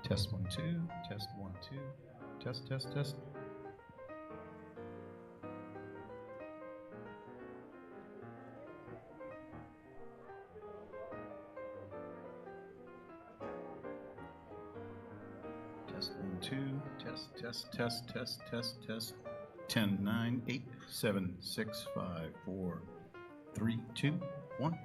Test 1 2. Test 1 2. Test test test. Test 1 2. Test test test test test test. 10 9 8 7 6 5 4 3 2 1.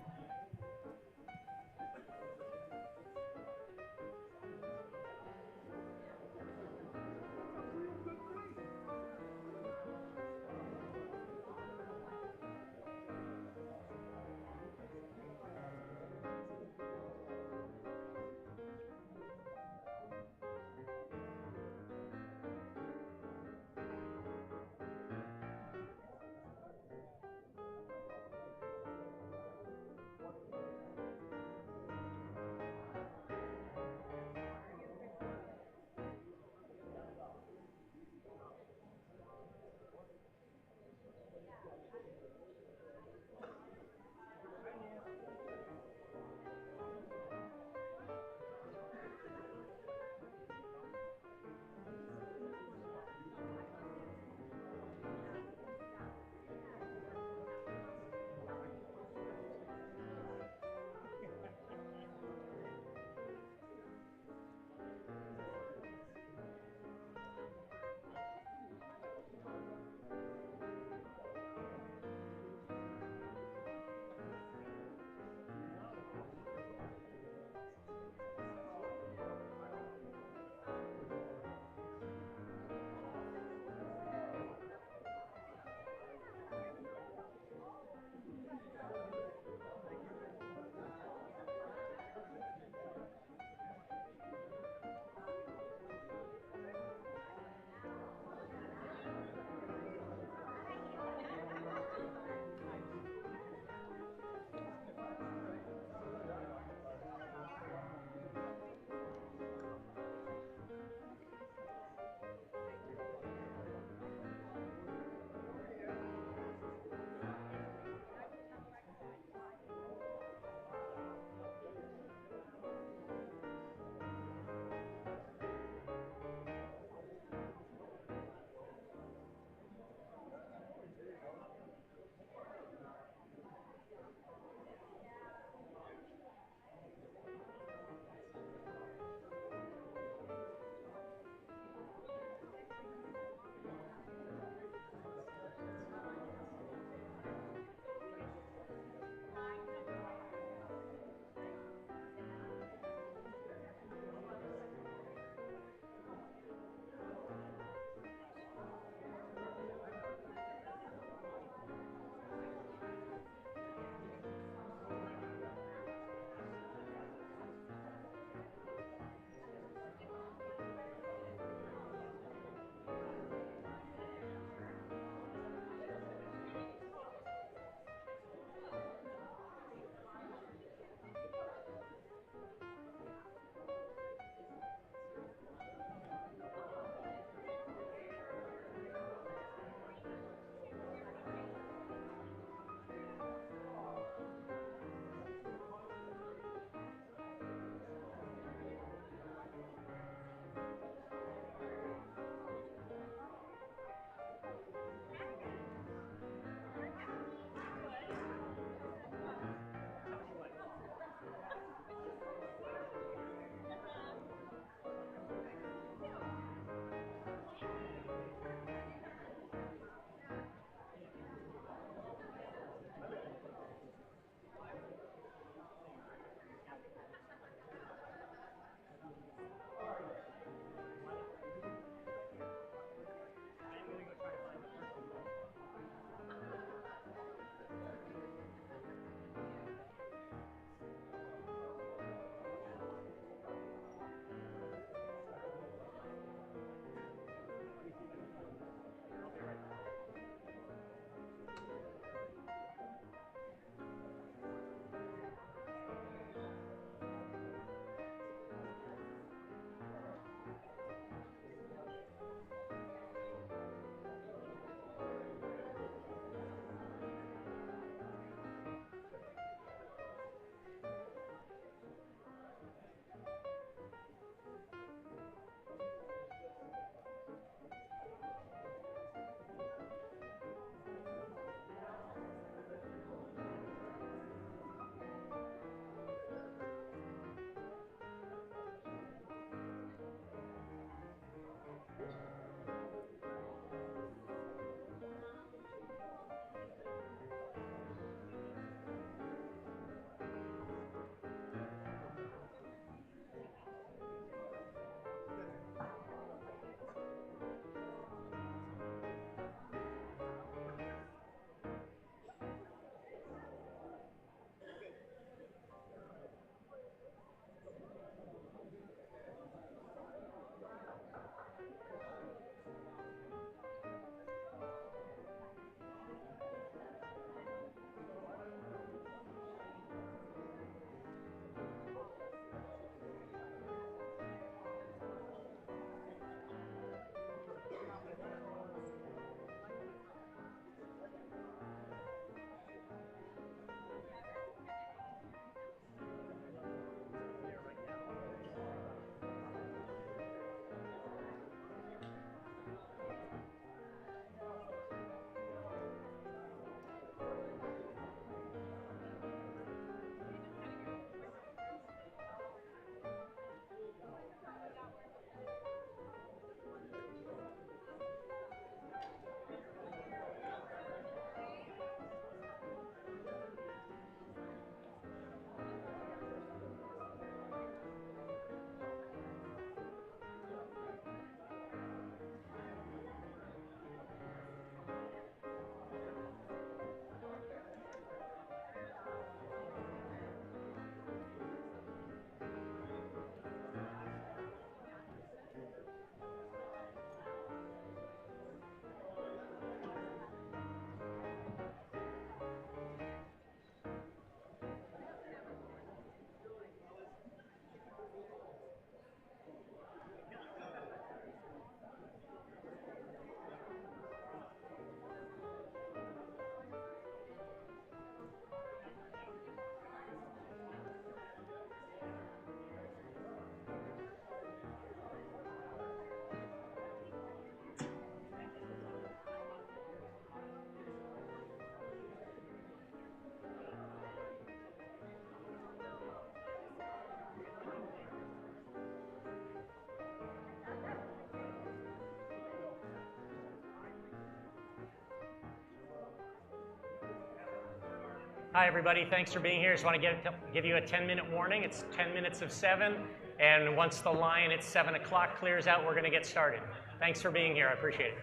Hi, everybody. Thanks for being here. Just want to give you a 10-minute warning. It's 10 minutes of 7, and once the line at 7 o'clock clears out, we're going to get started. Thanks for being here. I appreciate it.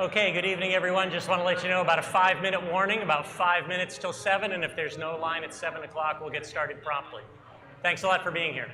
Okay, good evening, everyone. Just want to let you know about a 5-minute warning, about 5 minutes till 7, and if there's no line at 7 o'clock, we'll get started promptly. Thanks a lot for being here.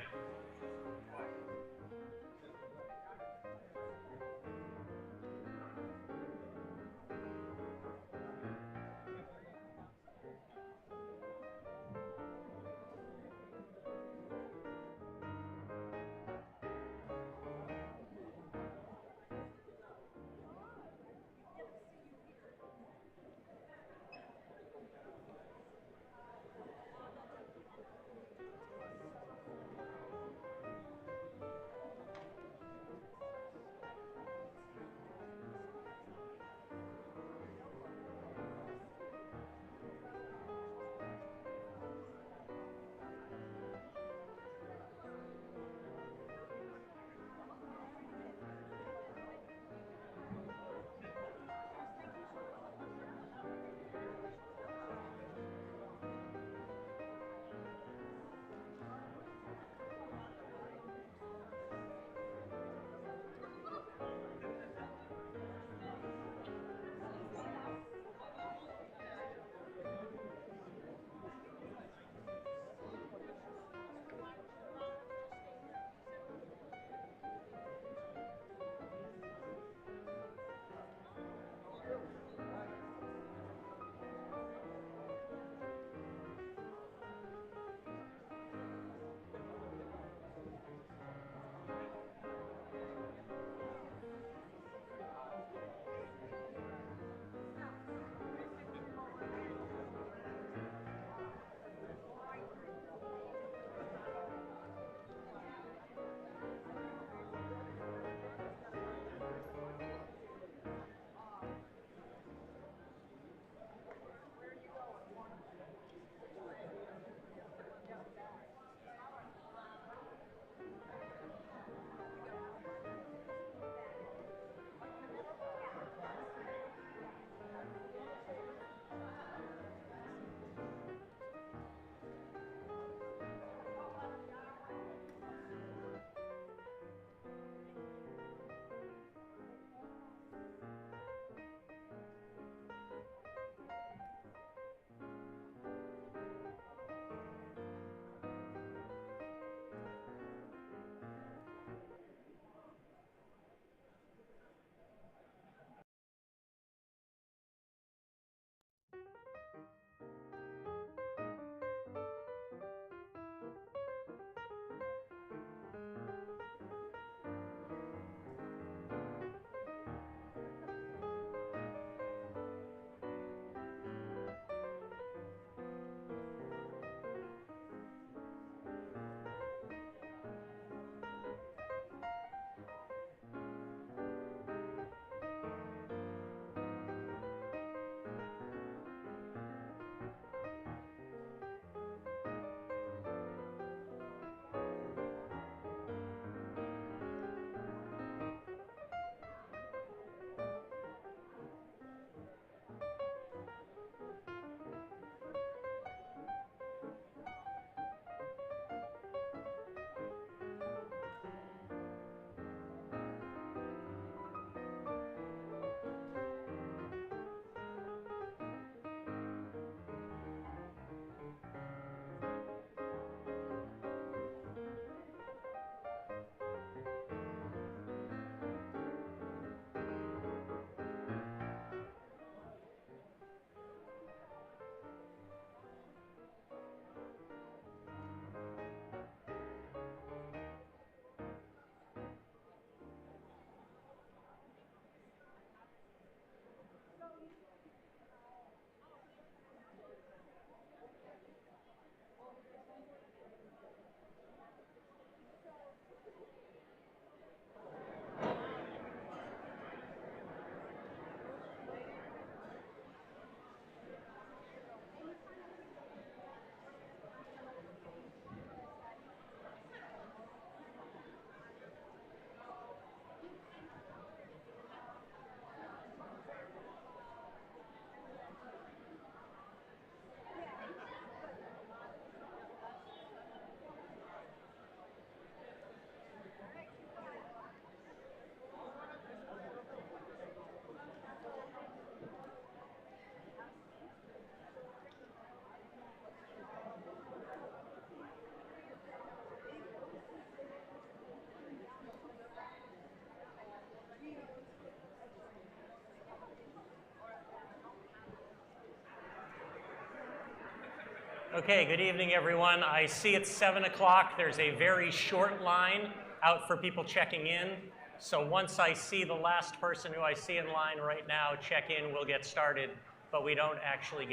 Okay, good evening, everyone. I see it's 7 o'clock. There's a very short line out for people checking in. So once I see the last person who I see in line right now check in, we'll get started. But we don't actually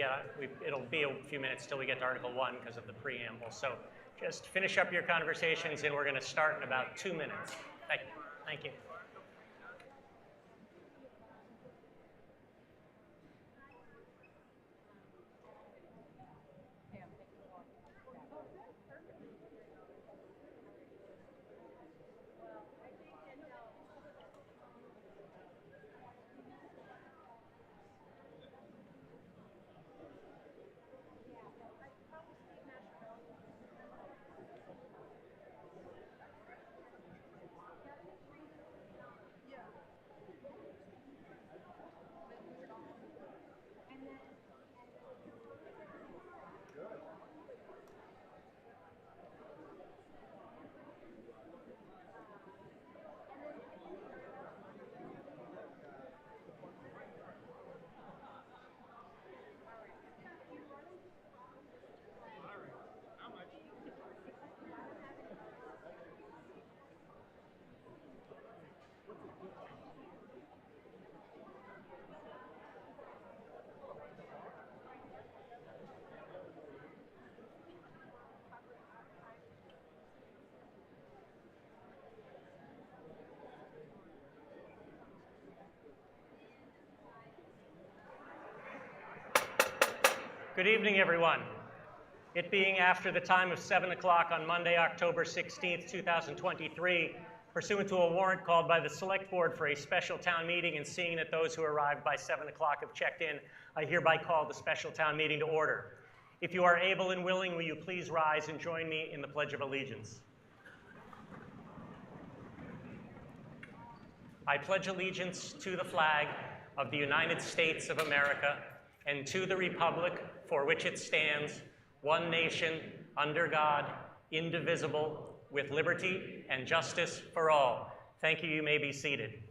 it'll be a few minutes till we get to Article 1 because of the preamble. So just finish up your conversations and we're going to start in about 2 minutes. Thank you. Good evening, everyone. It being after the time of 7 o'clock on Monday, October 16th, 2023, pursuant to a warrant called by the Select Board for a special town meeting and seeing that those who arrived by 7 o'clock have checked in, I hereby call the special town meeting to order. If you are able and willing, will you please rise and join me in the Pledge of Allegiance? I pledge allegiance to the flag of the United States of America and to the republic for which it stands, one nation, under God, indivisible, with liberty and justice for all. Thank you. You may be seated.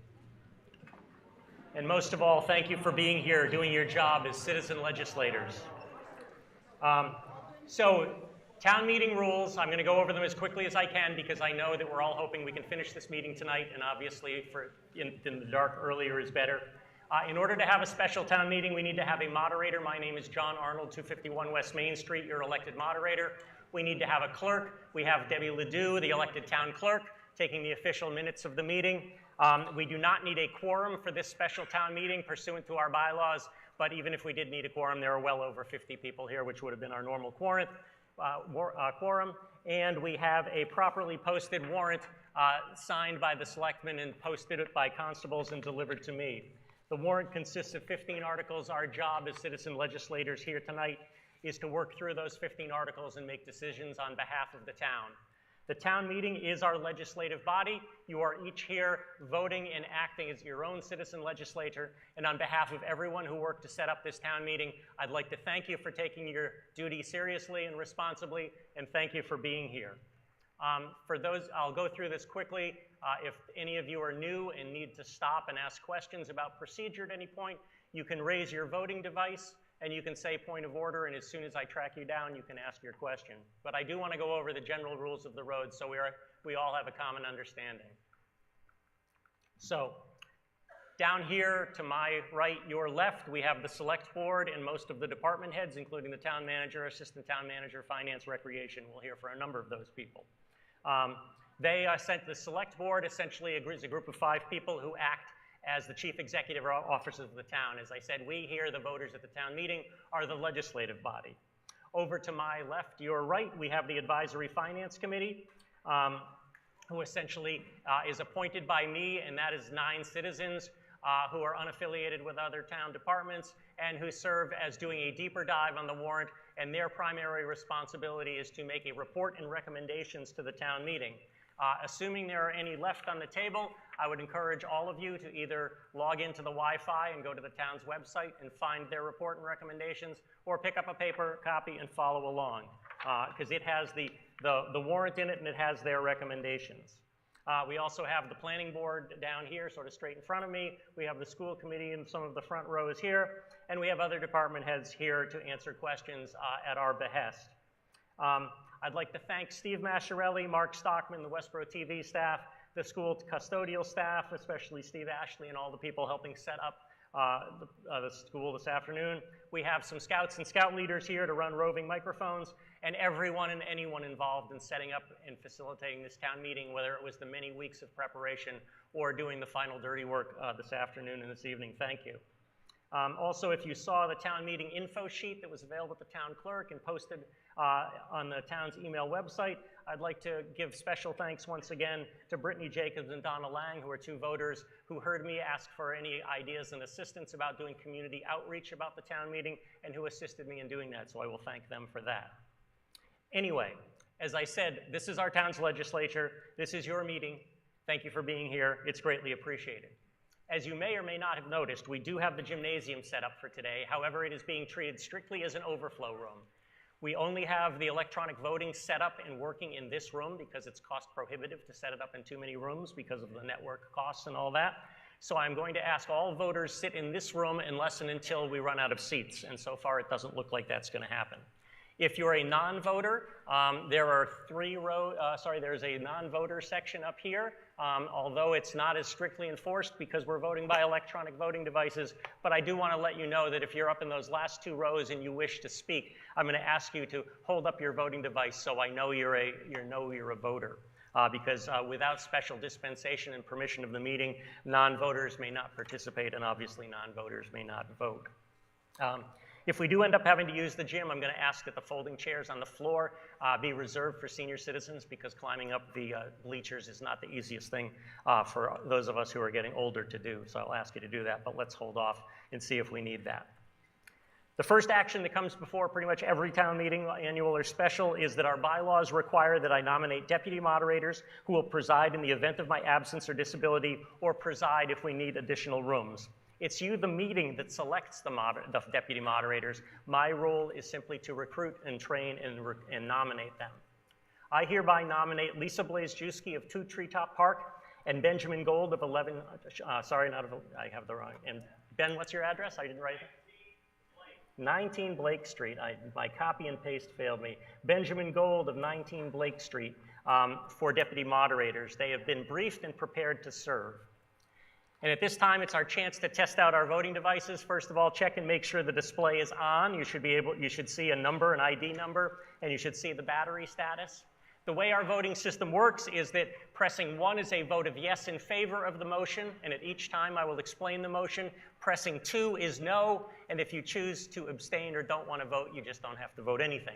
And most of all, thank you for being here, doing your job as citizen legislators. So, town meeting rules, I'm going to go over them as quickly as I can because I know that we're all hoping we can finish this meeting tonight, and obviously in the dark earlier is better. In order to have a special town meeting, we need to have a moderator. My name is John Arnold, 251 West Main Street, your elected moderator. We need to have a clerk. We have Debbie Ledoux, the elected town clerk, taking the official minutes of the meeting. We do not need a quorum for this special town meeting pursuant to our bylaws, but even if we did need a quorum, there are well over 50 people here, which would have been our normal quorum. And we have a properly posted warrant signed by the selectmen and posted by constables and delivered to me. The warrant consists of 15 articles. Our job as citizen legislators here tonight is to work through those 15 articles and make decisions on behalf of the town. The town meeting is our legislative body. You are each here voting and acting as your own citizen legislator. And on behalf of everyone who worked to set up this town meeting, I'd like to thank you for taking your duty seriously and responsibly, and thank you for being here. For those, I'll go through this quickly. If any of you are new and need to stop and ask questions about procedure at any point, you can raise your voting device and you can say point of order, and as soon as I track you down, you can ask your question. But I do want to go over the general rules of the road so we all have a common understanding. So, down here to my right, your left, we have the select board and most of the department heads, including the town manager, assistant town manager, finance, recreation. We'll hear for a number of those people. They sent the select board essentially is a group of 5 people who act as the chief executive officers of the town. As I said, we here, the voters at the town meeting, are the legislative body. Over to my left, your right, we have the advisory finance committee, who essentially is appointed by me, and that is 9 citizens who are unaffiliated with other town departments and who serve as doing a deeper dive on the warrant, and their primary responsibility is to make a report and recommendations to the town meeting. Assuming there are any left on the table, I would encourage all of you to either log into the Wi-Fi and go to the town's website and find their report and recommendations, or pick up a paper copy and follow along, because it has the warrant in it and it has their recommendations. We also have the planning board down here, sort of straight in front of me. We have the school committee in some of the front rows here, and we have other department heads here to answer questions at our behest. I'd like to thank Steve Masciarelli, Mark Stockman, the Westborough TV staff, the school custodial staff, especially Steve Ashley and all the people helping set up the school this afternoon. We have some scouts and scout leaders here to run roving microphones, and everyone and anyone involved in setting up and facilitating this town meeting, whether it was the many weeks of preparation or doing the final dirty work this afternoon and this evening. Thank you. Also, if you saw the town meeting info sheet that was available at the town clerk and posted on the town's email website, I'd like to give special thanks once again to Brittany Jacobs and Donna Lang, who are two voters who heard me ask for any ideas and assistance about doing community outreach about the town meeting and who assisted me in doing that, so I will thank them for that. Anyway, as I said, this is our town's legislature. This is your meeting. Thank you for being here. It's greatly appreciated. As you may or may not have noticed, we do have the gymnasium set up for today. However, it is being treated strictly as an overflow room. We only have the electronic voting set up and working in this room because it's cost prohibitive to set it up in too many rooms because of the network costs and all that. So I'm going to ask all voters sit in this room unless and until we run out of seats. And so far, it doesn't look like that's going to happen. If you're a non-voter, there are there's a non-voter section up here, although it's not as strictly enforced because we're voting by electronic voting devices, but I do want to let you know that if you're up in those last two rows and you wish to speak, I'm going to ask you to hold up your voting device so I know you're a voter. Because without special dispensation and permission of the meeting, non-voters may not participate, and obviously non-voters may not vote. If we do end up having to use the gym, I'm going to ask that the folding chairs on the floor be reserved for senior citizens because climbing up the bleachers is not the easiest thing for those of us who are getting older to do. So I'll ask you to do that, but let's hold off and see if we need that. The first action that comes before pretty much every town meeting, annual or special, is that our bylaws require that I nominate deputy moderators who will preside in the event of my absence or disability or preside if we need additional rooms. It's you, the meeting, that selects the deputy moderators. My role is simply to recruit and train and nominate them. I hereby nominate Lisa Blazejewski of 2 Treetop Park and Benjamin Gold of 11, I have the wrong, and Ben, what's your address? I didn't write it. 19 Blake Street. My copy and paste failed me. Benjamin Gold of 19 Blake Street for deputy moderators. They have been briefed and prepared to serve. And at this time, it's our chance to test out our voting devices. First of all, check and make sure the display is on. You should see a number, an ID number, and you should see the battery status. The way our voting system works is that pressing 1 is a vote of yes in favor of the motion, and at each time I will explain the motion. Pressing 2 is no, and if you choose to abstain or don't want to vote, you just don't have to vote anything.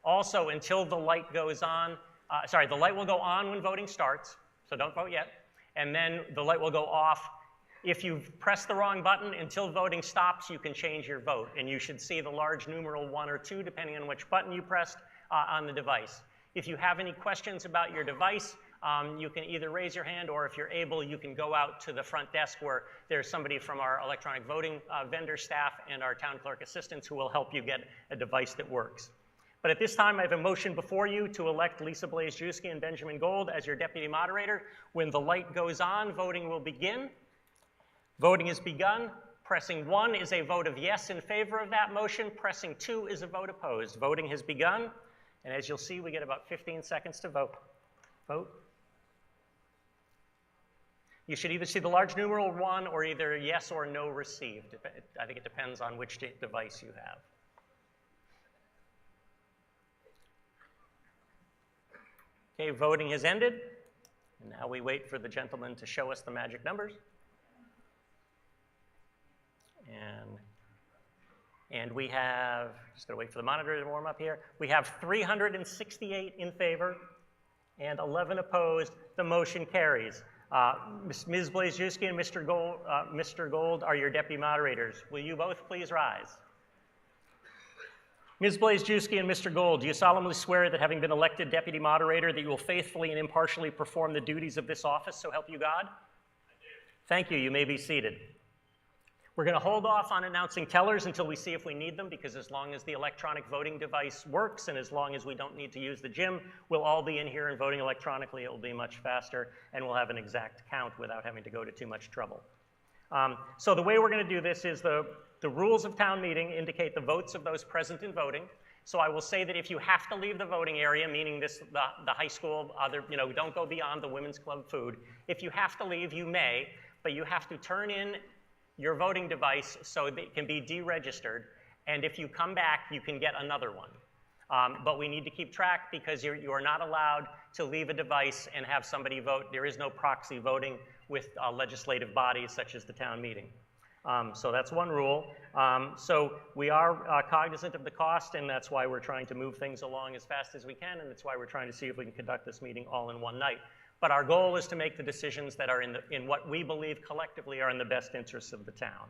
Also, until the light goes on, the light will go on when voting starts, so don't vote yet, and then the light will go off. If you've pressed the wrong button, until voting stops, you can change your vote, and you should see the large numeral 1 or 2, depending on which button you pressed on the device. If you have any questions about your device, you can either raise your hand, or if you're able, you can go out to the front desk where there's somebody from our electronic voting vendor staff and our town clerk assistants who will help you get a device that works. But at this time, I have a motion before you to elect Lisa Blazejewski and Benjamin Gold as your deputy moderator. When the light goes on, voting will begin. Voting is begun. Pressing 1 is a vote of yes in favor of that motion. Pressing 2 is a vote opposed. Voting has begun. And as you'll see, we get about 15 seconds to vote. Vote. You should either see the large numeral 1 or either yes or no received. I think it depends on which device you have. Okay, voting has ended. And now we wait for the gentleman to show us the magic numbers. And we have, just gotta wait for the monitor to warm up here. We have 368 in favor and 11 opposed. The motion carries. Ms. Blazejewski and Mr. Gold are your deputy moderators. Will you both please rise? Ms. Blazejewski and Mr. Gold, do you solemnly swear that having been elected deputy moderator that you will faithfully and impartially perform the duties of this office, so help you God? I do. Thank you. You may be seated. We're going to hold off on announcing tellers until we see if we need them, because as long as the electronic voting device works and as long as we don't need to use the gym, we'll all be in here and voting electronically. It will be much faster, and we'll have an exact count without having to go to too much trouble. So the way we're going to do this is the rules of town meeting indicate the votes of those present and voting. So I will say that if you have to leave the voting area, meaning the high school, don't go beyond the women's club food. If you have to leave, you may, but you have to turn in your voting device so that it can be deregistered. And if you come back, you can get another one. But we need to keep track because you are not allowed to leave a device and have somebody vote. There is no proxy voting with legislative bodies such as the town meeting. So that's one rule. So we are cognizant of the cost, and that's why we're trying to move things along as fast as we can, and that's why we're trying to see if we can conduct this meeting all in one night. But our goal is to make the decisions that are in what we believe collectively are in the best interests of the town.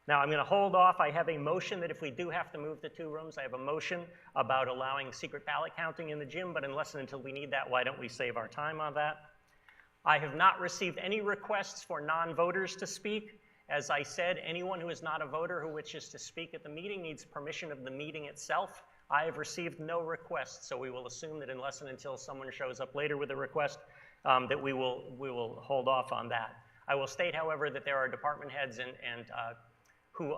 Now I'm going to hold off. I have a motion that if we do have to move the 2 rooms, I have a motion about allowing secret ballot counting in the gym, but unless and until we need that, why don't we save our time on that? I have not received any requests for non-voters to speak. As I said, anyone who is not a voter who wishes to speak at the meeting needs permission of the meeting itself. I have received no requests, so we will assume that unless and until someone shows up later with a request, that we will hold off on that. I will state, however, that there are department heads and who,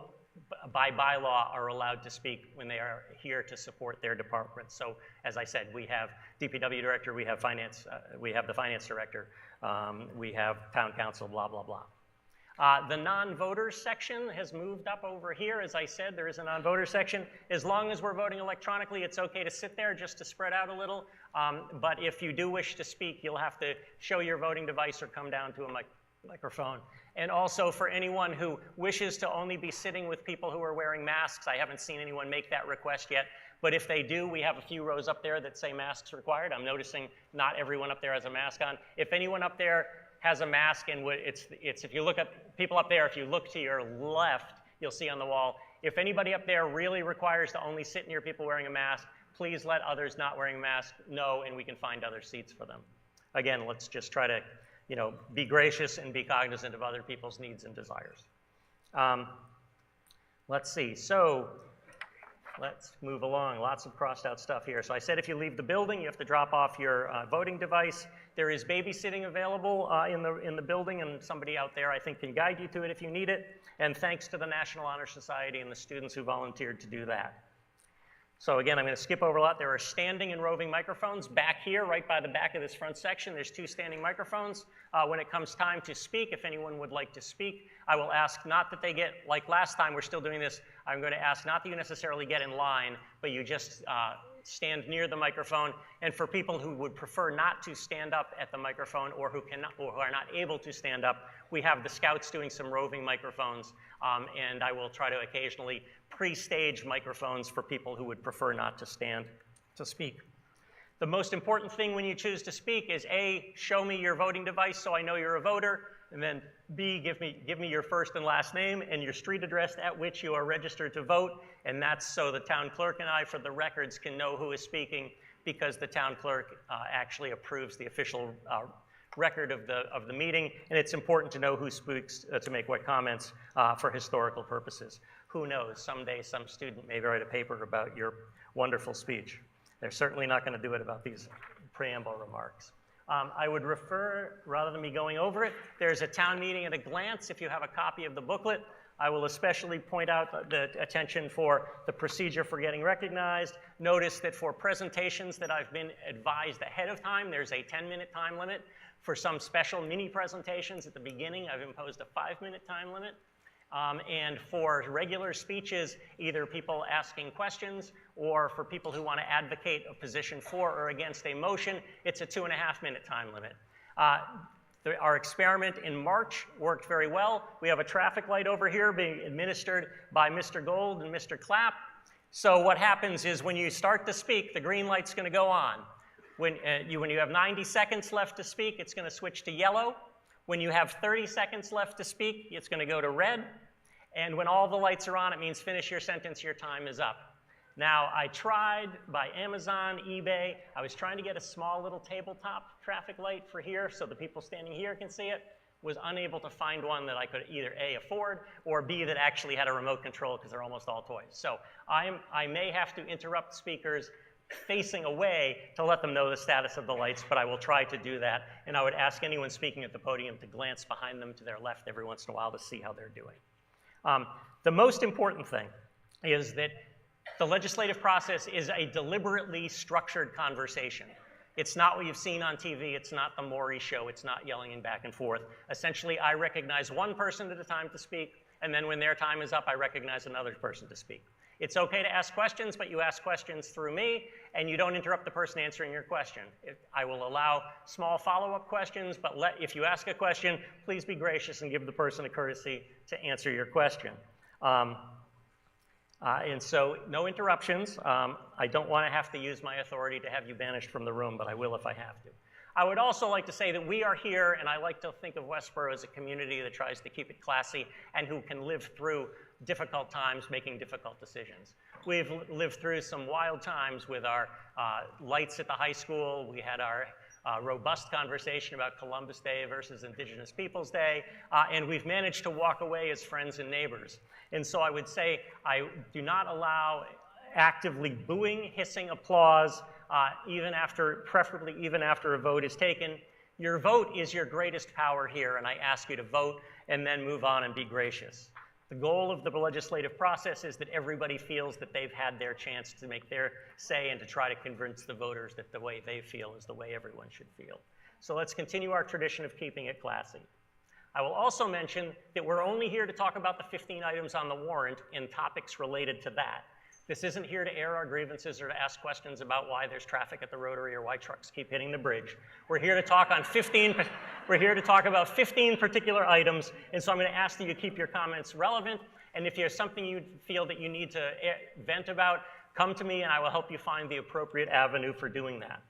by bylaw, are allowed to speak when they are here to support their department. So, as I said, we have DPW director, we have finance, we have the finance director, we have town council, blah, blah, blah. The non-voters section has moved up over here. As I said, there is a non-voter section. As long as we're voting electronically, it's okay to sit there just to spread out a little. But if you do wish to speak, you'll have to show your voting device or come down to a microphone. And also for anyone who wishes to only be sitting with people who are wearing masks, I haven't seen anyone make that request yet. But if they do, we have a few rows up there that say masks required. I'm noticing not everyone up there has a mask on. If anyone up there has a mask, and it's if you look at people up there, if you look to your left, you'll see on the wall, if anybody up there really requires to only sit near people wearing a mask, please let others not wearing a mask know, and we can find other seats for them. Again, let's just try to, be gracious and be cognizant of other people's needs and desires. Let's see, so let's move along. Lots of crossed out stuff here. So I said if you leave the building, you have to drop off your voting device. There is babysitting available in the building, and somebody out there, I think, can guide you to it if you need it. And thanks to the National Honor Society and the students who volunteered to do that. So again, I'm going to skip over a lot. There are standing and roving microphones back here, right by the back of this front section. There's 2 standing microphones. When it comes time to speak, if anyone would like to speak, I will ask not that they get, like last time, we're still doing this, I'm going to ask not that you necessarily get in line, but you just stand near the microphone. And for people who would prefer not to stand up at the microphone or who are not able to stand up, we have the scouts doing some roving microphones, and I will try to occasionally pre-stage microphones for people who would prefer not to stand to speak. The most important thing when you choose to speak is A, show me your voting device so I know you're a voter, and then B, give me your first and last name and your street address at which you are registered to vote, and that's so the town clerk and I, for the records, can know who is speaking, because the town clerk actually approves the official record of the meeting, and it's important to know who speaks to make what comments for historical purposes. Who knows, someday some student may write a paper about your wonderful speech. They're certainly not going to do it about these preamble remarks. I would refer, rather than me going over it, there's a town meeting at a glance. If you have a copy of the booklet, I will especially point out the attention for the procedure for getting recognized. Notice that for presentations that I've been advised ahead of time, there's a 10-minute time limit. For some special mini presentations at the beginning, I've imposed a 5-minute time limit. And for regular speeches, either people asking questions or for people who want to advocate a position for or against a motion, it's a 2.5-minute time limit. Our experiment in March worked very well. We have a traffic light over here being administered by Mr. Gold and Mr. Clapp. So what happens is when you start to speak, the green light's going to go on. When you have 90 seconds left to speak, it's going to switch to yellow. When you have 30 seconds left to speak, it's going to go to red. And when all the lights are on, it means finish your sentence, your time is up. Now, I tried by Amazon, eBay. I was trying to get a small little tabletop traffic light for here so the people standing here can see it. Was unable to find one that I could either A, afford, or B, that actually had a remote control, because they're almost all toys. So I may have to interrupt speakers facing away to let them know the status of the lights, but I will try to do that. And I would ask anyone speaking at the podium to glance behind them to their left every once in a while to see how they're doing. The most important thing is that the legislative process is a deliberately structured conversation. It's not what you've seen on TV. It's not the Maury show. It's not yelling back and forth. Essentially, I recognize one person at a time to speak, and then when their time is up, I recognize another person to speak. It's okay to ask questions, but you ask questions through me, and you don't interrupt the person answering your question. I will allow small follow-up questions, but if you ask a question, please be gracious and give the person a courtesy to answer your question. And so, no interruptions. I don't want to have to use my authority to have you banished from the room, but I will if I have to. I would also like to say that we are here, and I like to think of Westborough as a community that tries to keep it classy and who can live through difficult times making difficult decisions. We've lived through some wild times with our lights at the high school. We had our robust conversation about Columbus Day versus Indigenous Peoples Day, and we've managed to walk away as friends and neighbors. And so I would say I do not allow actively booing, hissing applause, preferably even after a vote is taken. Your vote is your greatest power here, and I ask you to vote and then move on and be gracious. The goal of the legislative process is that everybody feels that they've had their chance to make their say and to try to convince the voters that the way they feel is the way everyone should feel. So let's continue our tradition of keeping it classy. I will also mention that we're only here to talk about the 15 items on the warrant and topics related to that. This isn't here to air our grievances or to ask questions about why there's traffic at the Rotary or why trucks keep hitting the bridge. We're here to talk about 15 particular items, and so I'm going to ask that you keep your comments relevant, and if there's something you feel that you need to vent about, come to me and I will help you find the appropriate avenue for doing that.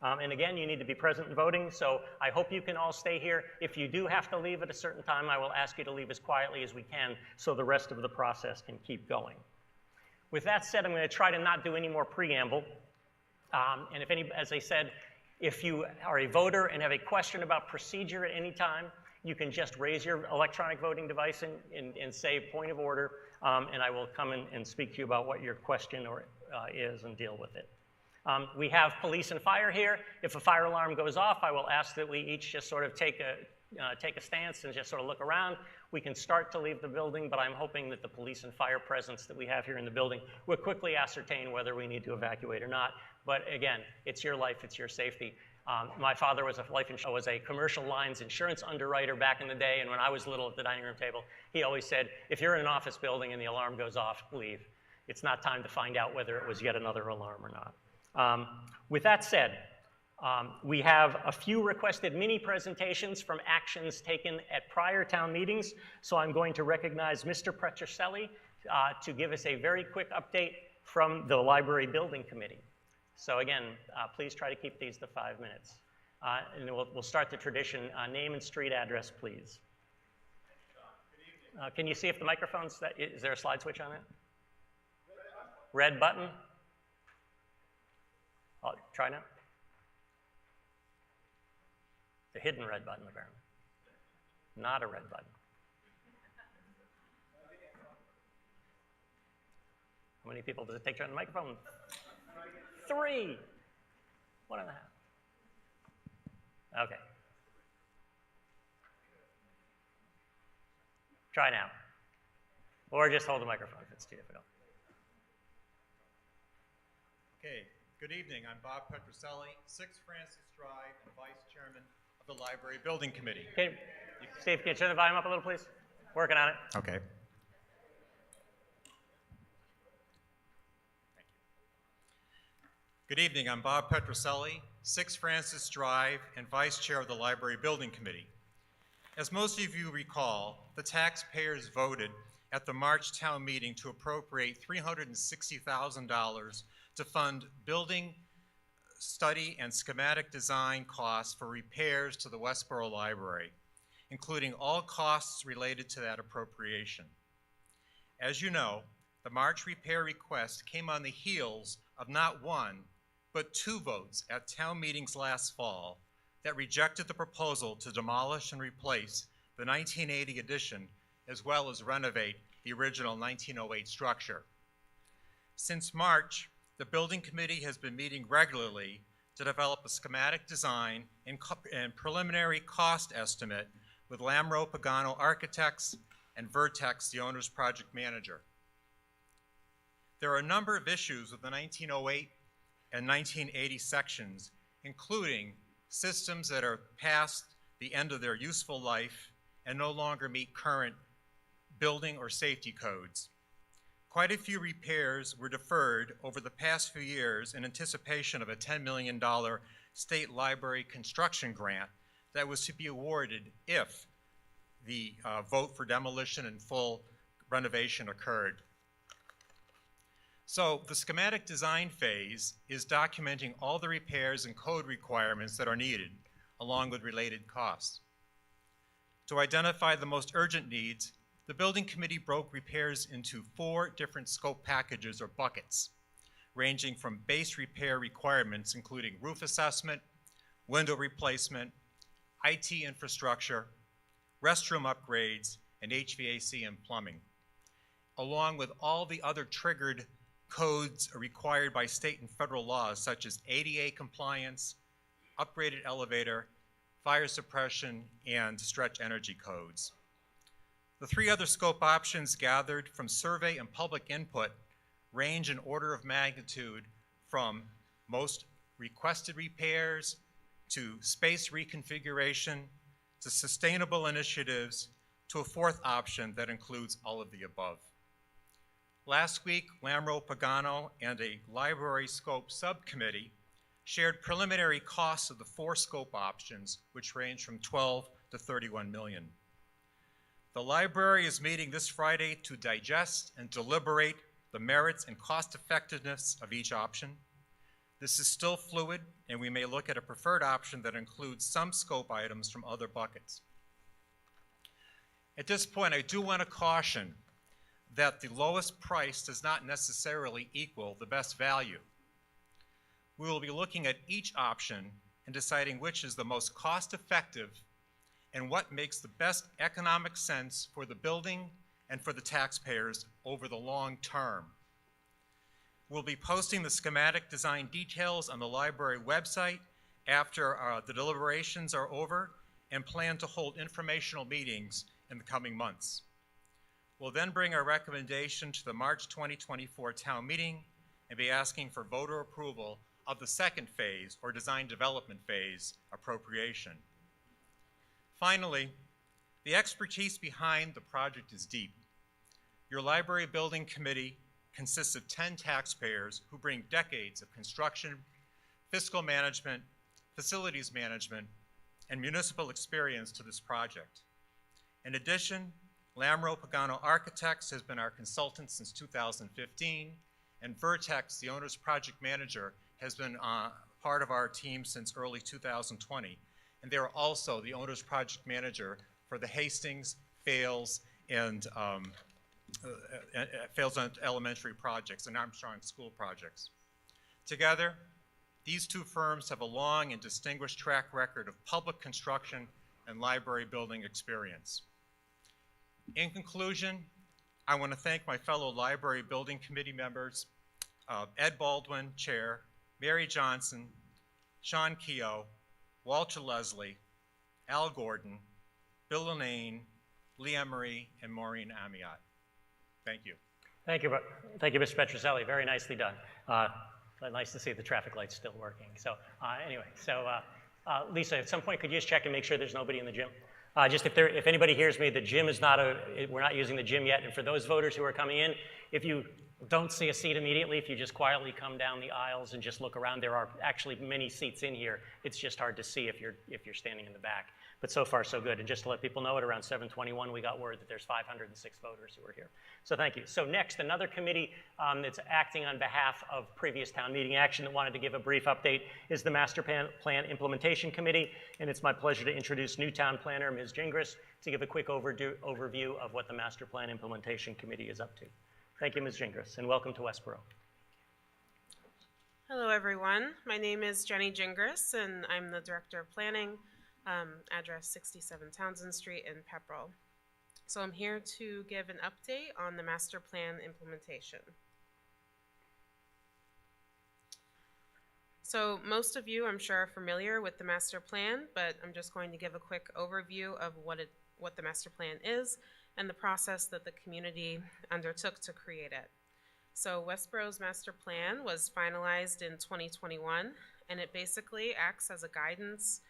And again, you need to be present and voting, so I hope you can all stay here. If you do have to leave at a certain time, I will ask you to leave as quietly as we can so the rest of the process can keep going. With that said, I'm going to try to not do any more preamble. And as I said, if you are a voter and have a question about procedure at any time, you can just raise your electronic voting device and say point of order, and I will come in and speak to you about what your question is and deal with it. We have police and fire here. If a fire alarm goes off, I will ask that we each just sort of take a stance and just sort of look around. We can start to leave the building, but I'm hoping that the police and fire presence that we have here in the building will quickly ascertain whether we need to evacuate or not. But again, it's your life, it's your safety. My father was a commercial lines insurance underwriter back in the day, and when I was little at the dining room table, he always said, if you're in an office building and the alarm goes off, leave. It's not time to find out whether it was yet another alarm or not. With that said, we have a few requested mini presentations from actions taken at prior town meetings, so I'm going to recognize Mr. Procedural to give us a very quick update from the Library Building Committee. So again, please try to keep these to 5 minutes. And we'll start the tradition. Name and street address, please. Can you see if the microphone's, is there a slide switch on it? Red button? Oh, try now. The hidden red button, apparently. Not a red button. How many people does it take to turn the microphone? 3. 1.5. Okay. Try now. Or just hold the microphone if it's too difficult. Okay. Good evening. I'm Bob Procedural, 6 Francis Drive, and Vice Chairman of the Library Building Committee. Steve, can you turn the volume up a little, please? Working on it. Okay. Good evening. I'm Bob Procedural, 6 Francis Drive, and Vice Chair of the Library Building Committee. As most of you recall, the taxpayers voted at the March town meeting to appropriate $360,000 to fund building, study, and schematic design costs for repairs to the Westborough Library, including all costs related to that appropriation. As you know, the March repair request came on the heels of not 1, but 2 votes at town meetings last fall that rejected the proposal to demolish and replace the 1980 addition, as well as renovate the original 1908 structure. Since March, the building committee has been meeting regularly to develop a schematic design and preliminary cost estimate with Lamro Pagano Architects and Vertex, the owner's project manager. There are a number of issues with the 1908 and 1980 sections, including systems that are past the end of their useful life and no longer meet current building or safety codes. Quite a few repairs were deferred over the past few years in anticipation of a $10 million state library construction grant that was to be awarded if the vote for demolition and full renovation occurred. So the schematic design phase is documenting all the repairs and code requirements that are needed, along with related costs. To identify the most urgent needs, the building committee broke repairs into 4 different scope packages or buckets, ranging from base repair requirements, including roof assessment, window replacement, IT infrastructure, restroom upgrades, and HVAC and plumbing, along with all the other triggered codes required by state and federal laws, such as ADA compliance, upgraded elevator, fire suppression, and stretch energy codes. The 3 other scope options gathered from survey and public input range in order of magnitude from most requested repairs to space reconfiguration to sustainable initiatives to a 4th option that includes all of the above. Last week, Lamro Pagano and a library scope subcommittee shared preliminary costs of the 4 scope options, which range from 12 to 31 million. The library is meeting this Friday to digest and deliberate the merits and cost effectiveness of each option. This is still fluid, and we may look at a preferred option that includes some scope items from other buckets. At this point, I do want to caution that the lowest price does not necessarily equal the best value. We will be looking at each option and deciding which is the most cost-effective and what makes the best economic sense for the building and for the taxpayers over the long term. We'll be posting the schematic design details on the library website after the deliberations are over and plan to hold informational meetings in the coming months. We'll then bring our recommendation to the March 2024 town meeting and be asking for voter approval of the 2nd phase, or design development phase, appropriation. Finally, the expertise behind the project is deep. Your library building committee consists of 10 taxpayers who bring decades of construction, fiscal management, facilities management, and municipal experience to this project. In addition, Lamro Pagano Architects has been our consultant since 2015, and Vertex, the owner's project manager, has been part of our team since early 2020. And they're also the owner's project manager for the Hastings, Fales, and Fales Elementary projects and Armstrong School projects. Together, these 2 firms have a long and distinguished track record of public construction and library building experience. In conclusion, I want to thank my fellow library building committee members, Ed Baldwin, Chair, Mary Johnson, Sean Keogh, Walter Leslie, Al Gordon, Bill Linane, Lee Emery, and Maureen Amiot. Thank you. Thank you, Mr. Petroselli. Very nicely done. Nice to see the traffic lights still working. So anyway, Lisa, at some point, could you just check and make sure there's nobody in the gym? Just if anybody hears me, the gym is we're not using the gym yet. And for those voters who are coming in, if you don't see a seat immediately, if you just quietly come down the aisles and just look around, there are actually many seats in here. It's just hard to see if you're standing in the back. But so far, so good. And just to let people know, at around 7:21, we got word that there's 506 voters who are here. So thank you. So next, another committee that's acting on behalf of previous town meeting action that wanted to give a brief update is the Master Plan Implementation Committee. And it's my pleasure to introduce new town planner, Ms. Gingras, to give a quick overview of what the Master Plan Implementation Committee is up to. Thank you, Ms. Gingras, and welcome to Westborough. Hello, everyone. My name is Jenny Gingras, and I'm the Director of Planning, address 67 Townsend Street in Pepperell. So I'm here to give an update on the master plan implementation. So most of you, I'm sure, are familiar with the master plan, but I'm just going to give a quick overview of what the master plan is and the process that the community undertook to create it. So Westborough's master plan was finalized in 2021, and it basically acts as a guidance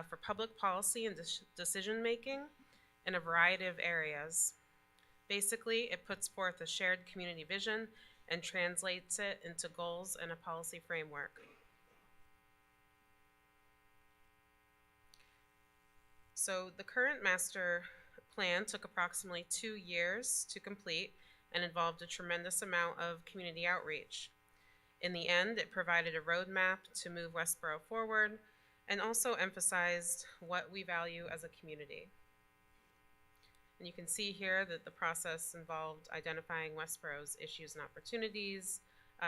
for public policy and decision making in a variety of areas. Basically, it puts forth a shared community vision and translates it into goals and a policy framework. So the current master plan took approximately 2 years to complete and involved a tremendous amount of community outreach. In the end, it provided a roadmap to move Westborough forward and also emphasized what we value as a community. And you can see here that the process involved identifying Westborough's issues and opportunities,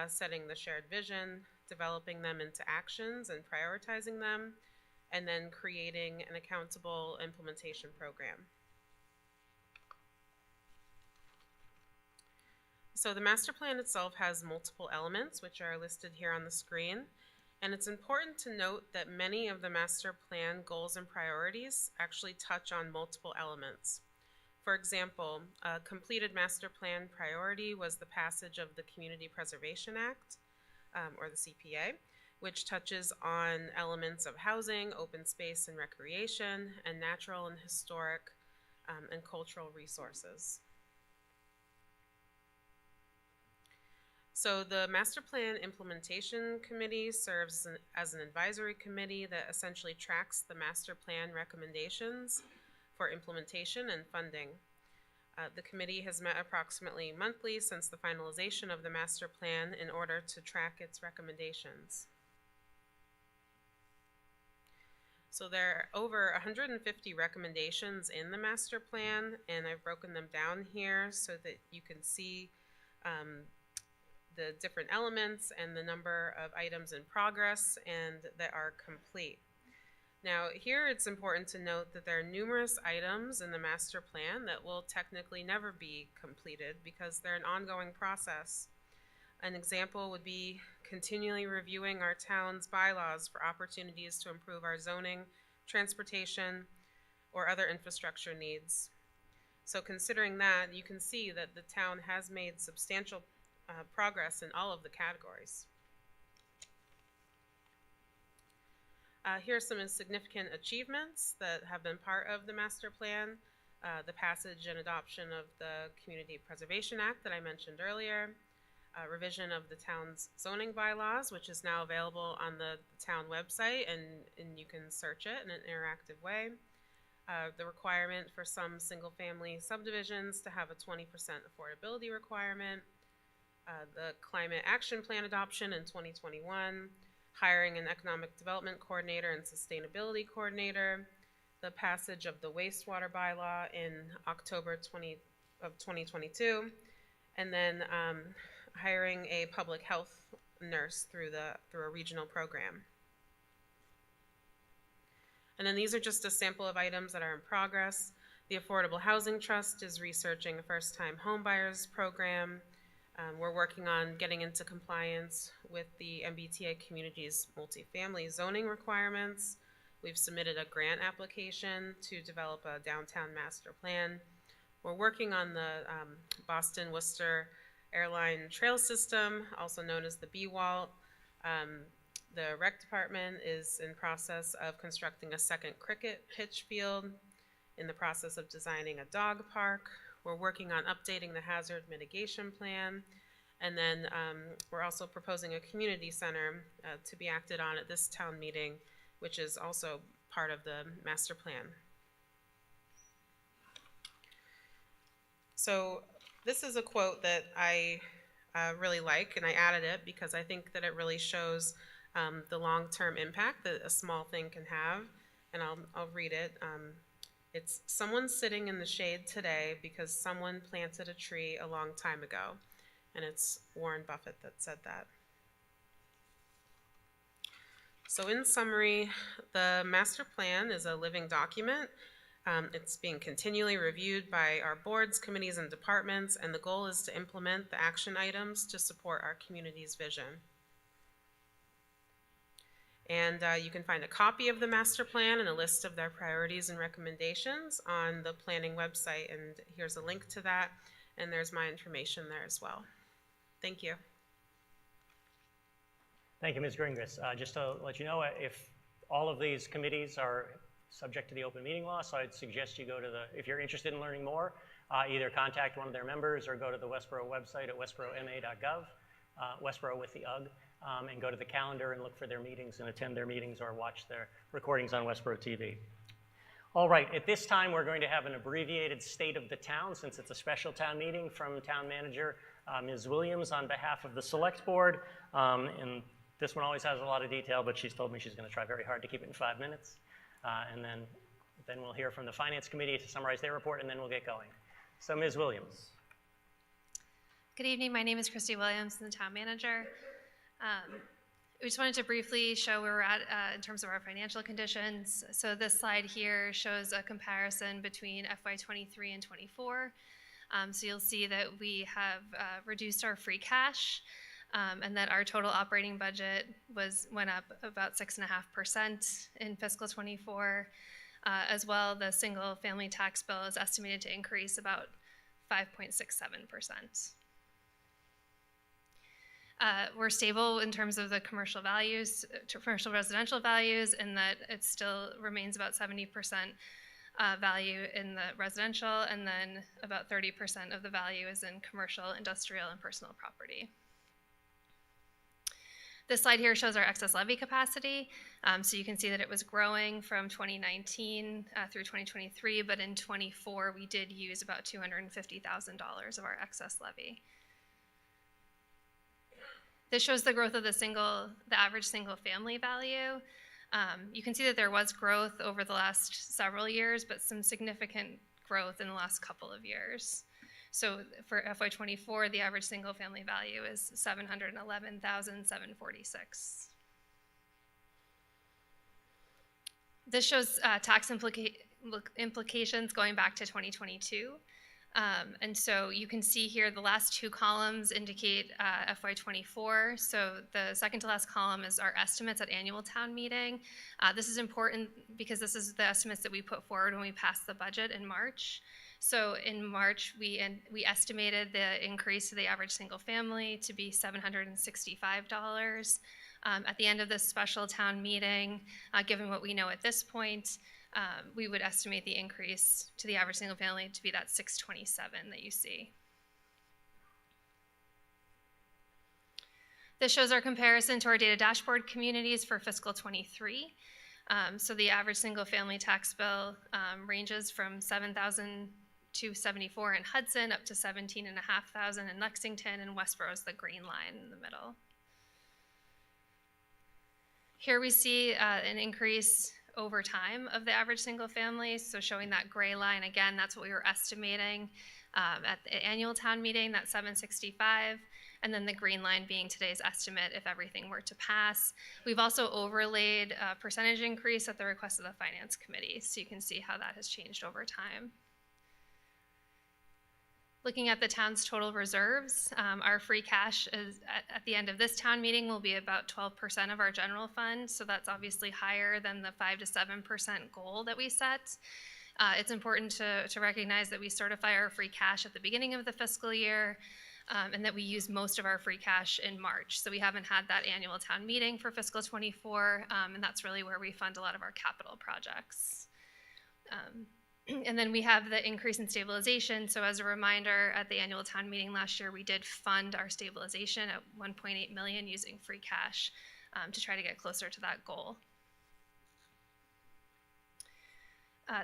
setting the shared vision, developing them into actions and prioritizing them, and then creating an accountable implementation program. So the master plan itself has multiple elements, which are listed here on the screen. And it's important to note that many of the master plan goals and priorities actually touch on multiple elements. For example, a completed master plan priority was the passage of the Community Preservation Act, or the CPA, which touches on elements of housing, open space and recreation, and natural and historic and cultural resources. So the Master Plan Implementation Committee serves as an advisory committee that essentially tracks the master plan recommendations for implementation and funding. The committee has met approximately monthly since the finalization of the master plan in order to track its recommendations. So there are over 150 recommendations in the master plan, and I've broken them down here so that you can see the different elements and the number of items in progress and that are complete. Now here it's important to note that there are numerous items in the master plan that will technically never be completed because they're an ongoing process. An example would be continually reviewing our town's bylaws for opportunities to improve our zoning, transportation, or other infrastructure needs. So considering that, you can see that the town has made substantial progress in all of the categories. Here are some significant achievements that have been part of the master plan. The passage and adoption of the Community Preservation Act that I mentioned earlier, revision of the town's zoning bylaws, which is now available on the town website, and you can search it in an interactive way. The requirement for some single-family subdivisions to have a 20% affordability requirement, the Climate Action Plan adoption in 2021, hiring an Economic Development Coordinator and Sustainability Coordinator, the passage of the wastewater bylaw in October 2022, and then hiring a public health nurse through a regional program. And then these are just a sample of items that are in progress. The Affordable Housing Trust is researching a first-time homebuyers program. We're working on getting into compliance with the MBTA community's multifamily zoning requirements. We've submitted a grant application to develop a downtown master plan. We're working on the Boston-Worcester Airline Trail System, also known as the BWALT. The rec department is in process of constructing a second cricket pitch field, in the process of designing a dog park. We're working on updating the hazard mitigation plan. And then we're also proposing a community center to be acted on at this town meeting, which is also part of the master plan. So this is a quote that I really like, and I added it because I think that it really shows the long-term impact that a small thing can have. And I'll read it. It's someone sitting in the shade today because someone planted a tree a long time ago. And it's Warren Buffett that said that. So in summary, the master plan is a living document. It's being continually reviewed by our boards, committees, and departments, and the goal is to implement the action items to support our community's vision. And you can find a copy of the master plan and a list of their priorities and recommendations on the planning website. And here's a link to that. And there's my information there as well. Thank you. Thank you, Ms. Gringras. Just to let you know, if all of these committees are subject to the open meeting law, so I'd suggest you go to if you're interested in learning more, either contact one of their members or go to the Westborough website at westboroughma.gov, Westborough with the UGG, and go to the calendar and look for their meetings and attend their meetings or watch their recordings on Westborough TV. All right, at this time, we're going to have an abbreviated state of the town since it's a special town meeting from Town Manager Ms. Williams on behalf of the Select Board. And this one always has a lot of detail, but she's told me she's going to try very hard to keep it in 5 minutes. And then we'll hear from the Finance Committee to summarize their report, and then we'll get going. So Ms. Williams. Good evening. My name is Christy Williams. I'm the Town Manager. We just wanted to briefly show where we're at in terms of our financial conditions. So this slide here shows a comparison between FY23 and 24. So you'll see that we have reduced our free cash and that our total operating budget went up about 6.5% in fiscal 24. As well, the single family tax bill is estimated to increase about 5.67%. We're stable in terms of the commercial values, commercial residential values, in that it still remains about 70% value in the residential, and then about 30% of the value is in commercial, industrial, and personal property. This slide here shows our excess levy capacity. So you can see that it was growing from 2019 through 2023, but in 24 we did use about $250,000 of our excess levy. This shows the growth of the average single family value. You can see that there was growth over the last several years, but some significant growth in the last couple of years. So for FY24, the average single family value is $711,746. This shows tax implications going back to 2022. And so you can see here the last two columns indicate FY24. So the second to last column is our estimates at annual town meeting. This is important because this is the estimates that we put forward when we passed the budget in March. So in March, we estimated the increase to the average single family to be $765. At the end of this special town meeting, given what we know at this point, we would estimate the increase to the average single family to be that $627 that you see. This shows our comparison to our data dashboard communities for fiscal 23. So the average single family tax bill ranges from $7,274 in Hudson up to $17,500 in Lexington, and Westborough is the green line in the middle. Here we see an increase over time of the average single family. So showing that gray line, again, that's what we were estimating at the annual town meeting, that $765, and then the green line being today's estimate if everything were to pass. We've also overlaid a percentage increase at the request of the Finance Committee, so you can see how that has changed over time. Looking at the town's total reserves, our free cash is at the end of this town meeting will be about 12% of our general fund, so that's obviously higher than the 5 to 7% goal that we set. It's important to recognize that we certify our free cash at the beginning of the fiscal year, and that we use most of our free cash in March. So we haven't had that annual town meeting for fiscal 24, and that's really where we fund a lot of our capital projects. And then we have the increase in stabilization. So as a reminder, at the annual town meeting last year, we did fund our stabilization at $1.8 million using free cash to try to get closer to that goal.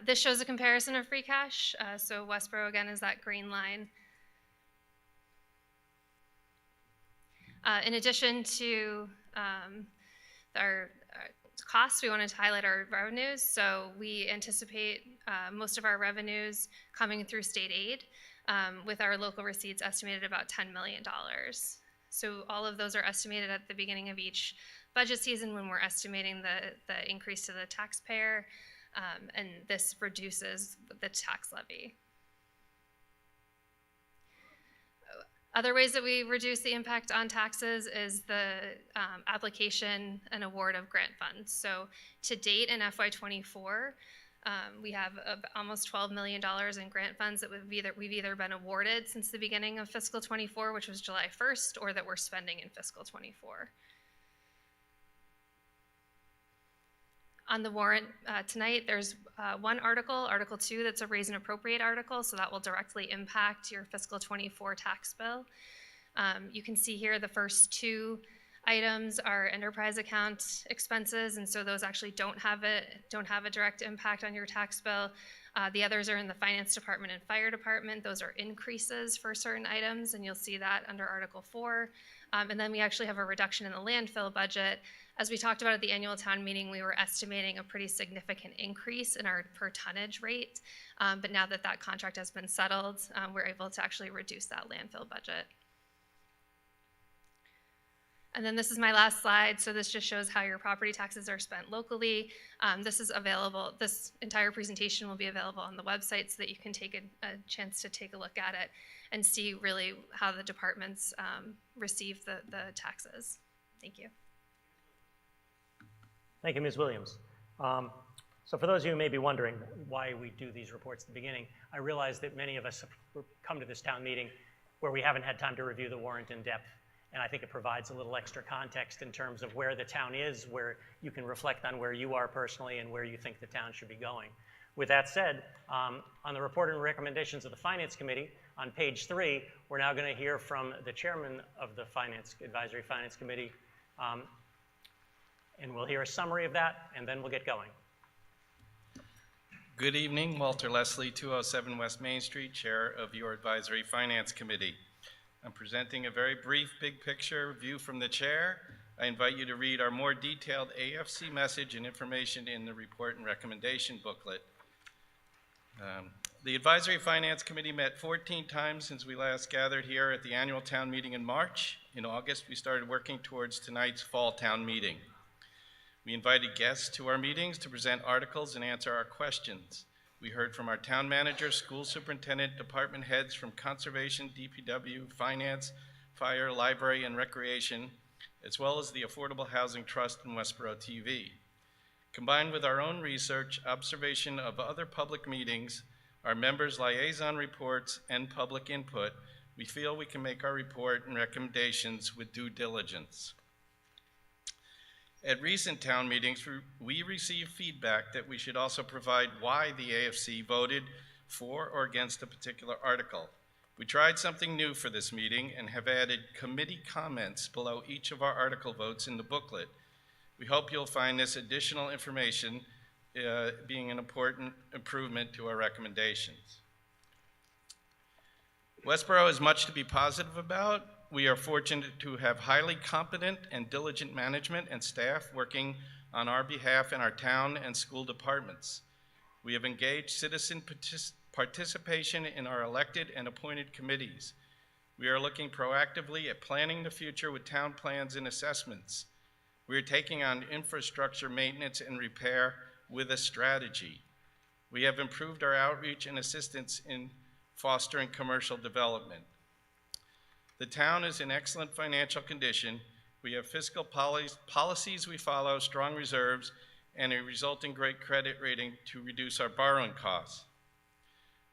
This shows a comparison of free cash. So Westborough, again, is that green line. In addition to our costs, we wanted to highlight our revenues. So we anticipate most of our revenues coming through state aid, with our local receipts estimated about $10 million. So all of those are estimated at the beginning of each budget season when we're estimating the increase to the taxpayer, and this reduces the tax levy. Other ways that we reduce the impact on taxes is the application and award of grant funds. So to date in FY24, we have almost $12 million in grant funds that we've either been awarded since the beginning of fiscal 24, which was July 1st, or that we're spending in fiscal 24. On the warrant tonight, there's one article, Article 2, that's a raise and appropriate article, so that will directly impact your fiscal 24 tax bill. You can see here the first two items are enterprise account expenses, and so those actually don't have a direct impact on your tax bill. The others are in the finance department and fire department. Those are increases for certain items, and you'll see that under Article 4. And then we actually have a reduction in the landfill budget. As we talked about at the annual town meeting, we were estimating a pretty significant increase in our per tonnage rate. But now that that contract has been settled, we're able to actually reduce that landfill budget. And then this is my last slide. So this just shows how your property taxes are spent locally. This is available, this entire presentation will be available on the website so that you can take a chance to take a look at it and see really how the departments receive the taxes. Thank you. Thank you, Ms. Williams. So for those of you who may be wondering why we do these reports at the beginning, I realize that many of us have come to this town meeting where we haven't had time to review the warrant in depth. And I think it provides a little extra context in terms of where the town is, where you can reflect on where you are personally and where you think the town should be going. With that said, on the report and recommendations of the Finance Committee, on page 3, we're now going to hear from the chairman of the Advisory Finance Committee, and we'll hear a summary of that, and then we'll get going. Good evening, Walter Leslie, 207 West Main Street, Chair of your Advisory Finance Committee. I'm presenting a very brief big picture view from the chair. I invite you to read our more detailed AFC message and information in the report and recommendation booklet. The Advisory Finance Committee met 14 times since we last gathered here at the annual town meeting in March. In August, we started working towards tonight's fall town meeting. We invited guests to our meetings to present articles and answer our questions. We heard from our town manager, school superintendent, department heads from conservation, DPW, finance, fire, library, and recreation, as well as the Affordable Housing Trust and Westborough TV. Combined with our own research, observation of other public meetings, our members' liaison reports, and public input, we feel we can make our report and recommendations with due diligence. At recent town meetings, we received feedback that we should also provide why the AFC voted for or against a particular article. We tried something new for this meeting and have added committee comments below each of our article votes in the booklet. We hope you'll find this additional information being an important improvement to our recommendations. Westborough has much to be positive about. We are fortunate to have highly competent and diligent management and staff working on our behalf in our town and school departments. We have engaged citizen participation in our elected and appointed committees. We are looking proactively at planning the future with town plans and assessments. We are taking on infrastructure maintenance and repair with a strategy. We have improved our outreach and assistance in fostering commercial development. The town is in excellent financial condition. We have fiscal policies we follow, strong reserves, and a resulting great credit rating to reduce our borrowing costs.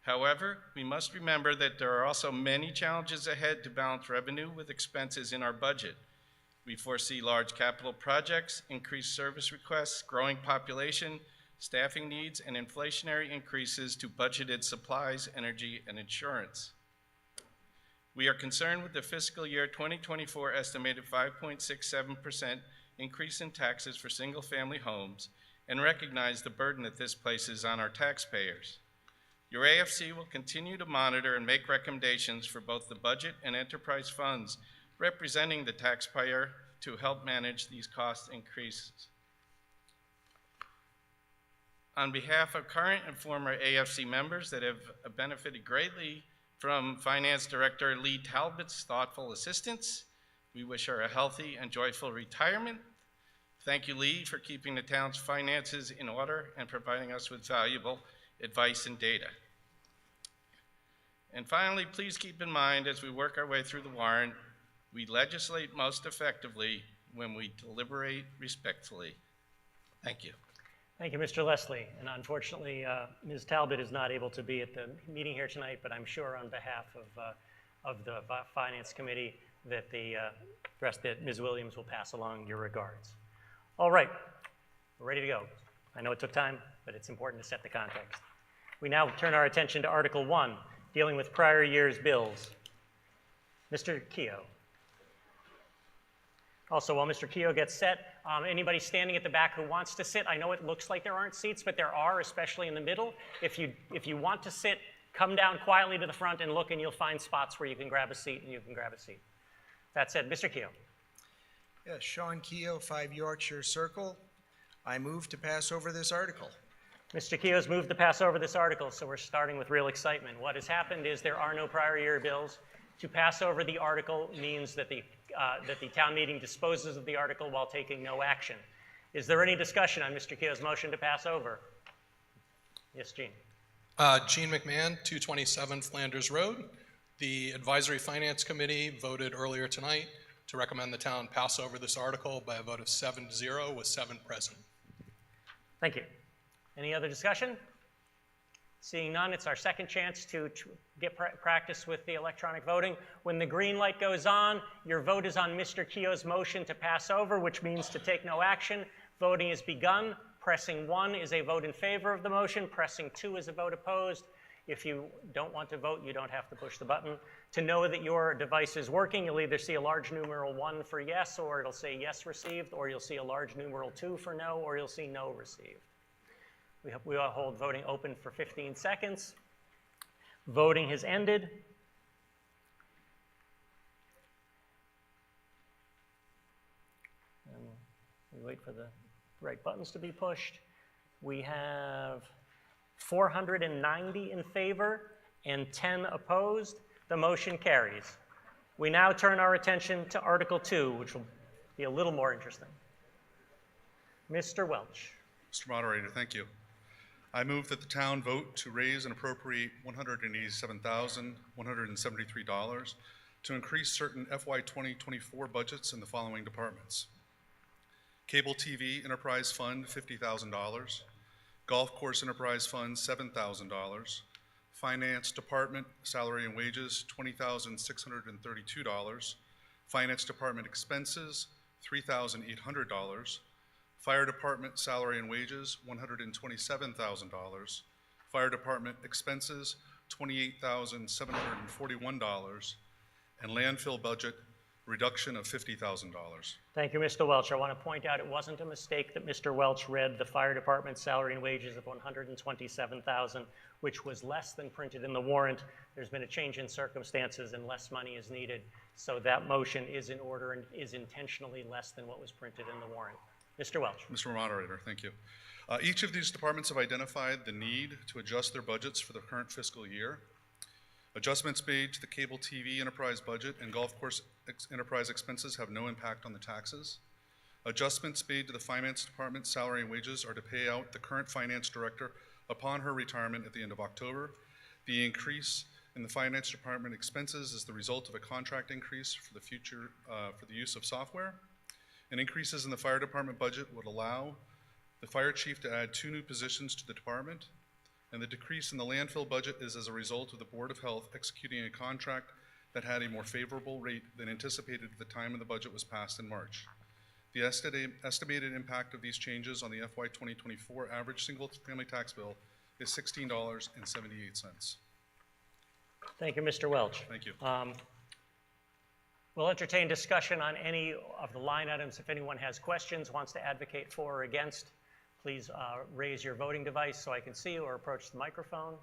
However, we must remember that there are also many challenges ahead to balance revenue with expenses in our budget. We foresee large capital projects, increased service requests, growing population, staffing needs, and inflationary increases to budgeted supplies, energy, and insurance. We are concerned with the fiscal year 2024 estimated 5.67% increase in taxes for single-family homes and recognize the burden that this places on our taxpayers. Your AFC will continue to monitor and make recommendations for both the budget and enterprise funds representing the taxpayer to help manage these cost increases. On behalf of current and former AFC members that have benefited greatly from Finance Director Lee Talbot's thoughtful assistance, we wish her a healthy and joyful retirement. Thank you, Lee, for keeping the town's finances in order and providing us with valuable advice and data. And finally, please keep in mind as we work our way through the warrant, we legislate most effectively when we deliberate respectfully. Thank you. Thank you, Mr. Leslie. And unfortunately, Ms. Talbot is not able to be at the meeting here tonight, but I'm sure on behalf of the Finance Committee that that Ms. Williams will pass along your regards. All right, we're ready to go. I know it took time, but it's important to set the context. We now turn our attention to Article 1, dealing with prior year's bills. Mr. Keogh. Also, while Mr. Keogh gets set, anybody standing at the back who wants to sit, I know it looks like there aren't seats, but there are, especially in the middle. If you want to sit, come down quietly to the front and look, and you'll find spots where you can grab a seat, and you can grab a seat. That said, Mr. Keogh. Yes, Sean Keogh, 5 Yorkshire Circle. I move to pass over this article. Mr. Keogh's moved to pass over this article, so we're starting with real excitement. What has happened is there are no prior year bills. To pass over the article means that the town meeting disposes of the article while taking no action. Is there any discussion on Mr. Keogh's motion to pass over? Yes, Gene. Gene McMahon, 227 Flanders Road. The Advisory Finance Committee voted earlier tonight to recommend the town pass over this article by a vote of 7-0 with 7 present. Thank you. Any other discussion? Seeing none, it's our second chance to get practice with the electronic voting. When the green light goes on, your vote is on Mr. Keogh's motion to pass over, which means to take no action. Voting is begun. Pressing 1 is a vote in favor of the motion. Pressing 2 is a vote opposed. If you don't want to vote, you don't have to push the button. To know that your device is working, you'll either see a large numeral 1 for yes, or it'll say yes received, or you'll see a large numeral 2 for no, or you'll see no received. We will hold voting open for 15 seconds. Voting has ended. And we wait for the right buttons to be pushed. We have 490 in favor and 10 opposed. The motion carries. We now turn our attention to Article 2, which will be a little more interesting. Mr. Welch. Mr. Moderator, thank you. I move that the town vote to raise and appropriate $187,173 to increase certain FY 2024 budgets in the following departments. Cable TV Enterprise Fund, $50,000. Golf Course Enterprise Fund, $7,000. Finance Department Salary and Wages, $20,632. Finance Department Expenses, $3,800. Fire Department Salary and Wages, $127,000. Fire Department Expenses, $28,741. And landfill budget reduction of $50,000. Thank you, Mr. Welch. I want to point out it wasn't a mistake that Mr. Welch read the fire department salary and wages of $127,000, which was less than printed in the warrant. There's been a change in circumstances and less money is needed. So that motion is in order and is intentionally less than what was printed in the warrant. Mr. Welch. Mr. Moderator, thank you. Each of these departments have identified the need to adjust their budgets for the current fiscal year. Adjustments made to the cable TV enterprise budget and golf course enterprise expenses have no impact on the taxes. Adjustments made to the finance department salary and wages are to pay out the current finance director upon her retirement at the end of October. The increase in the finance department expenses is the result of a contract increase for the future for the use of software. And increases in the fire department budget would allow the fire chief to add 2 new positions to the department. And the decrease in the landfill budget is as a result of the Board of Health executing a contract that had a more favorable rate than anticipated at the time when the budget was passed in March. The estimated impact of these changes on the FY 2024 average single-family tax bill is $16.78. Thank you, Mr. Welch. Thank you. We'll entertain discussion on any of the line items. If anyone has questions, wants to advocate for or against, please raise your voting device so I can see you or approach the microphone.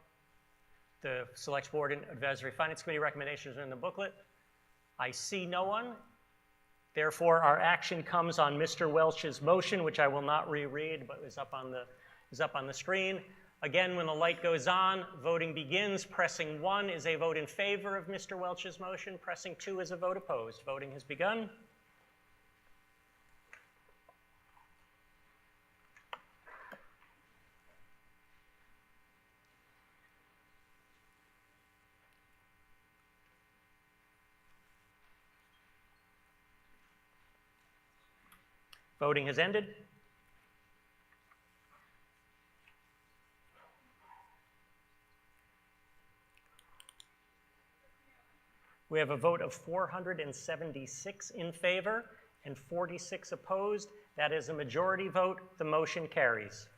The Select Board and Advisory Finance Committee recommendations are in the booklet. I see no one. Therefore, our action comes on Mr. Welch's motion, which I will not reread, but is up on the screen. Again, when the light goes on, voting begins. Pressing 1 is a vote in favor of Mr. Welch's motion. Pressing 2 is a vote opposed. Voting has begun. Voting has ended. We have a vote of 476 in favor and 46 opposed. That is a majority vote. The motion carries.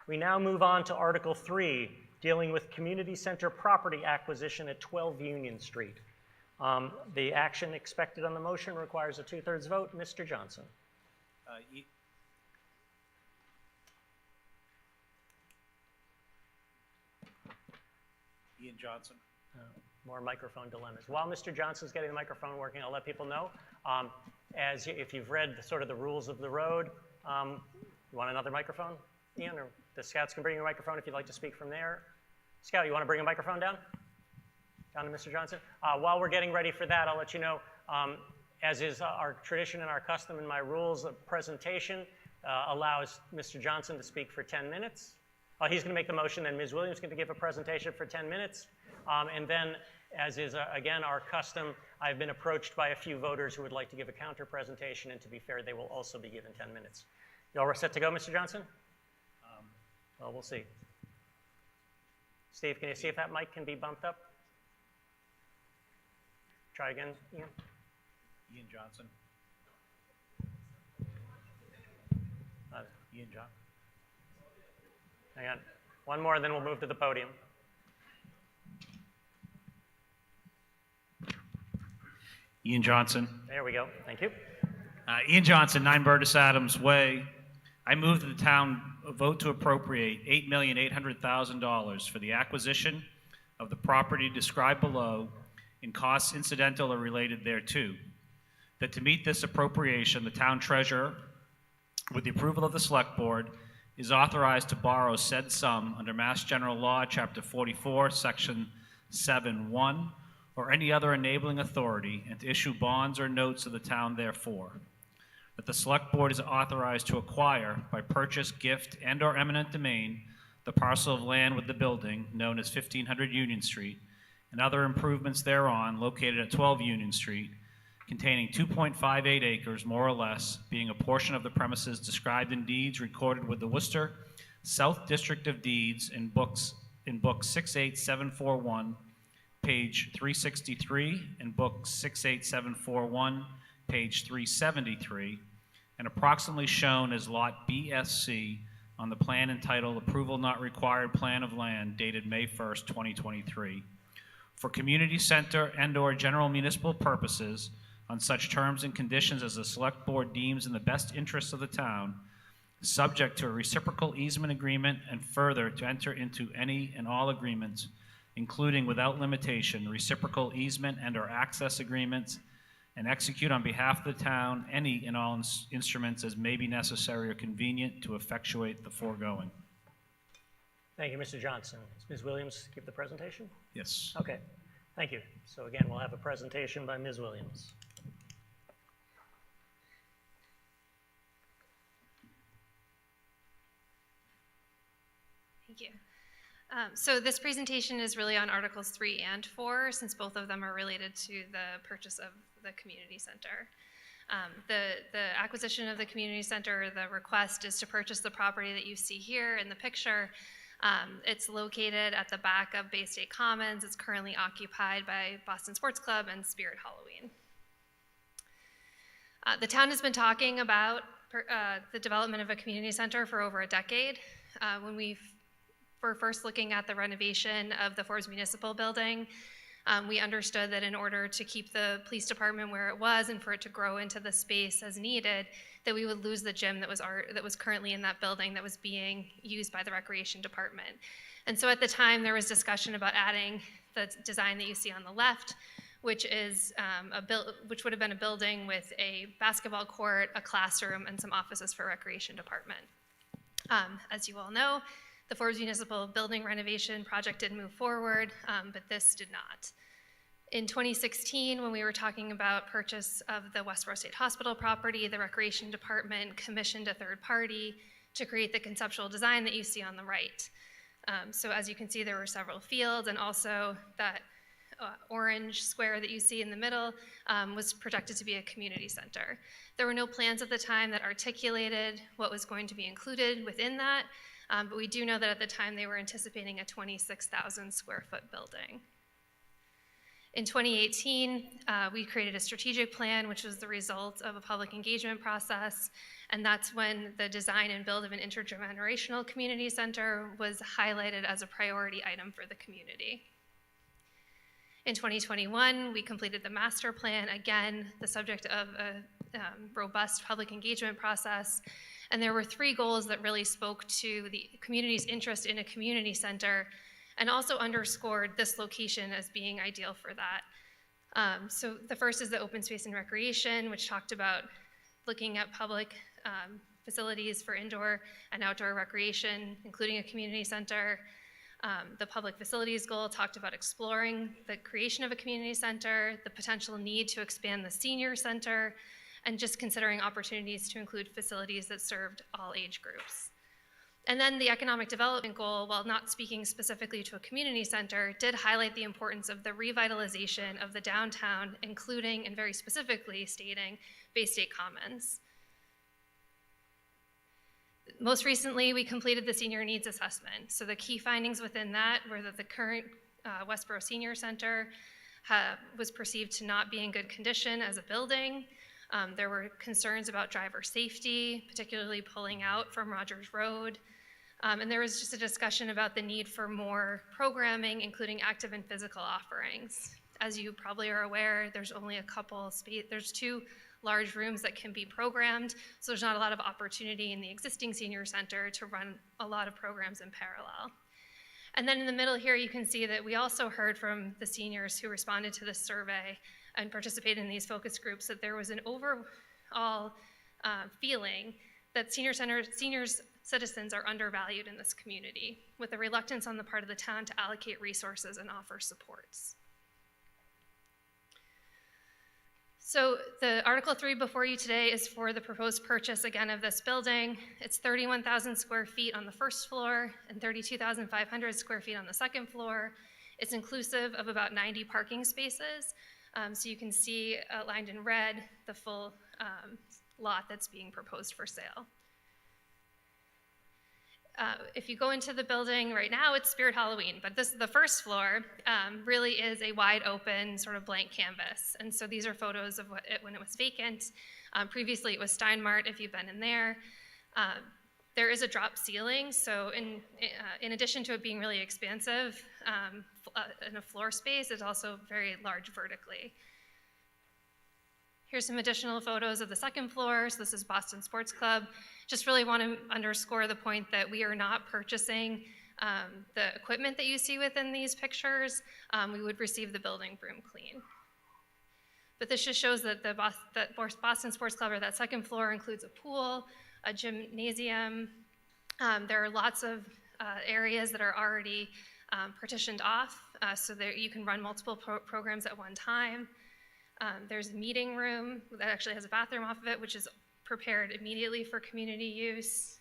We now move on to Article 3, dealing with community center property acquisition at 12 Union Street. The action expected on the motion requires a 2/3 vote. Mr. Johnson. Ian Johnson. More microphone dilemmas. While Mr. Johnson's getting the microphone working, I'll let people know. If you've read sort of the rules of the road, you want another microphone, Ian? Or the scouts can bring your microphone if you'd like to speak from there. Scout, you want to bring a microphone down? Down to Mr. Johnson? While we're getting ready for that, I'll let you know, as is our tradition and our custom in my rules, of presentation allows Mr. Johnson to speak for 10 minutes. He's going to make the motion, and Ms. Williams is going to give a presentation for 10 minutes. And then, as is, again, our custom, I've been approached by a few voters who would like to give a counter presentation, and to be fair, they will also be given 10 minutes. You all set to go, Mr. Johnson? Well, we'll see. Steve, can you see if that mic can be bumped up? Try again, Ian. Ian Johnson. Ian Johnson. Hang on. One more, then we'll move to the podium. Ian Johnson. There we go. Thank you. Ian Johnson, 9 Burtis Adams Way. I move that the town vote to appropriate $8,800,000 for the acquisition of the property described below in costs incidental or related thereto. That to meet this appropriation, the town treasurer, with the approval of the select board, is authorized to borrow said sum under Mass General Law, Chapter 44, Section 7(1), or any other enabling authority, and to issue bonds or notes of the town therefore. That the select board is authorized to acquire, by purchase, gift, and/or eminent domain, the parcel of land with the building, known as 1500 Union Street, and other improvements thereon, located at 12 Union Street, containing 2.58 acres, more or less, being a portion of the premises described in deeds recorded with the Worcester South District of Deeds in Book 68741, page 363, and Book 68741, page 373, and approximately shown as Lot BSC on the plan entitled Approval Not Required Plan of Land dated May 1st, 2023, for community center and/or general municipal purposes on such terms and conditions as the select board deems in the best interests of the town, subject to a reciprocal easement agreement, and further to enter into any and all agreements, including without limitation, reciprocal easement and/or access agreements, and execute on behalf of the town any and all instruments as may be necessary or convenient to effectuate the foregoing. Thank you, Mr. Johnson. Does Ms. Williams give the presentation? Yes. Okay. Thank you. So again, we'll have a presentation by Ms. Williams. Thank you. So this presentation is really on Articles 3 and 4, since both of them are related to the purchase of the community center. The acquisition of the community center, the request is to purchase the property that you see here in the picture. It's located at the back of Bay State Commons. It's currently occupied by Boston Sports Club and Spirit Halloween. The town has been talking about the development of a community center for over a decade. When we were first looking at the renovation of the Forbes Municipal Building, we understood that in order to keep the police department where it was and for it to grow into the space as needed, that we would lose the gym that was currently in that building that was being used by the recreation department. And so at the time, there was discussion about adding the design that you see on the left, which is which would have been a building with a basketball court, a classroom, and some offices for recreation department. As you all know, the Forbes Municipal Building renovation project did move forward, but this did not. In 2016, when we were talking about purchase of the Westborough State Hospital property, the Recreation Department commissioned a third party to create the conceptual design that you see on the right. So as you can see, there were several fields, and also that orange square that you see in the middle was projected to be a community center. There were no plans at the time that articulated what was going to be included within that, but we do know that at the time they were anticipating a 26,000 square foot building. In 2018, we created a strategic plan, which was the result of a public engagement process, and that's when the design and build of an intergenerational community center was highlighted as a priority item for the community. In 2021, we completed the master plan, again, the subject of a robust public engagement process, and there were 3 goals that really spoke to the community's interest in a community center and also underscored this location as being ideal for that. So the first is the open space and recreation, which talked about looking at public facilities for indoor and outdoor recreation, including a community center. The public facilities goal talked about exploring the creation of a community center, the potential need to expand the senior center, and just considering opportunities to include facilities that served all age groups. And then the economic development goal, while not speaking specifically to a community center, did highlight the importance of the revitalization of the downtown, including and very specifically stating Bay State Commons. Most recently, we completed the senior needs assessment. So the key findings within that were that the current Westborough Senior Center was perceived to not be in good condition as a building. There were concerns about driver safety, particularly pulling out from Rogers Road. And there was just a discussion about the need for more programming, including active and physical offerings. As you probably are aware, there's only there's 2 large rooms that can be programmed, so there's not a lot of opportunity in the existing senior center to run a lot of programs in parallel. And then in the middle here, you can see that we also heard from the seniors who responded to this survey and participated in these focus groups that there was an overall feeling that seniors citizens are undervalued in this community, with a reluctance on the part of the town to allocate resources and offer supports. So the Article 3 before you today is for the proposed purchase, again, of this building. It's 31,000 square feet on the first floor and 32,500 square feet on the second floor. It's inclusive of about 90 parking spaces. So you can see outlined in red the full lot that's being proposed for sale. If you go into the building right now, it's Spirit Halloween, but the first floor really is a wide open sort of blank canvas. And so these are photos of when it was vacant. Previously it was Steinmart, if you've been in there. There is a drop ceiling, so in addition to it being really expansive in a floor space, it's also very large vertically. Here's some additional photos of the second floor. So this is Boston Sports Club. Just really want to underscore the point that we are not purchasing the equipment that you see within these pictures. We would receive the building broom clean. But this just shows that that Boston Sports Club, or that second floor, includes a pool, a gymnasium. There are lots of areas that are already partitioned off so that you can run multiple programs at one time. There's a meeting room that actually has a bathroom off of it, which is prepared immediately for community use.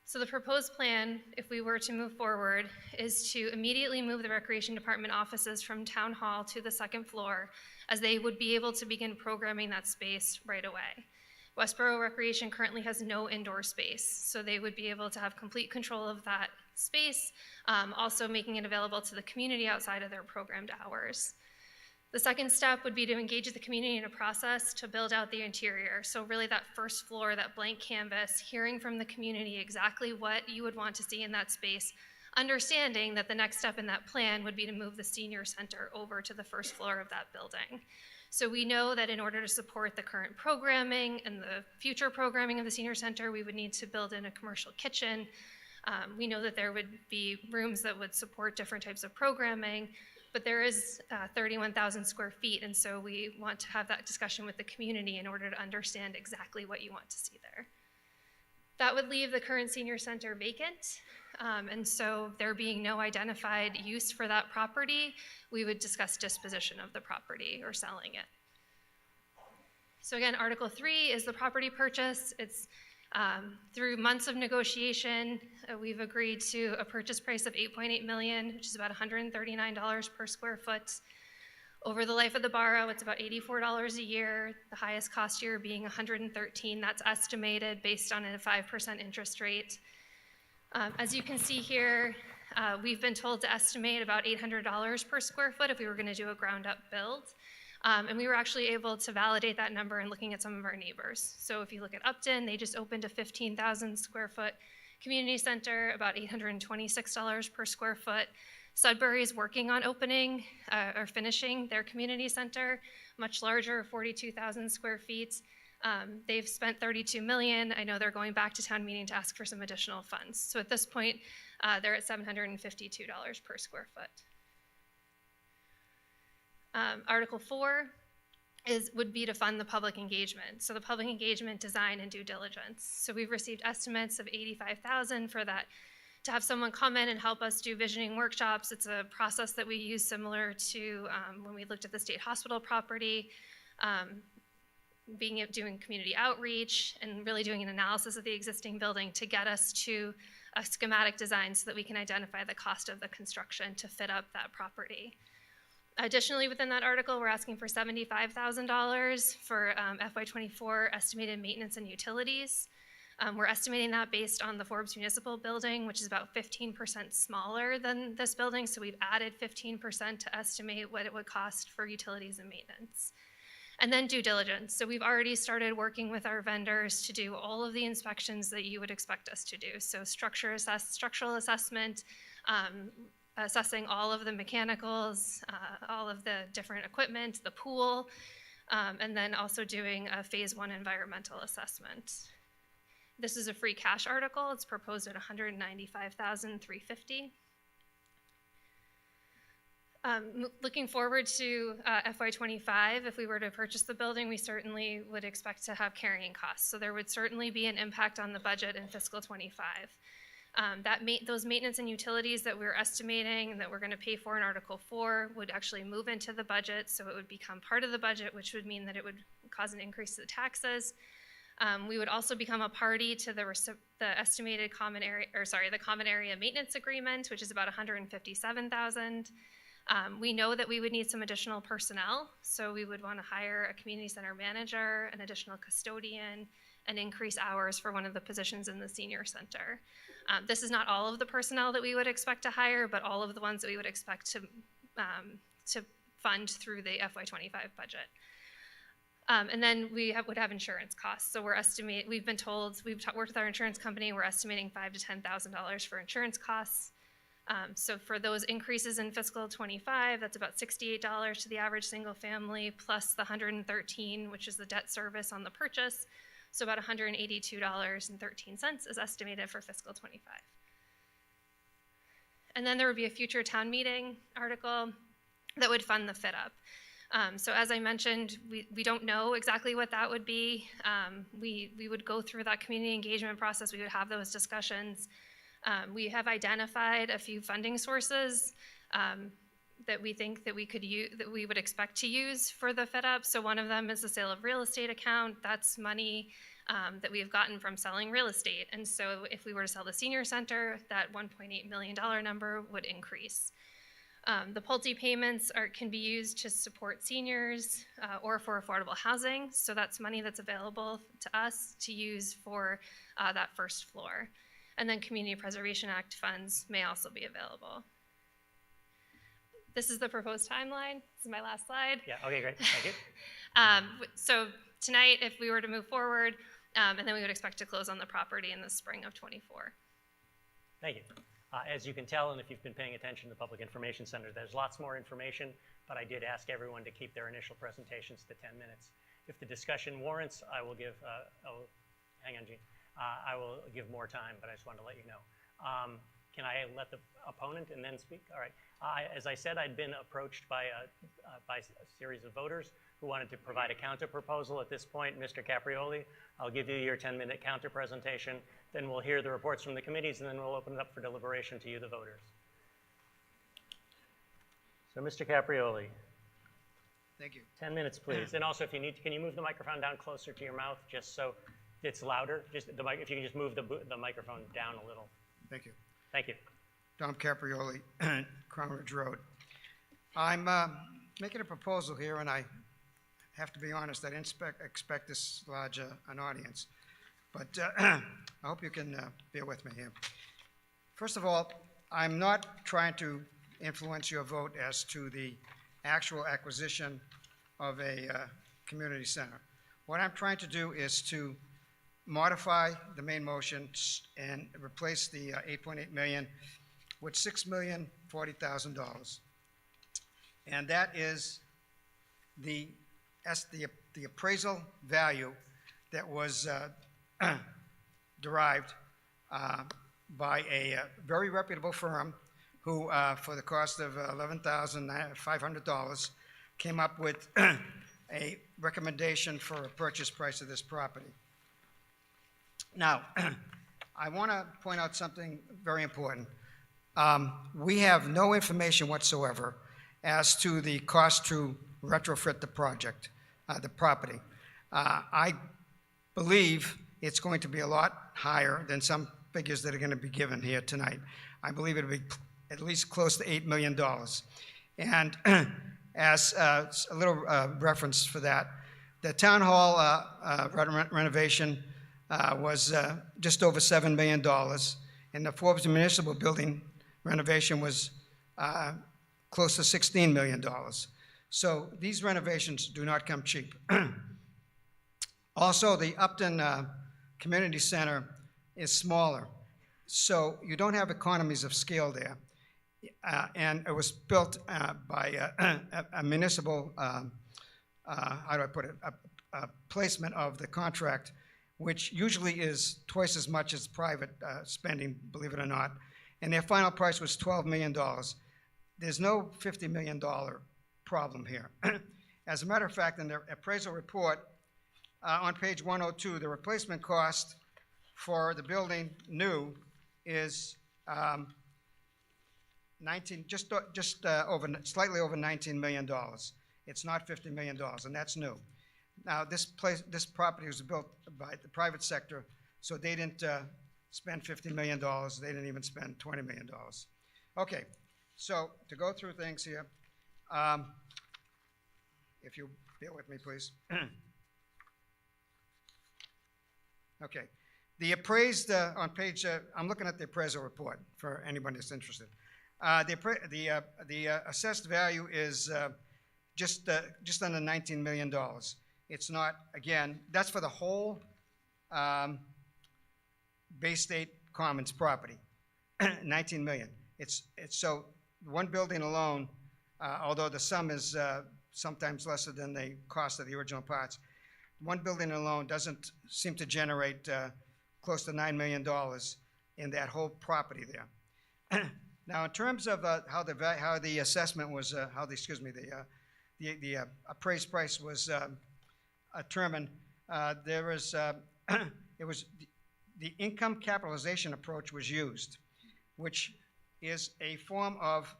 So the proposed plan, if we were to move forward, is to immediately move the Recreation Department offices from Town Hall to the second floor, as they would be able to begin programming that space right away. Westborough Recreation currently has no indoor space, so they would be able to have complete control of that space, also making it available to the community outside of their programmed hours. The second step would be to engage the community in a process to build out the interior. So really that first floor, that blank canvas, hearing from the community exactly what you would want to see in that space, understanding that the next step in that plan would be to move the senior center over to the first floor of that building. So we know that in order to support the current programming and the future programming of the senior center, we would need to build in a commercial kitchen. We know that there would be rooms that would support different types of programming, but there is 31,000 square feet, and so we want to have that discussion with the community in order to understand exactly what you want to see there. That would leave the current senior center vacant, and so there being no identified use for that property, we would discuss disposition of the property or selling it. So again, Article 3 is the property purchase. It's Through months of negotiation, we've agreed to a purchase price of $8.8 million, which is about $139 per square foot. Over the life of the borough, it's about $84 a year, the highest cost year being $113. That's estimated based on a 5% interest rate. As you can see here, we've been told to estimate about $800 per square foot if we were going to do a ground-up build. And we were actually able to validate that number in looking at some of our neighbors. So if you look at Upton, they just opened a 15,000 square foot community center, about $826 per square foot. Sudbury is working on opening or finishing their community center, much larger, 42,000 square feet. They've spent $32 million. I know they're going back to town meeting to ask for some additional funds. So at this point, they're at $752 per square foot. Article 4 would be to fund the public engagement. So the public engagement, design, and due diligence. So we've received estimates of $85,000 for that, to have someone come in and help us do visioning workshops. It's a process that we use similar to when we looked at the state hospital property, doing community outreach and really doing an analysis of the existing building to get us to a schematic design so that we can identify the cost of the construction to fit up that property. Additionally, within that article, we're asking for $75,000 for FY24 estimated maintenance and utilities. We're estimating that based on the Forbes Municipal Building, which is about 15% smaller than this building. So we've added 15% to estimate what it would cost for utilities and maintenance. And then due diligence. So we've already started working with our vendors to do all of the inspections that you would expect us to do. So structural assessment, assessing all of the mechanicals, all of the different equipment, the pool, and then also doing a phase 1 environmental assessment. This is a free cash article. It's proposed at $195,350. Looking forward to FY25, if we were to purchase the building, we certainly would expect to have carrying costs. So there would certainly be an impact on the budget in fiscal 25. Those maintenance and utilities that we're estimating and that we're going to pay for in Article 4 would actually move into the budget, so it would become part of the budget, which would mean that it would cause an increase to the taxes. We would also become a party to the estimated common area, the common area maintenance agreement, which is about $157,000. We know that we would need some additional personnel, so we would want to hire a community center manager, an additional custodian, and increase hours for one of the positions in the senior center. This is not all of the personnel that we would expect to hire, but all of the ones that we would expect to fund through the FY25 budget. And then we would have insurance costs. So we've been told, we've worked with our insurance company, we're estimating $5,000 to $10,000 for insurance costs. So for those increases in fiscal 25, that's about $68 to the average single family, plus the $113, which is the debt service on the purchase. So about $182.13 is estimated for fiscal 25. And then there would be a future town meeting article that would fund the fit up. So as I mentioned, we don't know exactly what that would be. We would go through that community engagement process. We would have those discussions. We have identified a few funding sources that we think that we could use, that we would expect to use for the fit up. So one of them is the sale of real estate account. That's money that we have gotten from selling real estate. And so if we were to sell the senior center, that $1.8 million number would increase. The Pulte payments can be used to support seniors or for affordable housing. So that's money that's available to us to use for that first floor. And then Community Preservation Act funds may also be available. This is the proposed timeline. This is my last slide. Yeah, okay, great, thank you. So tonight, if we were to move forward, and then we would expect to close on the property in the spring of 24. Thank you. As you can tell, and if you've been paying attention to the Public Information Center, there's lots more information, but I did ask everyone to keep their initial presentations to 10 minutes. If the discussion warrants, I will give, hang on, Gene. I will give more time, but I just wanted to let you know. Can I let the opponent and then speak? All right. As I said, I'd been approached by a series of voters who wanted to provide a counter proposal. At this point, Mr. Caprioli, I'll give you your 10-minute counter presentation. Then we'll hear the reports from the committees, and then we'll open it up for deliberation to you, the voters. So, Mr. Caprioli. Thank you. 10 minutes, please. And also, if you need to, can you move the microphone down closer to your mouth, just so It's louder. Just the mic. If you can just move the microphone down a little. Thank you. Thank you. Tom Caprioli, Crown Ridge Road. I'm making a proposal here, and I have to be honest, I didn't expect this large an audience, but I hope you can bear with me here. First of all, I'm not trying to influence your vote as to the actual acquisition of a community center. What I'm trying to do is to modify the main motion and replace the 8.8 million with $6,040,000. And that is the appraisal value that was derived by a very reputable firm who, for the cost of $11,500, came up with a recommendation for a purchase price of this property. Now, I want to point out something very important. We have no information whatsoever as to the cost to retrofit the project, the property. I believe it's going to be a lot higher than some figures that are going to be given here tonight. I believe it'll be at least close to $8 million. And as a little reference for that, the town hall renovation was just over $7 million, and the Forbes Municipal Building renovation was close to $16 million. So these renovations do not come cheap. Also, the Upton Community Center is smaller, so you don't have economies of scale there. And it was built by a municipal, how do I put it, a placement of the contract, which usually is twice as much as private spending, believe it or not. And their final price was $12 million. There's no $50 million problem here. As a matter of fact, in their appraisal report, on page 102, the replacement cost for the building new is slightly over $19 million. It's not $50 million, and that's new. Now, this property was built by the private sector, so they didn't spend $50 million. They didn't even spend $20 million. Okay, so to go through things here, if you bear with me, please. Okay, the appraised on page, I'm looking at the appraisal report for anybody that's interested. The assessed value is just under $19 million. It's not, again, that's for the whole Bay State Commons property, 19 million. It's so one building alone, although the sum is sometimes lesser than the cost of the original parts, one building alone doesn't seem to generate close to $9 million in that whole property there. Now, in terms of how the assessment was, the appraised price was determined, there was the income capitalization approach was used, which is a form of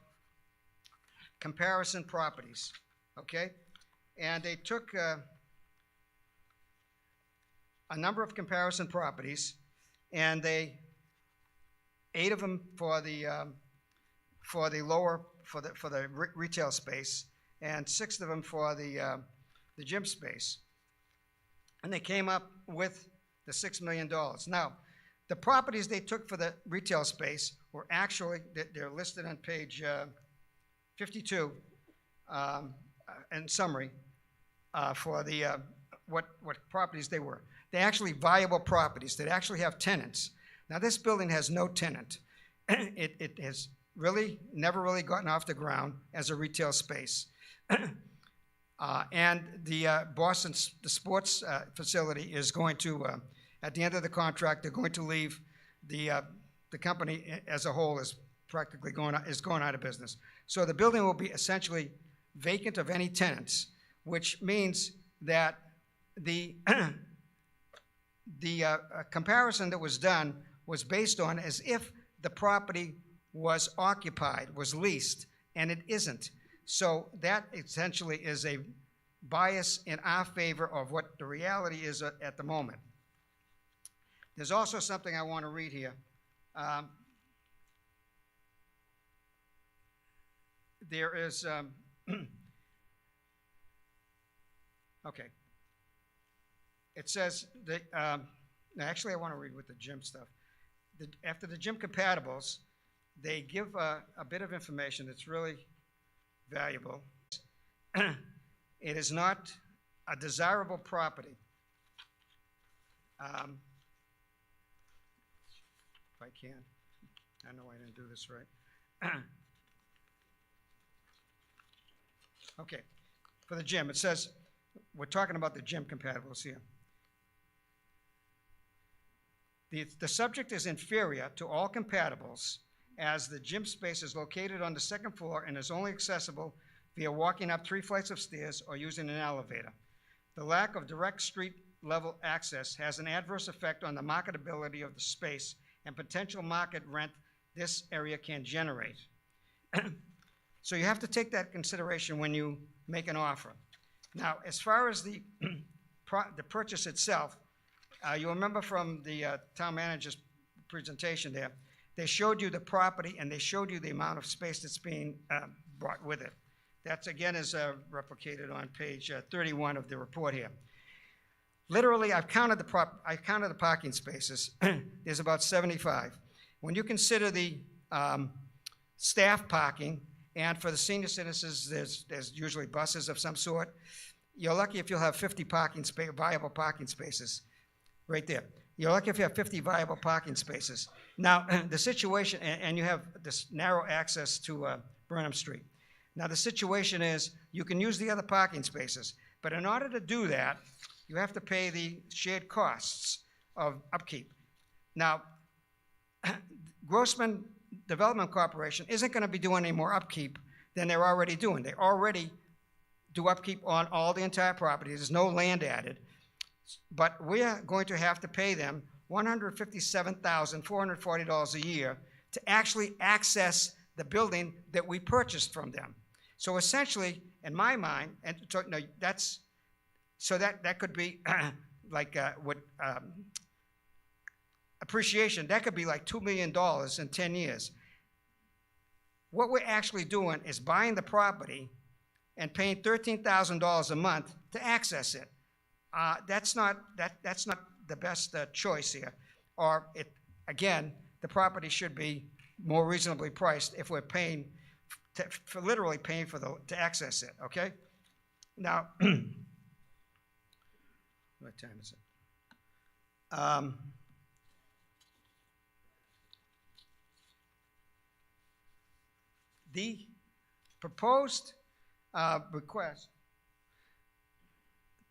comparison properties. Okay, and they took a number of comparison properties, and 8 of them for the retail space, and 6 of them for the gym space, and they came up with the $6 million. Now, the properties they took for the retail space were actually, they're listed on page 52 in summary for the what properties they were. They're actually viable properties that actually have tenants. Now, this building has no tenant. It has really never really gotten off the ground as a retail space. And the the sports facility is going to, at the end of the contract, they're going to leave the company as a whole is practically going out of business. So the building will be essentially vacant of any tenants, which means that the comparison that was done was based on as if the property was occupied, was leased, and it isn't. So that essentially is a bias in our favor of what the reality is at the moment. There's also something I want to read here. There is, okay. It says that, actually I want to read with the gym stuff. After the gym compatibles, they give a bit of information that's really valuable. It is not a desirable property. If I can, I know I didn't do this right. Okay, for the gym, it says, we're talking about the gym compatibles here. The subject is inferior to all compatibles as the gym space is located on the second floor and is only accessible via walking up 3 flights of stairs or using an elevator. The lack of direct street level access has an adverse effect on the marketability of the space and potential market rent this area can generate. So you have to take that consideration when you make an offer. Now, as far as the purchase itself, you remember from the town manager's presentation there, they showed you the property and they showed you the amount of space that's being brought with it. That's again is replicated on page 31 of the report here. Literally, I've counted the parking spaces. There's about 75. When you consider the staff parking, and for the senior citizens, there's usually buses of some sort. You're lucky if you'll have 50 viable parking spaces, right there. You're lucky if you have 50 viable parking spaces. Now, the situation, and you have this narrow access to Burnham Street. Now, the situation is you can use the other parking spaces, but in order to do that, you have to pay the shared costs of upkeep. Now, Grossman Development Corporation isn't going to be doing any more upkeep than they're already doing. They already do upkeep on all the entire property. There's no land added. But we are going to have to pay them $157,440 a year to actually access the building that we purchased from them. So essentially, in my mind, and so, no, that's, so that could be like appreciation, that could be like $2 million in 10 years. What we're actually doing is buying the property and paying $13,000 a month to access it. That's not the best choice here. Or again, the property should be more reasonably priced if we're paying for literally paying for to access it. Okay. Now, what time is it? The proposed request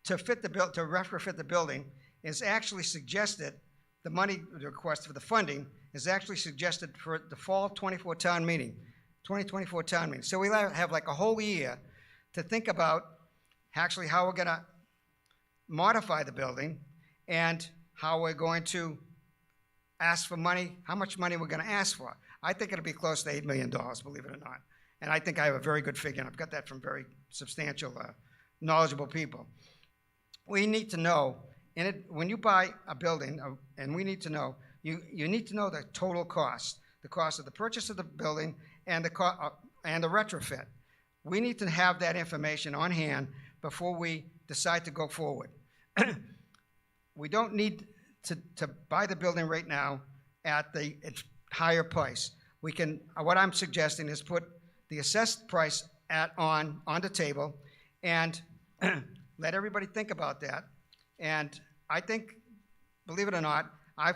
to retrofit the building is actually suggested, the request for the funding is actually suggested for the fall 2024 town meeting. So we have like a whole year to think about actually how we're going to modify the building and how we're going to ask for money, how much money we're going to ask for. I think it'll be close to $8 million, believe it or not. And I think I have a very good figure, and I've got that from very substantial, knowledgeable people. We need to know, when you buy a building, and we need to know, you need to know the total cost, the cost of the purchase of the building and the retrofit. We need to have that information on hand before we decide to go forward. We don't need to buy the building right now at the higher price. We can, what I'm suggesting is put the assessed price on the table and let everybody think about that. And I think, believe it or not, I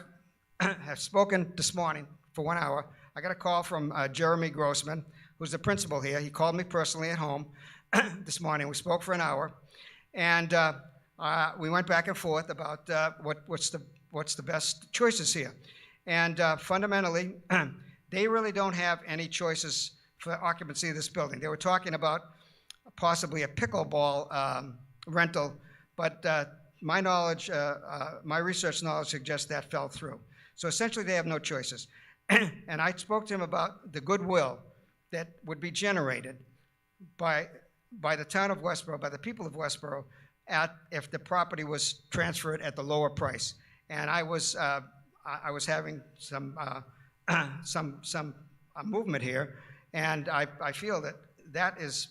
have spoken this morning for 1 hour. I got a call from Jeremy Grossman, who's the principal here. He called me personally at home this morning. We spoke for an hour, and we went back and forth about what's the best choices here. And fundamentally, they really don't have any choices for occupancy of this building. They were talking about possibly a pickleball rental, but my knowledge, my research knowledge suggests that fell through. So essentially, they have no choices. And I spoke to him about the goodwill that would be generated by the town of Westborough, by the people of Westborough, if the property was transferred at the lower price. And I was I was having some movement here, and I feel that is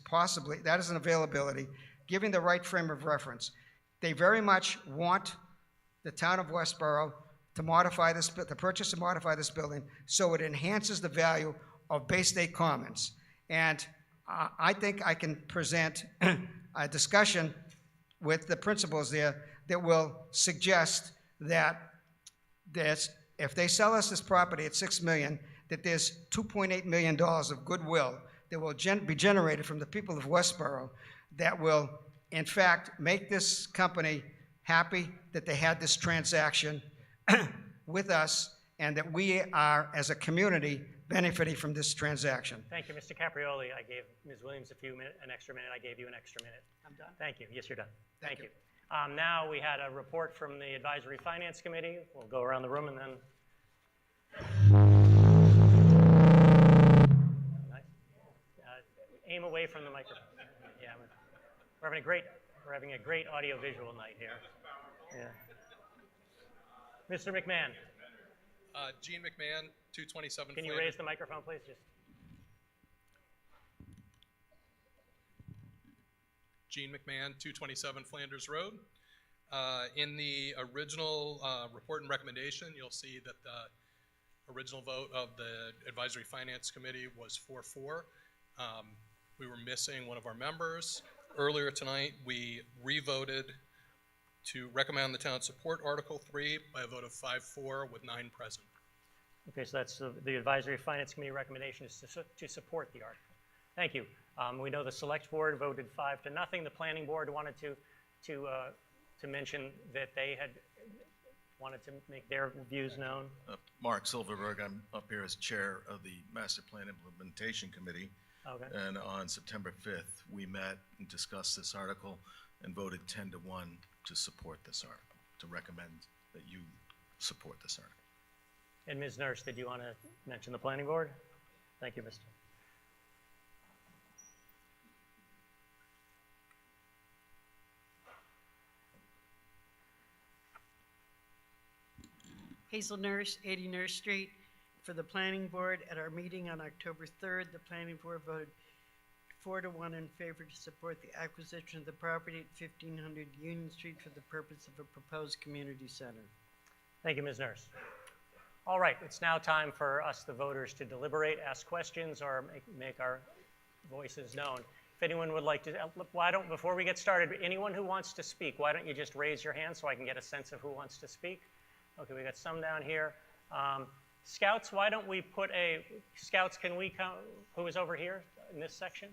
an availability, given the right frame of reference. They very much want the town of Westborough to modify this, to purchase and modify this building so it enhances the value of Bay State Commons. And I think I can present a discussion with the principals there that will suggest that if they sell us this property at $6 million, that there's $2.8 million of goodwill that will be generated from the people of Westborough that will, in fact, make this company happy that they had this transaction with us, and that we are, as a community, benefiting from this transaction. Thank you, Mr. Caprioli. I gave Ms. Williams an extra minute. I gave you an extra minute. I'm done. Thank you. Yes, you're done. Thank you. Now we had a report from the Advisory Finance Committee. We'll go around the room and then. Nice. Aim away from the microphone. Yeah, we're having a great audio-visual night here. Yeah. Mr. McMahon. Gene McMahon, 227. Can you raise the microphone, please? Gene McMahon, 227 Flanders Road. In the original report and recommendation, you'll see that the original vote of the Advisory Finance Committee was 4-4. We were missing one of our members. Earlier tonight, we re-voted to recommend the town support Article 3 by a vote of 5-4 with 9 present. Okay, so that's the Advisory Finance Committee recommendation is to support the article. Thank you. We know the Select Board voted 5-0. The Planning Board wanted to mention that they had wanted to make their views known. Mark Silverberg, I'm up here as chair of the Master Plan Implementation Committee. Okay. And on September 5th, we met and discussed this article and voted 10-1 to support this article, to recommend that you support this article. And Ms. Nurse, did you want to mention the Planning Board? Thank you, Mr. Hazel Nurse, 80 Nurse Street. For the Planning Board, at our meeting on October 3rd, the Planning Board voted 4-1 in favor to support the acquisition of the property at 1500 Union Street for the purpose of a proposed community center. Thank you, Ms. Nurse. All right, it's now time for us, the voters, to deliberate, ask questions, or make our voices known. If anyone would like to, before we get started, anyone who wants to speak, why don't you just raise your hand so I can get a sense of who wants to speak? Okay, we got some down here. Scouts, why don't we put Scouts, can we come, who is over here in this section?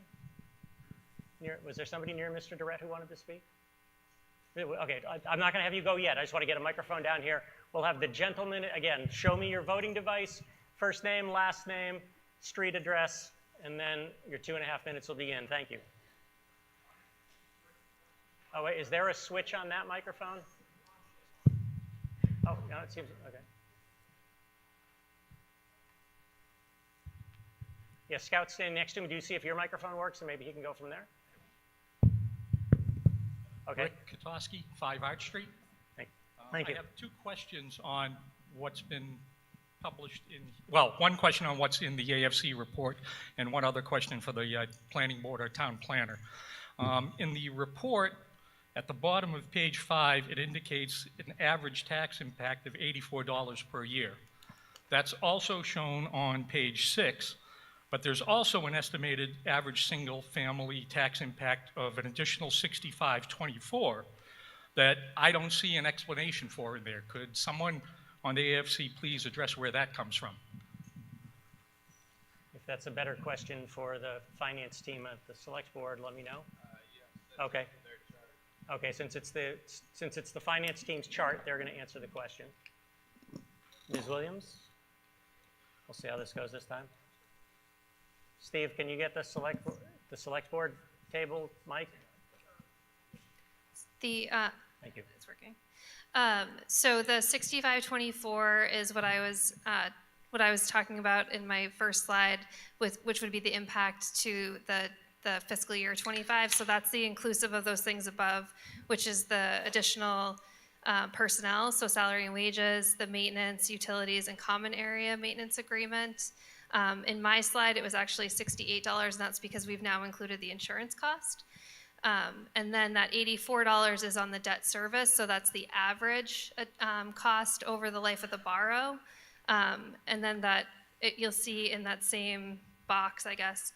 Was there somebody near Mr. Durrett who wanted to speak? Okay, I'm not going to have you go yet. I just want to get a microphone down here. We'll have the gentleman, again, show me your voting device, first name, last name, street address, and then your 2.5 minutes will begin. Thank you. Oh, wait, is there a switch on that microphone? Oh, no, it seems, okay. Yeah, Scout standing next to him. Do you see if your microphone works, and maybe he can go from there? Okay. Rick Kotowski, 5 Arch Street. Thank you. I have 2 questions on what's been published in, well, one question on what's in the AFC report and one other question for the Planning Board or Town Planner. In the report, at the bottom of page 5, it indicates an average tax impact of $84 per year. That's also shown on page 6, but there's also an estimated average single-family tax impact of an additional $65.24 that I don't see an explanation for in there. Could someone on the AFC please address where that comes from? If that's a better question for the finance team at the Select Board, let me know. Yes. Okay. Okay, since it's the finance team's chart, they're going to answer the question. Ms. Williams? We'll see how this goes this time. Steve, can you get the Select Board table mic? Thank you. It's working. So the 6524 is what I was talking about in my first slide, which would be the impact to the fiscal year 25. So that's the inclusive of those things above, which is the additional personnel, so salary and wages, the maintenance, utilities, and common area maintenance agreement. In my slide, it was actually $68, and that's because we've now included the insurance cost. And then that $84 is on the debt service, so that's the average cost over the life of the borrow. And then you'll see in that same box, I guess,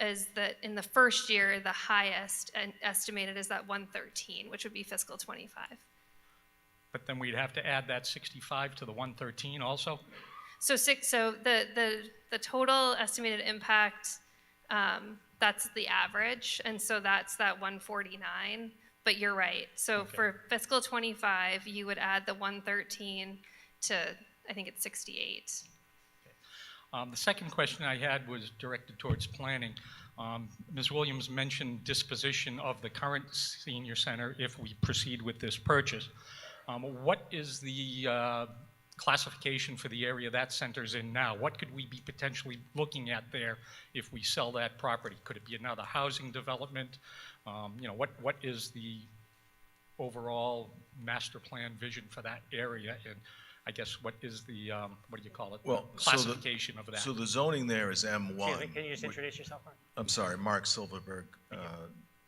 is that in the first year, the highest estimated is that 113, which would be fiscal 25. But then we'd have to add that 65 to the 113 also? So the total estimated impact, that's the average, and so that's that 149, but you're right. So Okay. for fiscal 25, you would add the 113 to, I think it's 68. The second question I had was directed towards planning. Ms. Williams mentioned disposition of the current senior center if we proceed with this purchase. What is the classification for the area that center's in now? What could we be potentially looking at there if we sell that property? Could it be another housing development? What is the overall master plan vision for that area? And I guess what is the, what do you call it? Well, classification of that. So the zoning there is M1. Excuse me, can you just introduce yourself, Mark? I'm sorry, Mark Silverberg,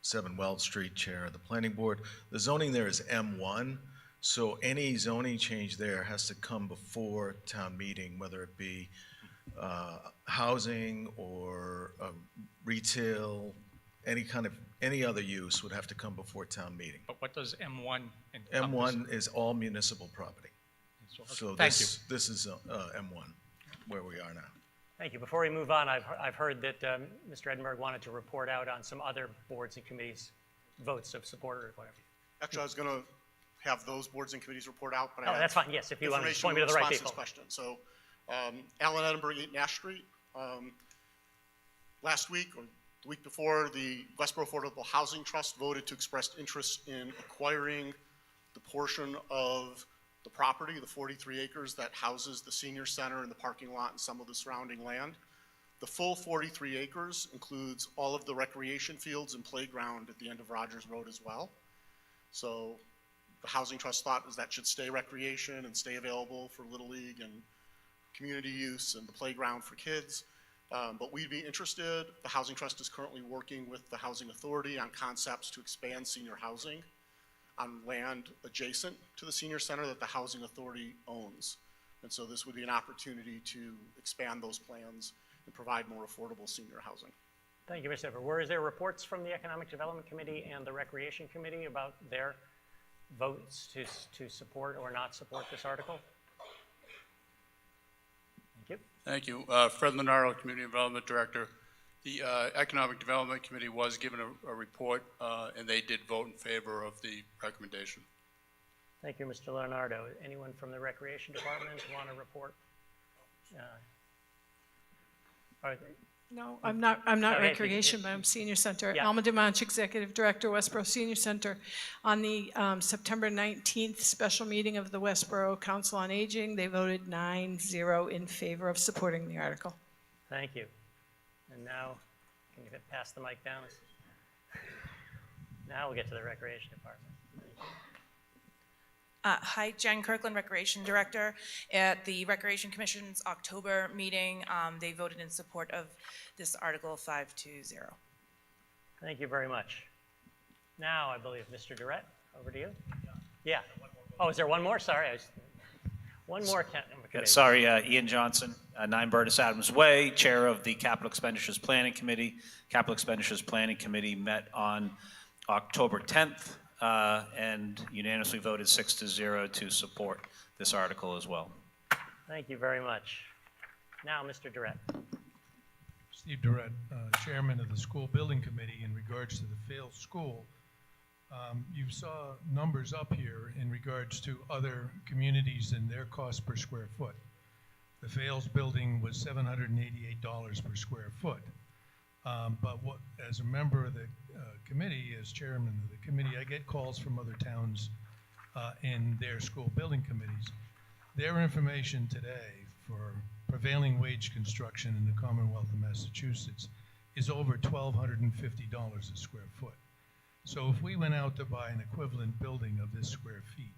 7 Wells Street, Chair of the Planning Board. The zoning there is M1, so any zoning change there has to come before town meeting, whether it be housing or retail, any other use would have to come before town meeting. But what does M1 encompass? M1 is all municipal property. So Thank you. this is M1, where we are now. Thank you. Before we move on, I've heard that Mr. Edinburgh wanted to report out on some other boards and committees' votes of support or whatever. Actually, I was going to have those boards and committees report out, but Oh, that's fine. Yes, if you want to point me to the right people. Question. So, Alan Edinburgh, 8 Nash Street. Last week or the week before, the Westborough Affordable Housing Trust voted to express interest in acquiring the portion of the property, the 43 acres that houses the senior center and the parking lot and some of the surrounding land. The full 43 acres includes all of the recreation fields and playground at the end of Rogers Road as well. So the Housing Trust thought is that should stay recreation and stay available for Little League and community use and the playground for kids. But we'd be interested. The Housing Trust is currently working with the Housing Authority on concepts to expand senior housing on land adjacent to the senior center that the Housing Authority owns. And so this would be an opportunity to expand those plans and provide more affordable senior housing. Thank you, Mr. Edinburgh. Were there reports from the Economic Development Committee and the Recreation Committee about their votes to support or not support this article? Thank you. Thank you. Fred Lenardo, Community Development Director. The Economic Development Committee was given a report, and they did vote in favor of the recommendation. Thank you, Mr. Leonardo. Anyone from the Recreation Department want to report? No, I'm not Recreation, but I'm Senior Center. Yeah. Alma DeMonch, Executive Director, Westborough Senior Center. On the September 19th special meeting of the Westborough Council on Aging, they voted 9-0 in favor of supporting the article. Thank you. And now, can you pass the mic down? Now we'll get to the Recreation Department. Hi, Jen Kirkland, Recreation Director. At the Recreation Commission's October meeting, they voted in support of this article 5-0. Thank you very much. Now, I believe, Mr. Durrett, over to you. Yeah. Oh, is there one more? Sorry. One more. Sorry, Ian Johnson, 9 Burtis Adams Way, Chair of the Capital Expenditures Planning Committee. Capital Expenditures Planning Committee met on October 10th and unanimously voted 6-0 to support this article as well. Thank you very much. Now, Mr. Durrett. Steve Durrett, Chairman of the School Building Committee in regards to the failed school. You saw numbers up here in regards to other communities and their cost per square foot. The Fales building was $788 per square foot. But as a member of the committee, as chairman of the committee, I get calls from other towns in their school building committees. Their information today for prevailing wage construction in the Commonwealth of Massachusetts is over $1,250 a square foot. So if we went out to buy an equivalent building of this square feet,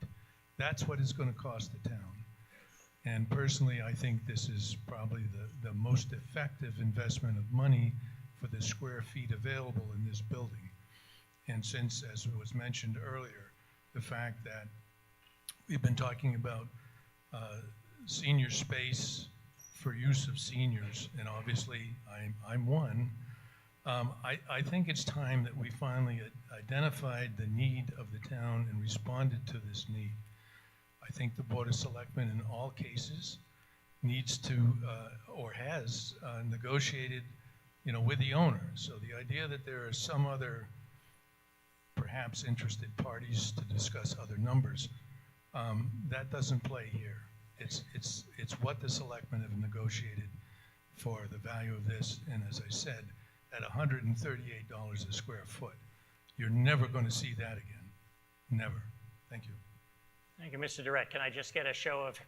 That's what it's going to cost the town. And personally, I think this is probably the most effective investment of money for the square feet available in this building. And since, as was mentioned earlier, the fact that we've been talking about senior space for use of seniors, and obviously I'm one, I think it's time that we finally identified the need of the town and responded to this need. I think the Board of Selectmen in all cases needs to, or has negotiated, with the owner. So the idea that there are some other perhaps interested parties to discuss other numbers, that doesn't play here. It's what the selectmen have negotiated for the value of this, and as I said, at $138 a square foot. You're never going to see that again. Never. Thank you. Thank you, Mr. Durrett. Can I just get a show of,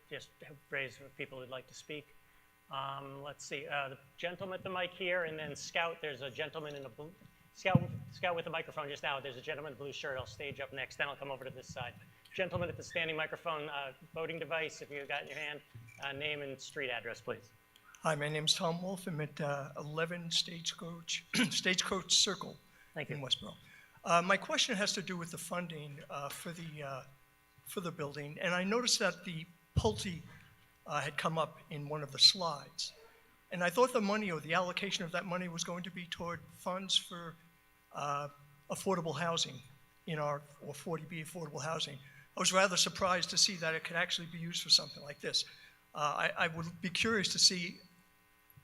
just raise for people who'd like to speak? Let's see, the gentleman at the mic here, and then Scout, there's a gentleman in a blue, Scout with the microphone just now. There's a gentleman in a blue shirt. I'll stage up next, then I'll come over to this side. Gentleman at the standing microphone, voting device, if you've got in your hand, name and street address, please. Hi, my name's Tom Wolf. I'm at 11 Stagecoach Circle in Westborough. My question has to do with the funding for the building, and I noticed that the Pulte had come up in one of the slides. And I thought the money or the allocation of that money was going to be toward funds for affordable housing or 40B affordable housing. I was rather surprised to see that it could actually be used for something like this. I would be curious to see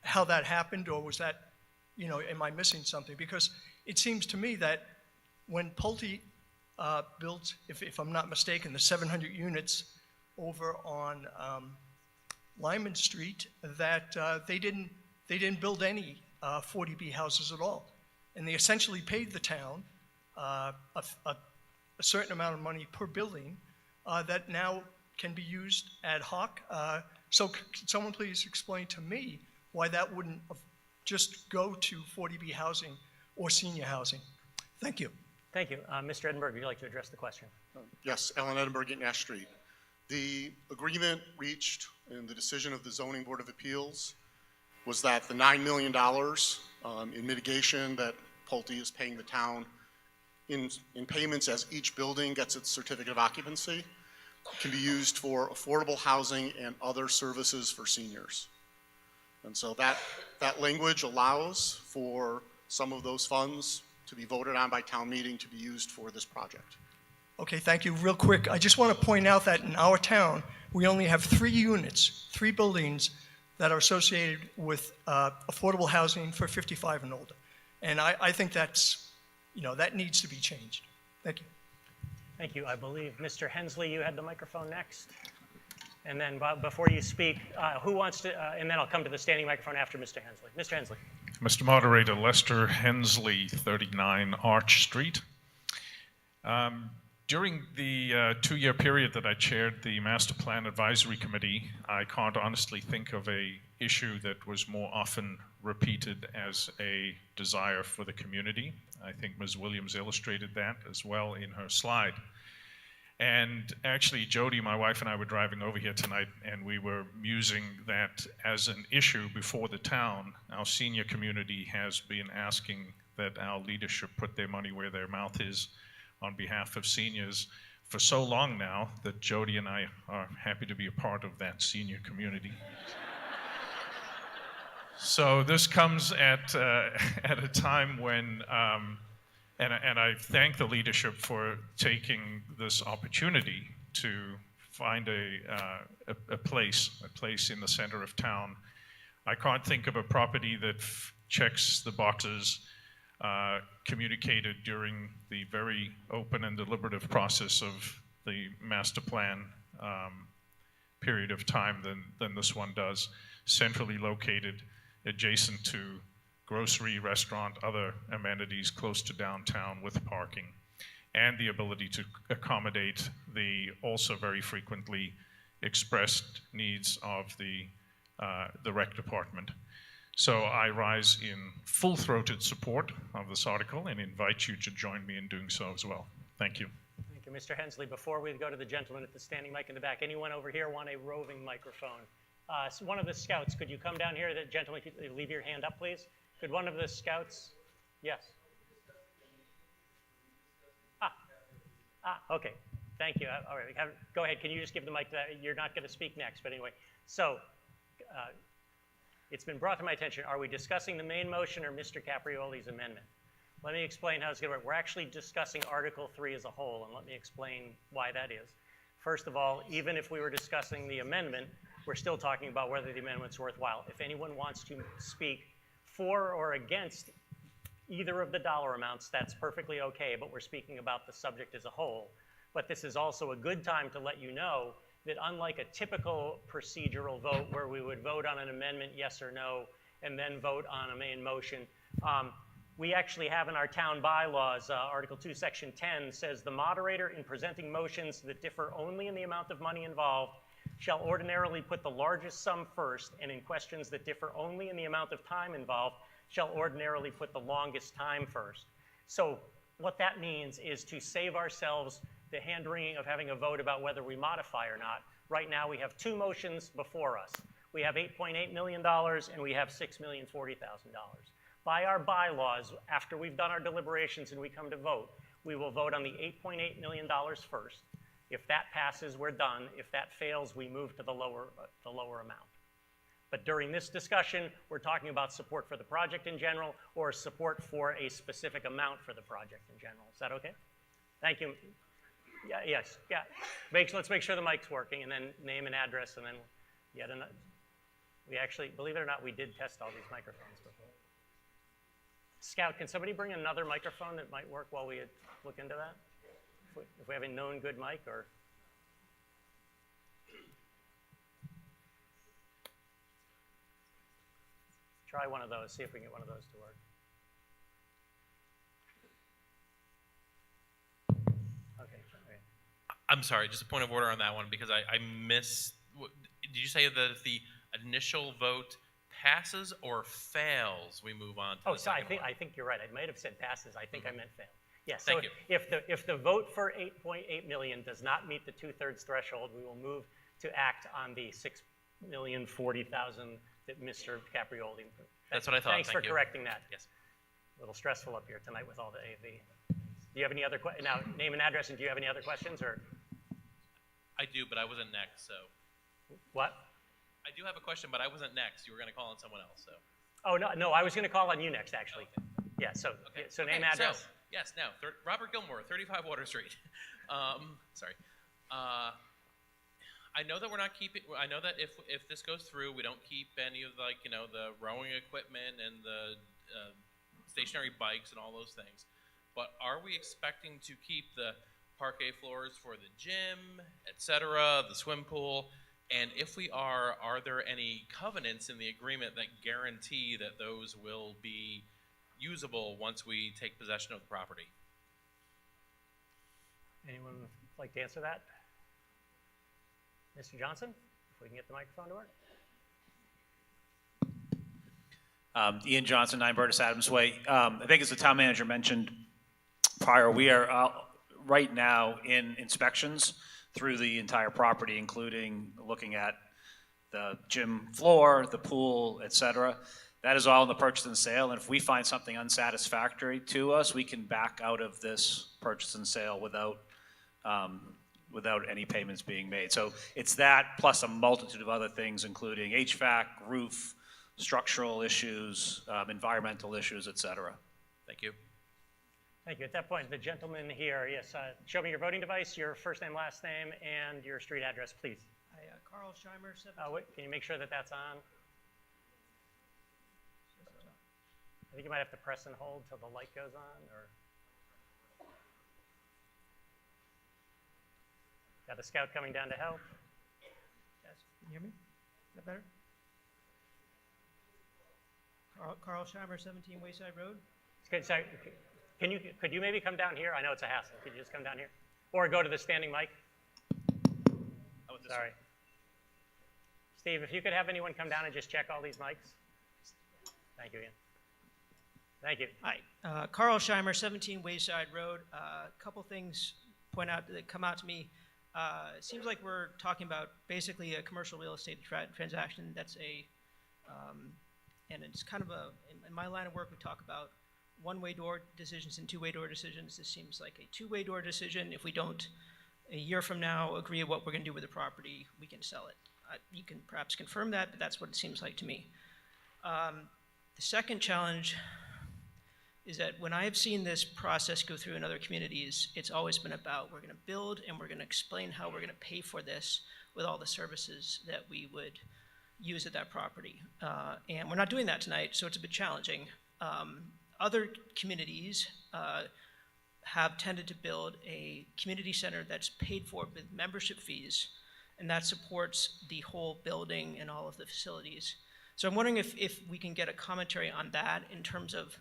how that happened, or was that, am I missing something? Because it seems to me that when Pulte built, if I'm not mistaken, the 700 units over on Lyman Street, that they didn't build any 40B houses at all, and they essentially paid the town a certain amount of money per building that now can be used ad hoc. So could someone please explain to me why that wouldn't just go to 40B housing or senior housing? Thank you. Thank you. Mr. Edinburgh, would you like to address the question? Yes, Ellen Edinburgh at Nash Street. The agreement reached in the decision of the Zoning Board of Appeals was that the $9 million in mitigation that Pulte is paying the town in payments as each building gets its certificate of occupancy can be used for affordable housing and other services for seniors. And so that language allows for some of those funds to be voted on by town meeting to be used for this project. Okay, thank you. Real quick, I just want to point out that in our town, we only have 3 units, 3 buildings that are associated with affordable housing for 55 and older. And I think that's, that needs to be changed. Thank you. Thank you. I believe, Mr. Hensley, you had the microphone next. And then before you speak, who wants to, and then I'll come to the standing microphone after Mr. Hensley. Mr. Hensley. Mr. Moderator, Lester Hensley, 39 Arch Street. During the 2-year period that I chaired the Master Plan Advisory Committee, I can't honestly think of an issue that was more often repeated as a desire for the community. I think Ms. Williams illustrated that as well in her slide. And actually, Jody, my wife, and I were driving over here tonight, and we were musing that as an issue before the town. Our senior community has been asking that our leadership put their money where their mouth is on behalf of seniors for so long now that Jody and I are happy to be a part of that senior community. So this comes at a time when, and I thank the leadership for taking this opportunity to find a place in the center of town. I can't think of a property that checks the boxes communicated during the very open and deliberative process of the master plan period of time than this one does. Centrally located, adjacent to grocery, restaurant, other amenities close to downtown with parking, and the ability to accommodate the also very frequently expressed needs of the rec department. So I rise in full-throated support of this article and invite you to join me in doing so as well. Thank you. Thank you, Mr. Hensley. Before we go to the gentleman at the standing mic in the back, anyone over here want a roving microphone? So one of the scouts, could you come down here? The gentleman, could you leave your hand up, please? Could one of the scouts? Yes. Okay. Thank you. All right. Go ahead. Can you just give the mic to that? You're not going to speak next, but anyway. So it's been brought to my attention. Are we discussing the main motion or Mr. Caprioli's amendment? Let me explain how it's going to work. We're actually discussing Article 3 as a whole, and let me explain why that is. First of all, even if we were discussing the amendment, we're still talking about whether the amendment's worthwhile. If anyone wants to speak for or against either of the dollar amounts, that's perfectly okay, but we're speaking about the subject as a whole. But this is also a good time to let you know that unlike a typical procedural vote where we would vote on an amendment, yes or no, and then vote on a main motion, we actually have in our town bylaws, Article 2, Section 10 says the moderator in presenting motions that differ only in the amount of money involved shall ordinarily put the largest sum first, and in questions that differ only in the amount of time involved shall ordinarily put the longest time first. So what that means is to save ourselves the hand-wringing of having a vote about whether we modify or not. Right now we have two motions before us. We have $8.8 million and we have $6,040,000. By our bylaws, after we've done our deliberations and we come to vote, we will vote on the $8.8 million first. If that passes, we're done. If that fails, we move to the lower amount. But during this discussion, we're talking about support for the project in general or support for a specific amount for the project in general. Is that okay? Thank you. Yeah, yes, yeah. Let's make sure the mic's working, and then name and address, and then yet another. We actually, believe it or not, we did test all these microphones before. Scout, can somebody bring another microphone that might work while we look into that? If we have a known good mic, or? Try one of those, see if we can get one of those to work. Okay. I'm sorry, just a point of order on that one, because I missed, did you say that if the initial vote passes or fails, we move on to the second one? I think you're right. I might have said passes. I think I meant fail. Yes, Thank so you. if the vote for $8.8 million does not meet the 2/3 threshold, we will move to act on the $6,040,000 that Mr. Caprioli. That's what I thought. Thanks for correcting that. Yes. A little stressful up here tonight with all the AV. Do you have any other questions? Now, name and address, and do you have any other questions, or? I do, but I wasn't next, so. What? I do have a question, but I wasn't next. You were going to call on someone else, so. Oh, no, I was going to call on you next, actually. Okay. Yeah, so name, address. So, yes, now, Robert Gilmore, 35 Water Street. Sorry. I know that we're not keeping, I know that if this goes through, we don't keep any of the rowing equipment and the stationary bikes and all those things. But are we expecting to keep the parquet floors for the gym, etc., the swim pool? And if we are there any covenants in the agreement that guarantee that those will be usable once we take possession of the property? Anyone like to answer that? Mr. Johnson, if we can get the microphone to work. Ian Johnson, 9 Burtis Adams Way. I think as the town manager mentioned prior, we are right now in inspections through the entire property, including looking at the gym floor, the pool, etc. That is all in the purchase and sale, and if we find something unsatisfactory to us, we can back out of this purchase and sale without any payments being made. So it's that plus a multitude of other things, including HVAC, roof, structural issues, environmental issues, etc. Thank you. Thank you. At that point, the gentleman here, yes, show me your voting device, your first name, last name, and your street address, please. Hi, Carl Scheimer, 17. Can you make sure that that's on? I think you might have to press and hold till the light goes on, or. Got the scout coming down to help. Yes, can you hear me? Is that better? Carl Scheimer, 17 Wayside Road. Good. Sorry, could you maybe come down here? I know it's a hassle. Could you just come down here? Or go to the standing mic? Sorry. Steve, if you could have anyone come down and just check all these mics. Thank you, Ian. Thank you. Hi, Carl Scheimer, 17 Wayside Road. A couple things point out, that come out to me. It seems like we're talking about basically a commercial real estate transaction that's and it's kind of in my line of work, we talk about one-way door decisions and two-way door decisions. This seems like a two-way door decision. If we don't, a year from now, agree what we're going to do with the property, we can sell it. You can perhaps confirm that, but that's what it seems like to me. The second challenge is that when I have seen this process go through in other communities, it's always been about we're going to build and we're going to explain how we're going to pay for this with all the services that we would use at that property. And we're not doing that tonight, so it's a bit challenging. Other communities have tended to build a community center that's paid for with membership fees, and that supports the whole building and all of the facilities. So I'm wondering if we can get a commentary on that in terms of,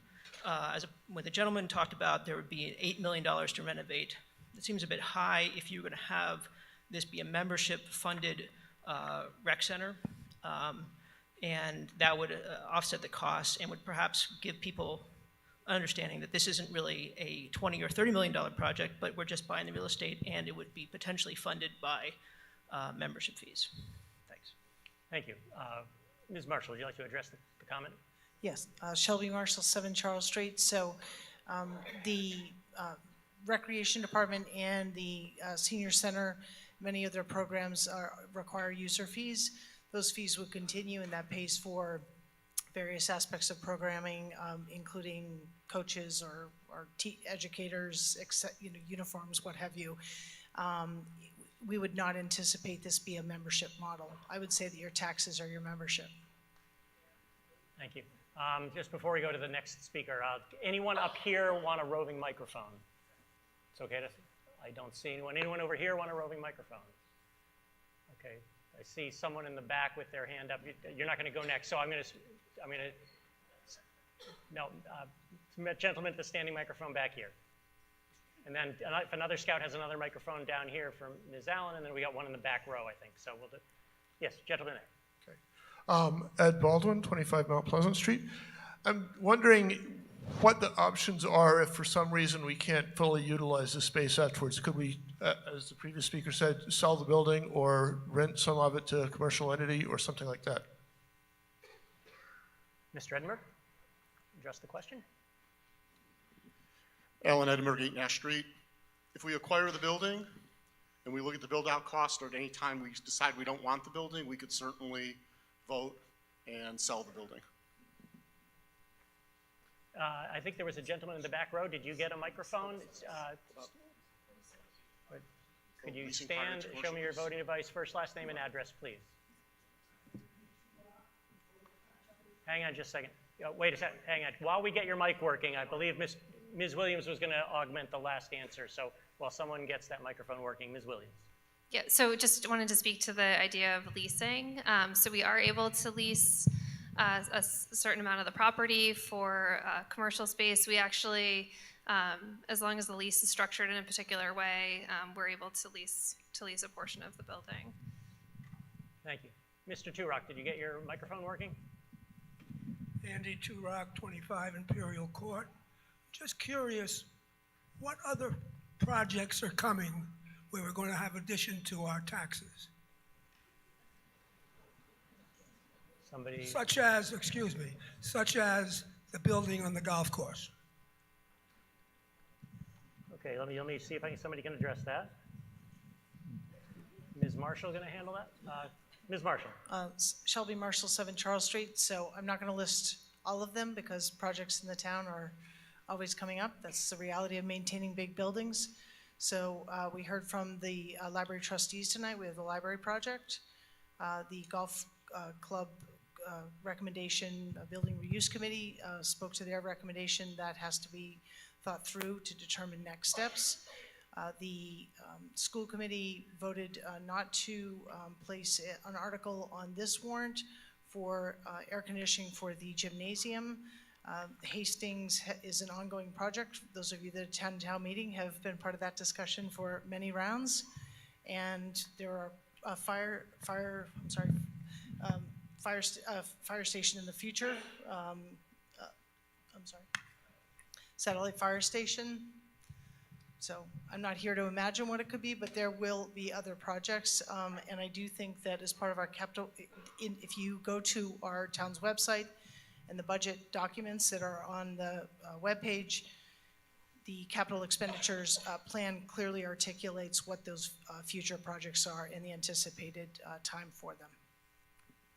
when the gentleman talked about there would be $8 million to renovate. It seems a bit high if you're going to have this be a membership-funded rec center, and that would offset the costs and would perhaps give people understanding that this isn't really a $20 or $30 million project, but we're just buying the real estate, and it would be potentially funded by membership fees. Thanks. Thank you. Ms. Marshall, would you like to address the comment? Yes, Shelby Marshall, 7 Charles Street. So the Recreation Department and the Senior Center, many of their programs require user fees. Those fees would continue, and that pays for various aspects of programming, including coaches or educators, uniforms, what have you. We would not anticipate this be a membership model. I would say that your taxes are your membership. Thank you. Just before we go to the next speaker, anyone up here want a roving microphone? It's okay to, I don't see anyone. Anyone over here want a roving microphone? Okay, I see someone in the back with their hand up. You're not going to go next, so I'm going to, gentleman with the standing microphone back here. And then if another scout has another microphone down here from Ms. Allen, and then we got one in the back row, I think. So we'll do, yes, gentleman there. Ed Baldwin, 25 Mount Pleasant Street. I'm wondering what the options are if for some reason we can't fully utilize the space afterwards. Could we, as the previous speaker said, sell the building or rent some of it to a commercial entity or something like that? Mr. Edinburgh, address the question. Alan Edinburgh, 8 Nash Street. If we acquire the building and we look at the build-out cost, or at any time we decide we don't want the building, we could certainly vote and sell the building. I think there was a gentleman in the back row. Did you get a microphone? Could you stand, show me your voting device, first, last name, and address, please? Hang on just a second. Wait a second, hang on. While we get your mic working, I believe Ms. Williams was going to augment the last answer. So while someone gets that microphone working, Ms. Williams. Yeah, so just wanted to speak to the idea of leasing. So we are able to lease a certain amount of the property for commercial space. We actually, as long as the lease is structured in a particular way, we're able to lease a portion of the building. Thank you. Mr. Turok, did you get your microphone working? Andy Turok, 25 Imperial Court. Just curious, what other projects are coming where we're going to have addition to our taxes? Somebody. Such as the building on the golf course. Okay, let me see if somebody can address that. Ms. Marshall going to handle that? Ms. Marshall. Shelby Marshall, 7 Charles Street. So I'm not going to list all of them because projects in the town are always coming up. That's the reality of maintaining big buildings. So we heard from the library trustees tonight. We have the library project, the golf club recommendation, building reuse committee spoke to their recommendation. That has to be thought through to determine next steps. The school committee voted not to place an article on this warrant for air conditioning for the gymnasium. Hastings is an ongoing project. Those of you that attend town meeting have been part of that discussion for many rounds. And there are fire station in the future. Satellite fire station. So I'm not here to imagine what it could be, but there will be other projects. And I do think that as part of our capital, if you go to our town's website and the budget documents that are on the webpage, the capital expenditures plan clearly articulates what those future projects are and the anticipated time for them.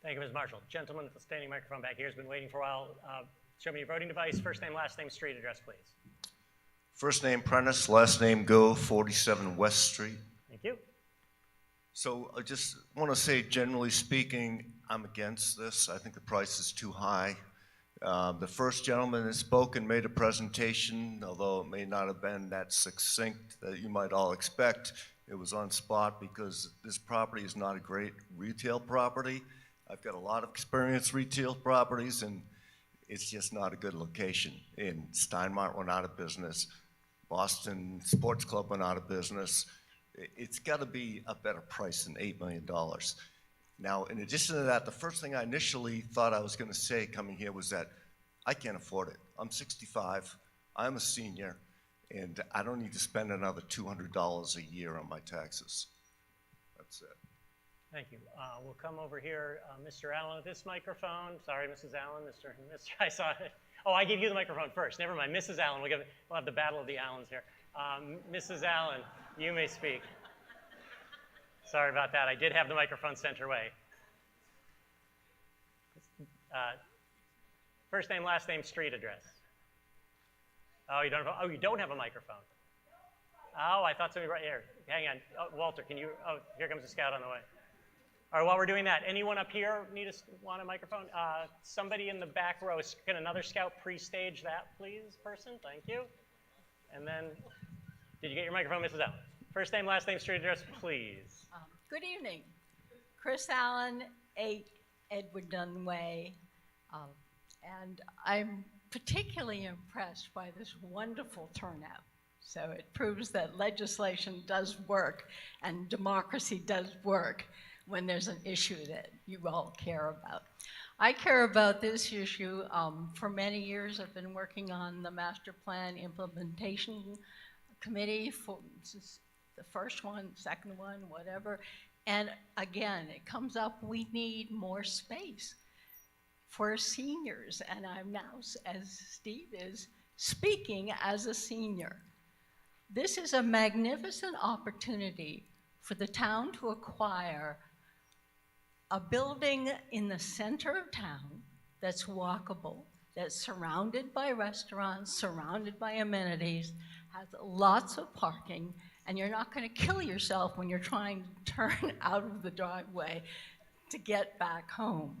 Thank you, Ms. Marshall. Gentleman with the standing microphone back here has been waiting for a while. Show me your voting device, first name, last name, street address, please. First name Prentice, last name Go, 47 West Street. Thank you. So I just want to say, generally speaking, I'm against this. I think the price is too high. The first gentleman that spoke and made a presentation, although it may not have been that succinct that you might all expect, it was on spot because this property is not a great retail property. I've got a lot of experience retail properties, and it's just not a good location. In Steinmart went out of business. Boston Sports Club went out of business. It's got to be a better price than $8 million. Now, in addition to that, the first thing I initially thought I was going to say coming here was that I can't afford it. I'm 65, I'm a senior, and I don't need to spend another $200 a year on my taxes. That's it. Thank you. We'll come over here, Mr. Allen at this microphone. Sorry, Mrs. Allen, Mr. I saw it. Oh, I gave you the microphone first. Never mind, Mrs. Allen. We'll have the battle of the Allens here. Mrs. Allen, you may speak. Sorry about that. I did have the microphone sent her way. First name, last name, street address. Oh, you don't have a microphone. Oh, I thought somebody right here. Hang on. Oh, Walter, can you? Oh, here comes a scout on the way. All right, while we're doing that, anyone up here want a microphone? Somebody in the back row, can another scout pre-stage that, please, person? Thank you. And then, did you get your microphone, Mrs. Allen? First name, last name, street address, please. Good evening. Chris Allen, 8 Edward Dunn Way. And I'm particularly impressed by this wonderful turnout. So it proves that legislation does work and democracy does work when there's an issue that you all care about. I care about this issue. For many years, I've been working on the Master Plan Implementation Committee for the first one, second one, whatever. And again, it comes up, we need more space for seniors. And I'm now, as Steve is, speaking as a senior. This is a magnificent opportunity for the town to acquire a building in the center of town that's walkable, that's surrounded by restaurants, surrounded by amenities, has lots of parking, and you're not going to kill yourself when you're trying to turn out of the driveway to get back home.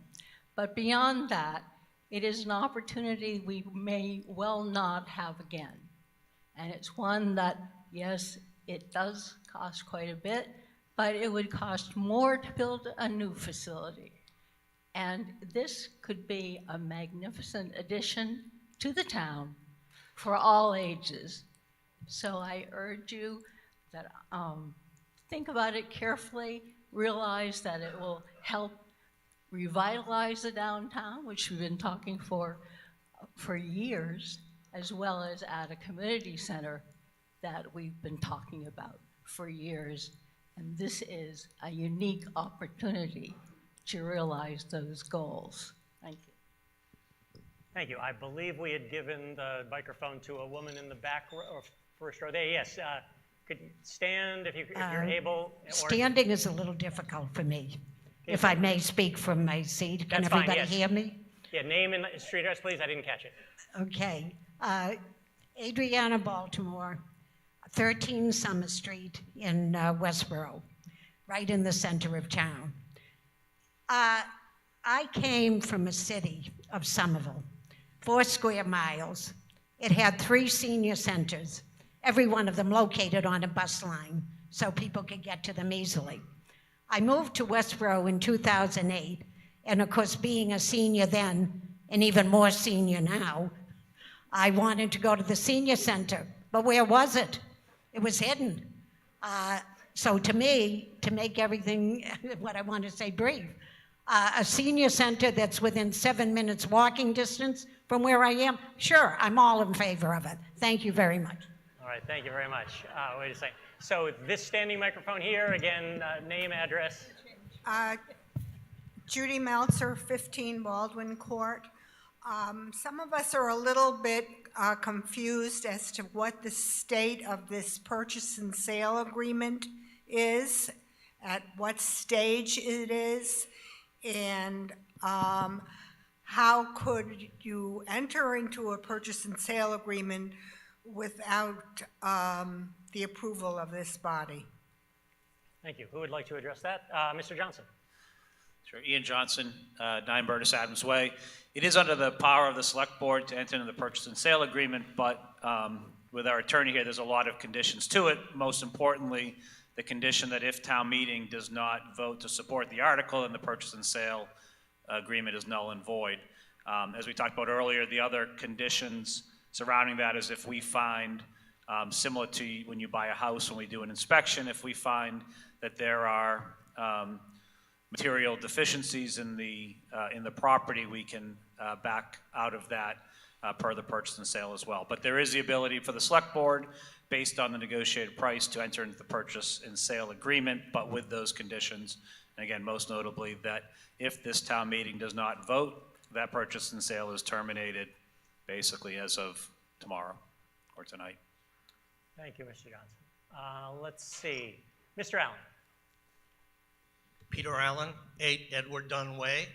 But beyond that, it is an opportunity we may well not have again. And it's one that, yes, it does cost quite a bit, but it would cost more to build a new facility. And this could be a magnificent addition to the town for all ages. So I urge you that think about it carefully, realize that it will help revitalize the downtown, which we've been talking for years, as well as add a community center that we've been talking about for years. And this is a unique opportunity to realize those goals. Thank you. Thank you. I believe we had given the microphone to a woman in the back row, or first row there. Yes, could you stand if you're able? Standing is a little difficult for me. If I may speak from my seat, can everybody hear me? Yeah, name and street address, please. I didn't catch it. Okay. Adriana Baltimore, 13 Summer Street in Westborough, right in the center of town. I came from a city of Somerville, 4 square miles. It had 3 senior centers, every one of them located on a bus line so people could get to them easily. I moved to Westborough in 2008, and of course, being a senior then, and even more senior now, I wanted to go to the senior center, but where was it? It was hidden. So to me, to make everything, what I want to say brief, a senior center that's within 7 minutes walking distance from where I am, sure, I'm all in favor of it. Thank you very much. All right, thank you very much. Wait a second. So this standing microphone here, again, name, address. Judy Meltzer, 15 Baldwin Court. Some of us are a little bit confused as to what the state of this purchase and sale agreement is, at what stage it is, and how could you enter into a purchase and sale agreement without the approval of this body? Thank you. Who would like to address that? Mr. Johnson. Sure. Ian Johnson, 9 Burtis Adams Way. It is under the power of the Select Board to enter into the purchase and sale agreement, but with our attorney here, there's a lot of conditions to it. Most importantly, the condition that if town meeting does not vote to support the article, then the purchase and sale agreement is null and void. As we talked about earlier, the other conditions surrounding that is if we find, similar to when you buy a house when we do an inspection, if we find that there are material deficiencies in the property, we can back out of that per the purchase and sale as well. But there is the ability for the Select Board, based on the negotiated price, to enter into the purchase and sale agreement, but with those conditions. And again, most notably, that if this town meeting does not vote, that purchase and sale is terminated basically as of tomorrow or tonight. Thank you, Mr. Johnson. Let's see. Mr. Allen. Peter Allen, 8 Edward Dunn Way.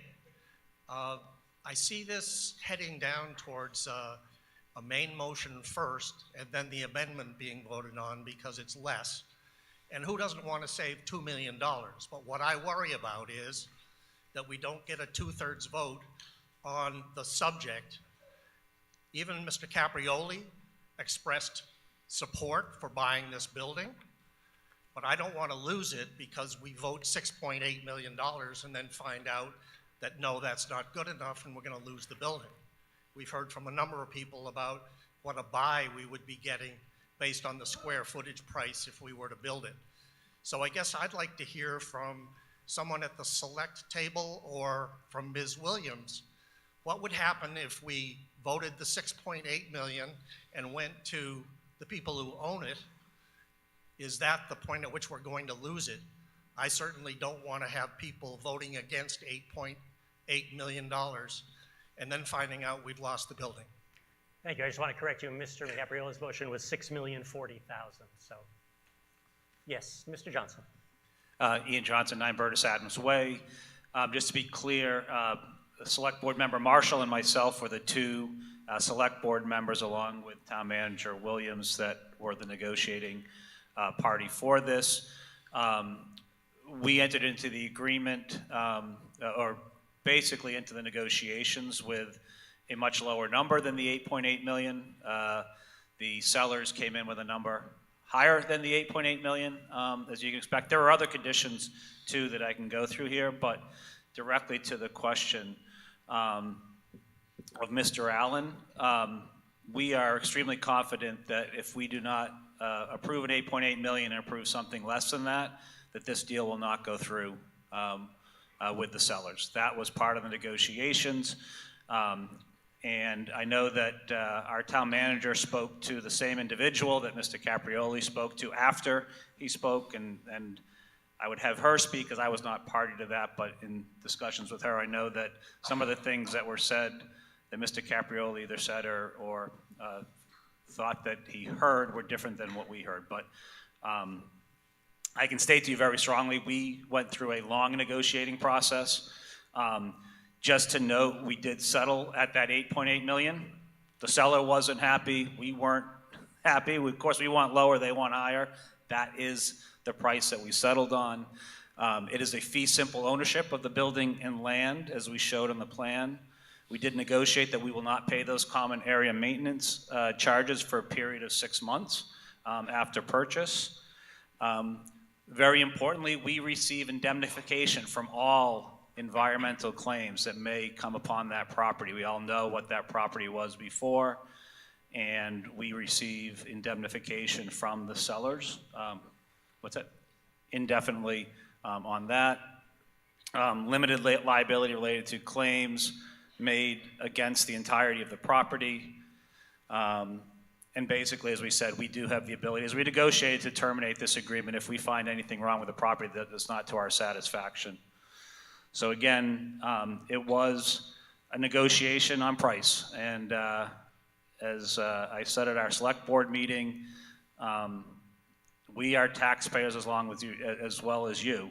I see this heading down towards a main motion first, and then the amendment being voted on because it's less. And who doesn't want to save $2 million? But what I worry about is that we don't get a 2/3 vote on the subject. Even Mr. Caprioli expressed support for buying this building, but I don't want to lose it because we vote $6.8 million and then find out that no, that's not good enough and we're going to lose the building. We've heard from a number of people about what a buy we would be getting based on the square footage price if we were to build it. So I guess I'd like to hear from someone at the select table or from Ms. Williams, what would happen if we voted the $6.8 million and went to the people who own it? Is that the point at which we're going to lose it? I certainly don't want to have people voting against $8.8 million and then finding out we've lost the building. Thank you. I just want to correct you. Mr. Caprioli's motion was $6,040,000. So, yes, Mr. Johnson. Ian Johnson, 9 Burtis Adams Way. Just to be clear, the Select Board member Marshall and myself were the 2 Select Board members, along with Town Manager Williams, that were the negotiating party for this. We entered into the agreement, or basically into the negotiations with a much lower number than the $8.8 million. The sellers came in with a number higher than the $8.8 million, as you can expect. There are other conditions, too, that I can go through here, but directly to the question of Mr. Allen, we are extremely confident that if we do not approve an $8.8 million and approve something less than that, that this deal will not go through with the sellers. That was part of the negotiations. And I know that our town manager spoke to the same individual that Mr. Caprioli spoke to after he spoke, and I would have her speak because I was not party to that, but in discussions with her, I know that some of the things that were said that Mr. Caprioli either said or thought that he heard were different than what we heard. But I can state to you very strongly, we went through a long negotiating process. Just to note, we did settle at that $8.8 million. The seller wasn't happy. We weren't happy. Of course, we want lower, they want higher. That is the price that we settled on. It is a fee simple ownership of the building and land, as we showed on the plan. We did negotiate that we will not pay those common area maintenance charges for a period of 6 months after purchase. Very importantly, we receive indemnification from all environmental claims that may come upon that property. We all know what that property was before, and we receive indemnification from the sellers. Indefinitely on that. Limited liability related to claims made against the entirety of the property. And basically, as we said, we do have the ability, as we negotiate, to terminate this agreement if we find anything wrong with the property that is not to our satisfaction. So again, it was a negotiation on price. And as I said at our select board meeting, we are taxpayers as well as you.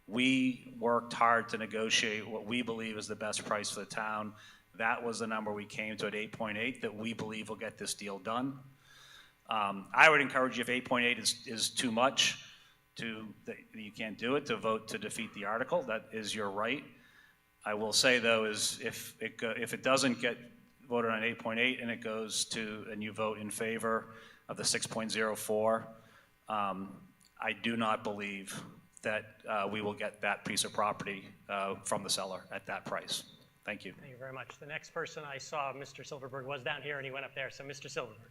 We worked hard to negotiate what we believe is the best price for the town. That was the number we came to at 8.8 that we believe will get this deal done. I would encourage you, if 8.8 is too much, that you can't do it, to vote to defeat the article. That is your right. I will say, though, is if it doesn't get voted on 8.8 and it goes to, and you vote in favor of the 6.04, I do not believe that we will get that piece of property from the seller at that price. Thank you. Thank you very much. The next person I saw, Mr. Silverberg, was down here and he went up there. So Mr. Silverberg.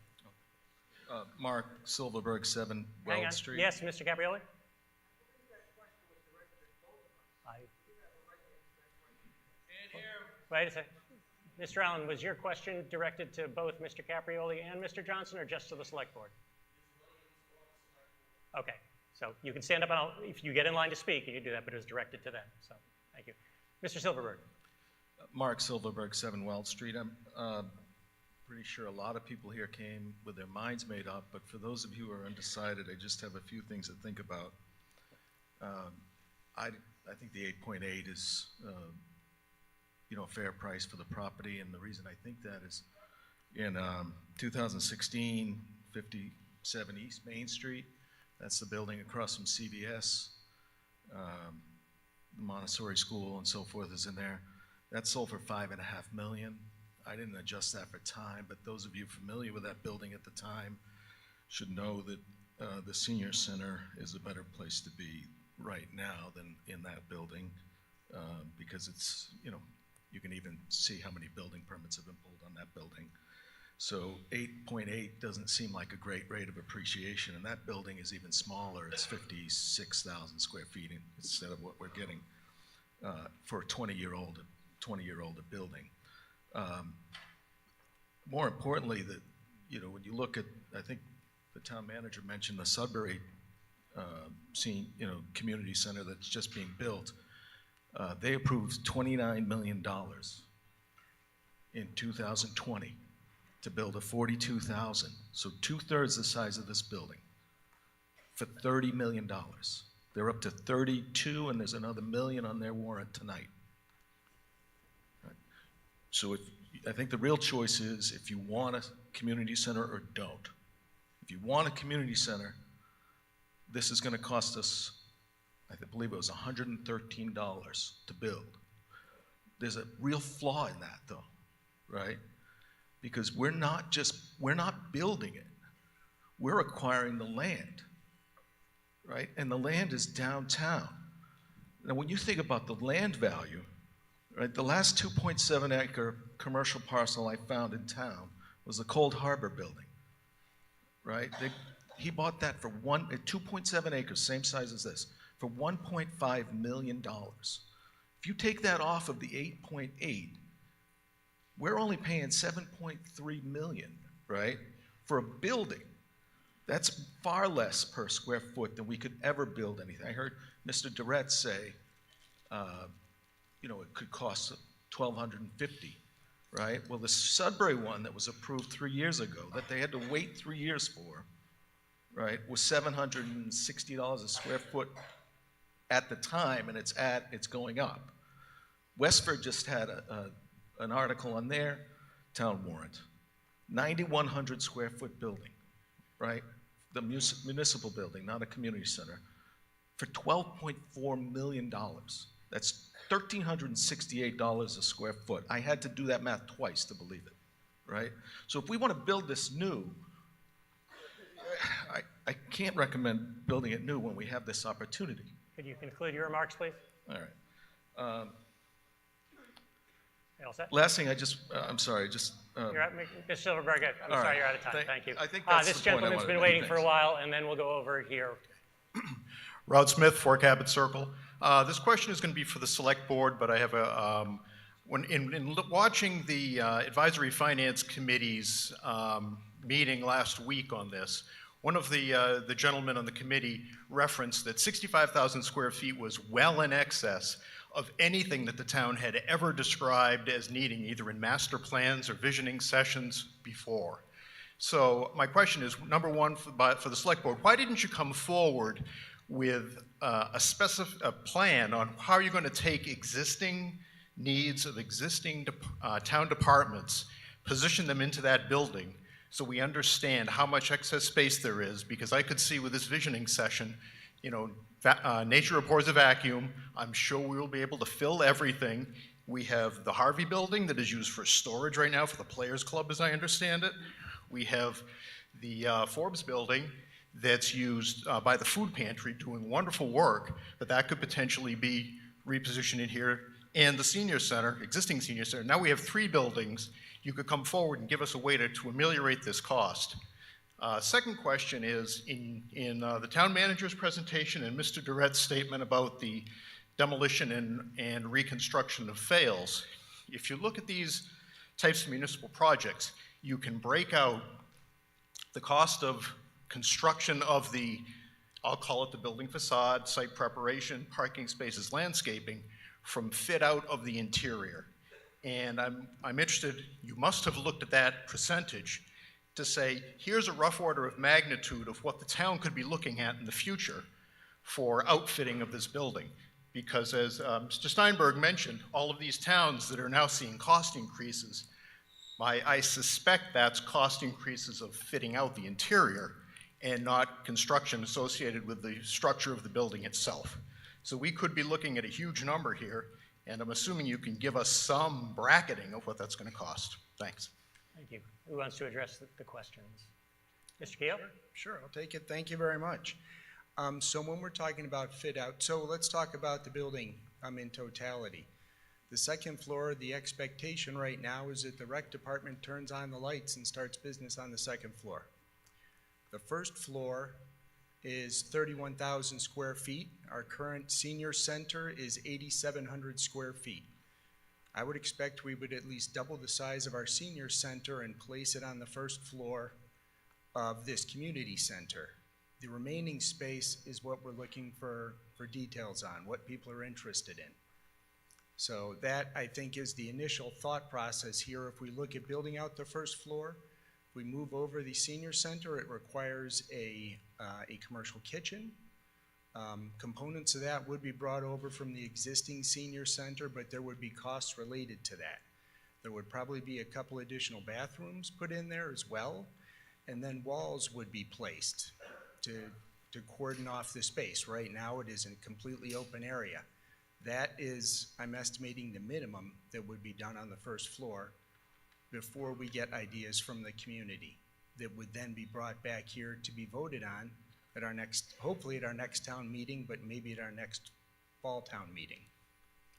Mark Silverberg, 7 Hang on. Weld Street. Yes, Mr. Caprioli? Wait a second. Mr. Allen, was your question directed to both Mr. Caprioli and Mr. Johnson, or just to the select board? Okay, so you can stand up, and if you get in line to speak, you can do that, but it was directed to them. So thank you. Mr. Silverberg. Mark Silverberg, 7 Weld Street. I'm pretty sure a lot of people here came with their minds made up, but for those of you who are undecided, I just have a few things to think about. I think the 8.8 is a fair price for the property, and the reason I think that is in 2016, 57 East Main Street, that's the building across from CVS, the Montessori school and so forth is in there. That sold for $5.5 million. I didn't adjust that for time, but those of you familiar with that building at the time should know that the senior center is a better place to be right now than in that building because it's, you can even see how many building permits have been pulled on that building. So 8.8 doesn't seem like a great rate of appreciation, and that building is even smaller. It's 56,000 square feet instead of what we're getting for a 20-year-old building. More importantly, that when you look at, I think the town manager mentioned the Sudbury community center that's just being built. They approved $29 million in 2020 to build a 42,000, so 2/3 the size of this building, for $30 million. They're up to 32, and there's another $1 million on their warrant tonight. Right. So I think the real choice is if you want a community center or don't. If you want a community center, this is going to cost us, I believe it was $113 to build. There's a real flaw in that, though, right? Because we're not building it. We're acquiring the land, right? And the land is downtown. Now, when you think about the land value, right, the last 2.7 acre commercial parcel I found in town was the Cold Harbor building, right? He bought that for 2.7 acres, same size as this, for $1.5 million. If you take that off of the 8.8, we're only paying $7.3 million, right, for a building. That's far less per square foot than we could ever build anything. I heard Mr. Durrett say, it could cost $1,250, right? Well, the Sudbury one that was approved 3 years ago, that they had to wait 3 years for, right, was $760 a square foot at the time, and it's going up. Westford just had an article on their town warrant, 9,100 square foot building, right? The municipal building, not a community center, for $12.4 million. That's $1,368 a square foot. I had to do that math twice to believe it, right? So if we want to build this new, I can't recommend building it new when we have this opportunity. Could you conclude your remarks, please? All right. You all set? Last thing, I'm sorry, You're out, Mr. Silverberg, I'm all sorry, right. you're out of time. Thank you. I think that's this the point I gentleman's wanted been to waiting make. for a while, and then we'll go over here. Rod Smith, 4 Cabot Circle. This question is going to be for the Select Board, but I have in watching the Advisory Finance Committee's meeting last week on this, one of the gentlemen on the committee referenced that 65,000 square feet was well in excess of anything that the town had ever described as needing, either in master plans or visioning sessions before. So my question is, number one, for the select board, why didn't you come forward with a plan on how you're going to take existing needs of existing town departments, position them into that building, so we understand how much excess space there is? Because I could see with this visioning session, you know, nature abhors a vacuum. I'm sure we will be able to fill everything. We have the Harvey building that is used for storage right now for the Players Club, as I understand it. We have the Forbes building that's used by the food pantry, doing wonderful work, but that could potentially be repositioned in here. And the senior center, existing senior center. Now we have 3 buildings. You could come forward and give us a way to ameliorate this cost. Second question is, in the town manager's presentation and Mr. Durrett's statement about the demolition and reconstruction of fails, if you look at these types of municipal projects, you can break out the cost of construction of the, I'll call it the building facade, site preparation, parking spaces, landscaping, from fit out of the interior. And I'm interested, you must have looked at that percentage to say, here's a rough order of magnitude of what the town could be looking at in the future for outfitting of this building. Because as Mr. Steinberg mentioned, all of these towns that are now seeing cost increases, I suspect that's cost increases of fitting out the interior and not construction associated with the structure of the building itself. So we could be looking at a huge number here, and I'm assuming you can give us some bracketing of what that's going to cost. Thanks. Thank you. Who wants to address the questions? Mr. Keel? Sure, I'll take it. Thank you very much. So when we're talking about fit out, so let's talk about the building in totality. The second floor, the expectation right now is that the rec department turns on the lights and starts business on the second floor. The first floor is 31,000 square feet. Our current senior center is 8,700 square feet. I would expect we would at least double the size of our senior center and place it on the first floor of this community center. The remaining space is what we're looking for details on, what people are interested in. So that, I think, is the initial thought process here. If we look at building out the first floor, if we move over the senior center, it requires a commercial kitchen. Components of that would be brought over from the existing senior center, but there would be costs related to that. There would probably be a couple additional bathrooms put in there as well, and then walls would be placed to cordon off the space. Right now it is a completely open area. That is, I'm estimating, the minimum that would be done on the first floor before we get ideas from the community that would then be brought back here to be voted on at our next, hopefully at our next town meeting, but maybe at our next fall town meeting.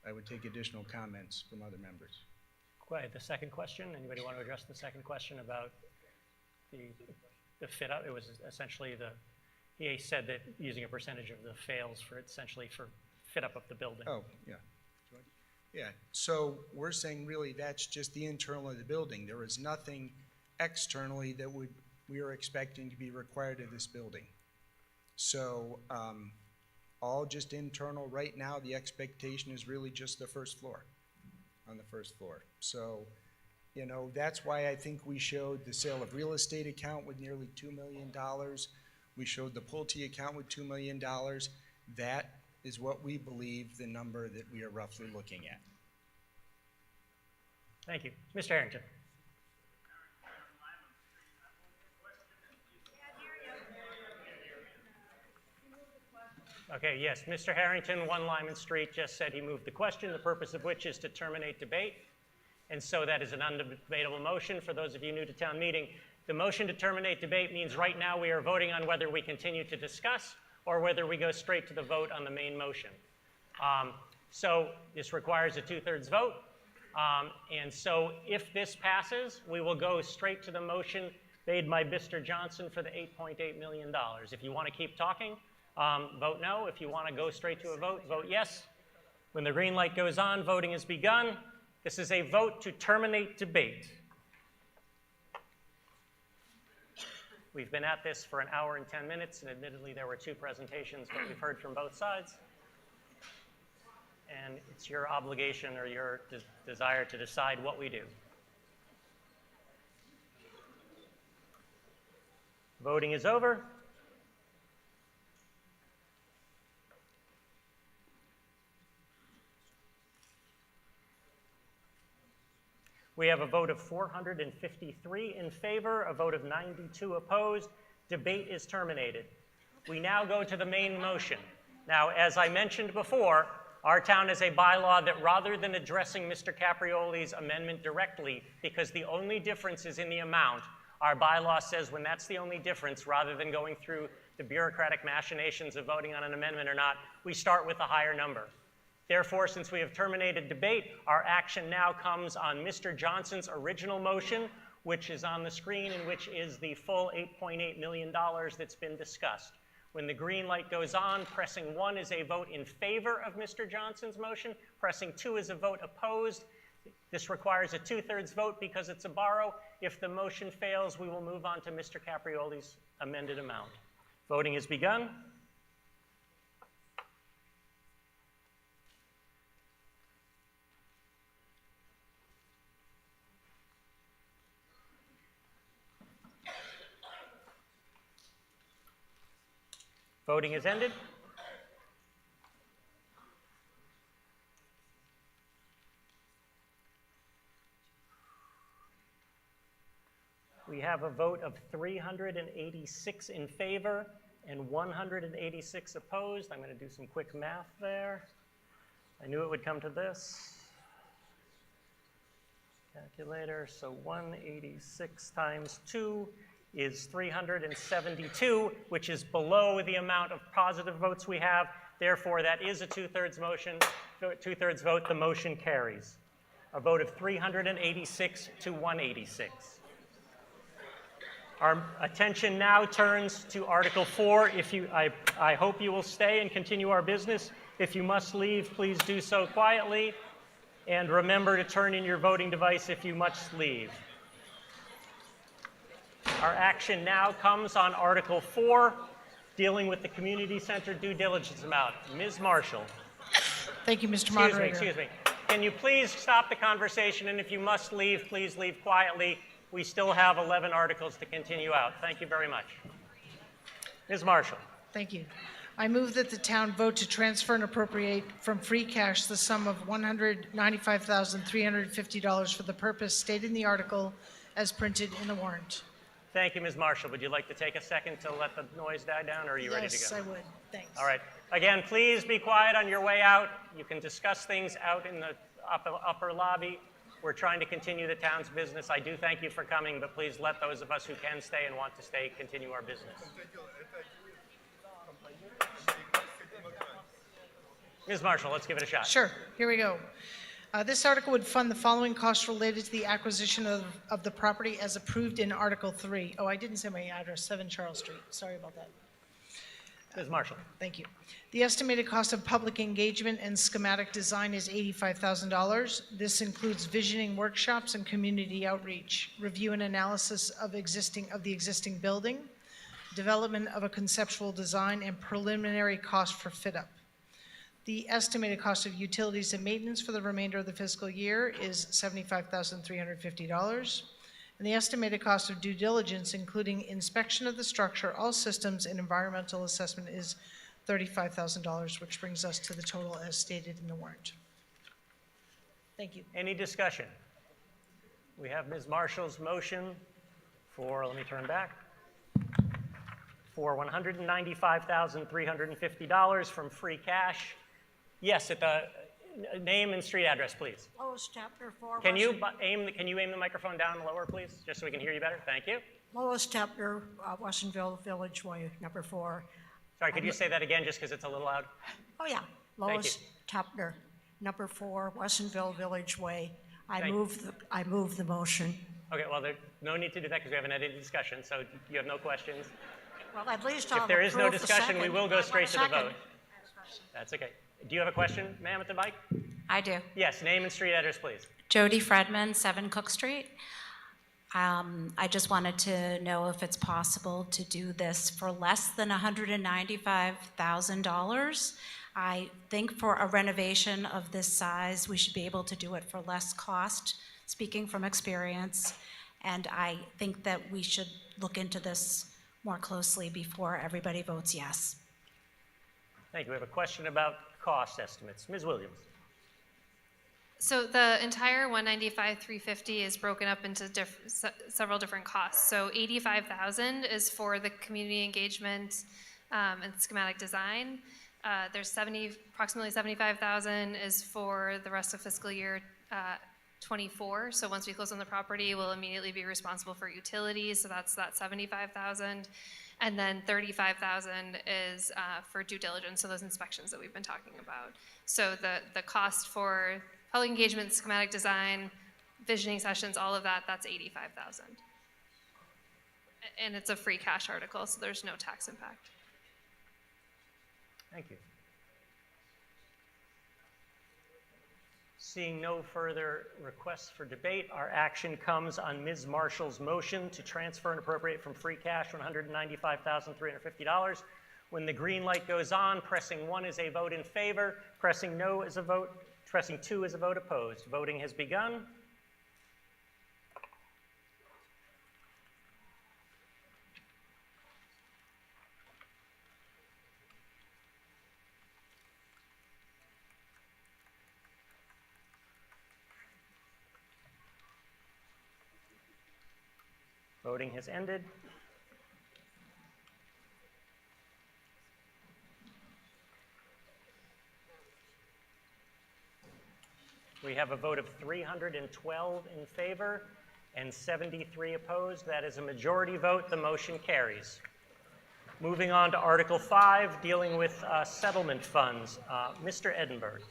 I would take additional comments from other members. Quiet. The second question, anybody want to address the second question about the fit out? It was essentially he said that using a percentage of the fails for essentially for fit up of the building. Oh, yeah. Yeah, so we're saying really that's just the internal of the building. There is nothing externally that we are expecting to be required of this building. So all just internal. Right now the expectation is really just the first floor, on the first floor. So, you know, that's why I think we showed the sale of real estate account with nearly $2 million. We showed the Pulte account with $2 million. That is what we believe the number that we are roughly looking at. Thank you. Mr. Harrington. Okay, yes, Mr. Harrington, 1 Lyman Street, just said he moved the question, the purpose of which is to terminate debate. And so that is an undebatable motion. For those of you new to town meeting, the motion to terminate debate means right now we are voting on whether we continue to discuss or whether we go straight to the vote on the main motion. So this requires a 2/3 vote. And so if this passes, we will go straight to the motion made by Mr. Johnson for the $8.8 million. If you want to keep talking, vote no. If you want to go straight to a vote, vote yes. When the green light goes on, voting has begun. This is a vote to terminate debate. We've been at this for an hour and 10 minutes, and admittedly there were 2 presentations, but we've heard from both sides. And it's your obligation or your desire to decide what we do. Voting is over. We have a vote of 453 in favor, a vote of 92 opposed. Debate is terminated. We now go to the main motion. Now, as I mentioned before, our town has a bylaw that rather than addressing Mr. Caprioli's amendment directly, because the only difference is in the amount, our bylaw says when that's the only difference, rather than going through the bureaucratic machinations of voting on an amendment or not, we start with a higher number. Therefore, since we have terminated debate, our action now comes on Mr. Johnson's original motion, which is on the screen and which is the full $8.8 million that's been discussed. When the green light goes on, pressing 1 is a vote in favor of Mr. Johnson's motion. Pressing 2 is a vote opposed. This requires a 2/3 vote because it's a borrow. If the motion fails, we will move on to Mr. Caprioli's amended amount. Voting has begun. Voting is ended. We have a vote of 386 in favor and 186 opposed. I'm going to do some quick math there. I knew it would come to this. Calculator, so 186 times 2 is 372, which is below the amount of positive votes we have. Therefore, that is a 2/3 motion, 2/3 vote. The motion carries. A vote of 386 to 186. Our attention now turns to Article 4. I hope you will stay and continue our business. If you must leave, please do so quietly. And remember to turn in your voting device if you must leave. Our action now comes on Article 4, dealing with the community center due diligence amount. Ms. Marshall. Thank you, Mr. Moderator. Excuse me. Can you please stop the conversation? And if you must leave, please leave quietly. We still have 11 articles to continue out. Thank you very much. Ms. Marshall. Thank you. I move that the town vote to transfer and appropriate from free cash the sum of $195,350 for the purpose stated in the article as printed in the warrant. Thank you, Ms. Marshall. Would you like to take a second to let the noise die down, or are you ready to go? Yes, I would. Thanks. All right. Again, please be quiet on your way out. You can discuss things out in the upper lobby. We're trying to continue the town's business. I do thank you for coming, but please let those of us who can stay and want to stay continue our business. Ms. Marshall, let's give it a shot. Sure. Here we go. This article would fund the following costs related to the acquisition of the property as approved in Article 3. Oh, I didn't say my address, 7 Charles Street. Sorry about that. Ms. Marshall. Thank you. The estimated cost of public engagement and schematic design is $85,000. This includes visioning workshops and community outreach, review and analysis of the existing building, development of a conceptual design, and preliminary cost for fit-up. The estimated cost of utilities and maintenance for the remainder of the fiscal year is $75,350. And the estimated cost of due diligence, including inspection of the structure, all systems, and environmental assessment is $35,000, which brings us to the total as stated in the warrant. Thank you. Any discussion? We have Ms. Marshall's motion for, let me turn back, for $195,350 from free cash. Yes, at the name and street address, please. Lois Tepner, 4 Can you aim the microphone down lower, please, just so we can hear you better? Thank you. Lois Tepner, Westonville Village Way, number 4. Sorry, could you say that again, just because it's a little loud? Oh, yeah. Lois Tepner, number 4, Westonville Village Way. I move the motion. Okay, well, there's no need to do that because we haven't had any discussion, so you have no questions. Well, at least I'll If there is no approve the discussion, we second. will go straight to the Second. vote. That's okay. Do you have a question, ma'am, at the mic? I do. Yes, name and street address, please. Jody Fredman, 7 Cook Street. I just wanted to know if it's possible to do this for less than $195,000. I think for a renovation of this size, we should be able to do it for less cost, speaking from experience. And I think that we should look into this more closely before everybody votes yes. Thank you. We have a question about cost estimates. Ms. Williams. So the entire 195,350 is broken up into several different costs. So 85,000 is for the community engagement and schematic design. There's approximately 75,000 is for the rest of fiscal year 24. So once we close on the property, we'll immediately be responsible for utilities. So that's that 75,000. And then 35,000 is for due diligence, so those inspections that we've been talking about. So the cost for public engagement, schematic design, visioning sessions, all of that, that's 85,000. And it's a free cash article, so there's no tax impact. Thank you. Seeing no further requests for debate, our action comes on Ms. Marshall's motion to transfer and appropriate from free cash $195,350. When the green light goes on, pressing 1 is a vote in favor, pressing no is a vote, pressing 2 is a vote opposed. Voting has begun. Voting has ended. We have a vote of 312 in favor and 73 opposed. That is a majority vote. The motion carries. Moving on to Article 5, dealing with settlement funds. Mr. Edinburgh.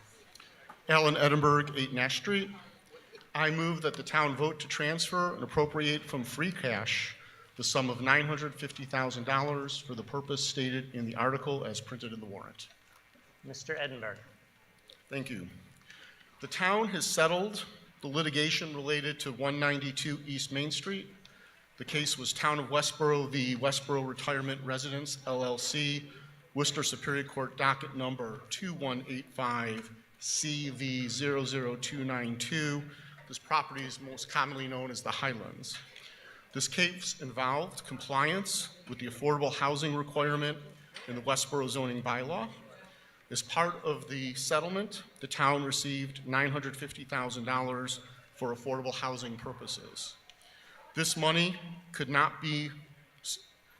Alan Edinburgh, 8 Nash Street. I move that the town vote to transfer and appropriate from free cash the sum of $950,000 for the purpose stated in the article as printed in the warrant. Mr. Edinburgh. Thank you. The town has settled the litigation related to 192 East Main Street. The case was Town of Westborough v. Westborough Retirement Residence, LLC, Worcester Superior Court docket number 2185 CV00292. This property is most commonly known as the Highlands. This case involved compliance with the affordable housing requirement in the Westborough zoning bylaw. As part of the settlement, the town received $950,000 for affordable housing purposes. This money could not be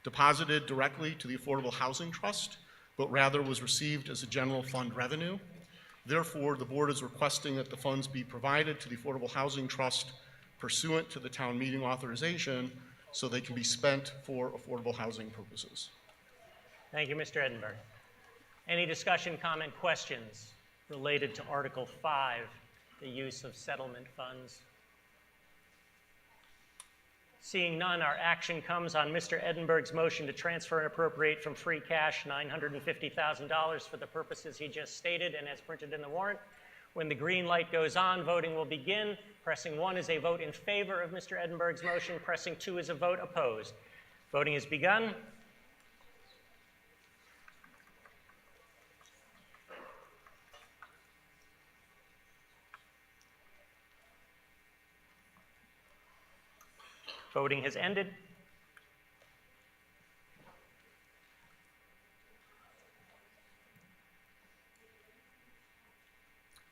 deposited directly to the Affordable Housing Trust, but rather was received as a general fund revenue. Therefore, the board is requesting that the funds be provided to the Affordable Housing Trust pursuant to the town meeting authorization so they can be spent for affordable housing purposes. Thank you, Mr. Edinburgh. Any discussion, comment, questions related to Article 5, the use of settlement funds? Seeing none, our action comes on Mr. Edinburgh's motion to transfer and appropriate from free cash $950,000 for the purposes he just stated and as printed in the warrant. When the green light goes on, voting will begin. Pressing 1 is a vote in favor of Mr. Edinburgh's motion. Pressing 2 is a vote opposed. Voting has begun. Voting has ended.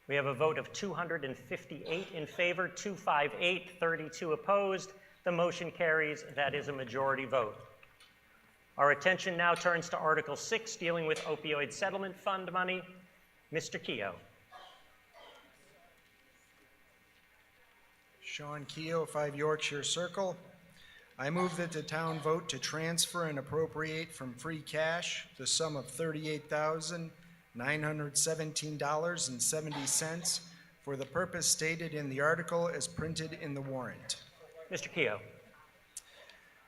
We have a vote of 258 in favor, 258, 32 opposed. The motion carries. That is a majority vote. Our attention now turns to Article 6, dealing with opioid settlement fund money. Mr. Keogh. Sean Keogh, 5 Yorkshire Circle. I move that the town vote to transfer and appropriate from free cash the sum of $38,917.70 for the purpose stated in the article as printed in the warrant. Mr. Keogh.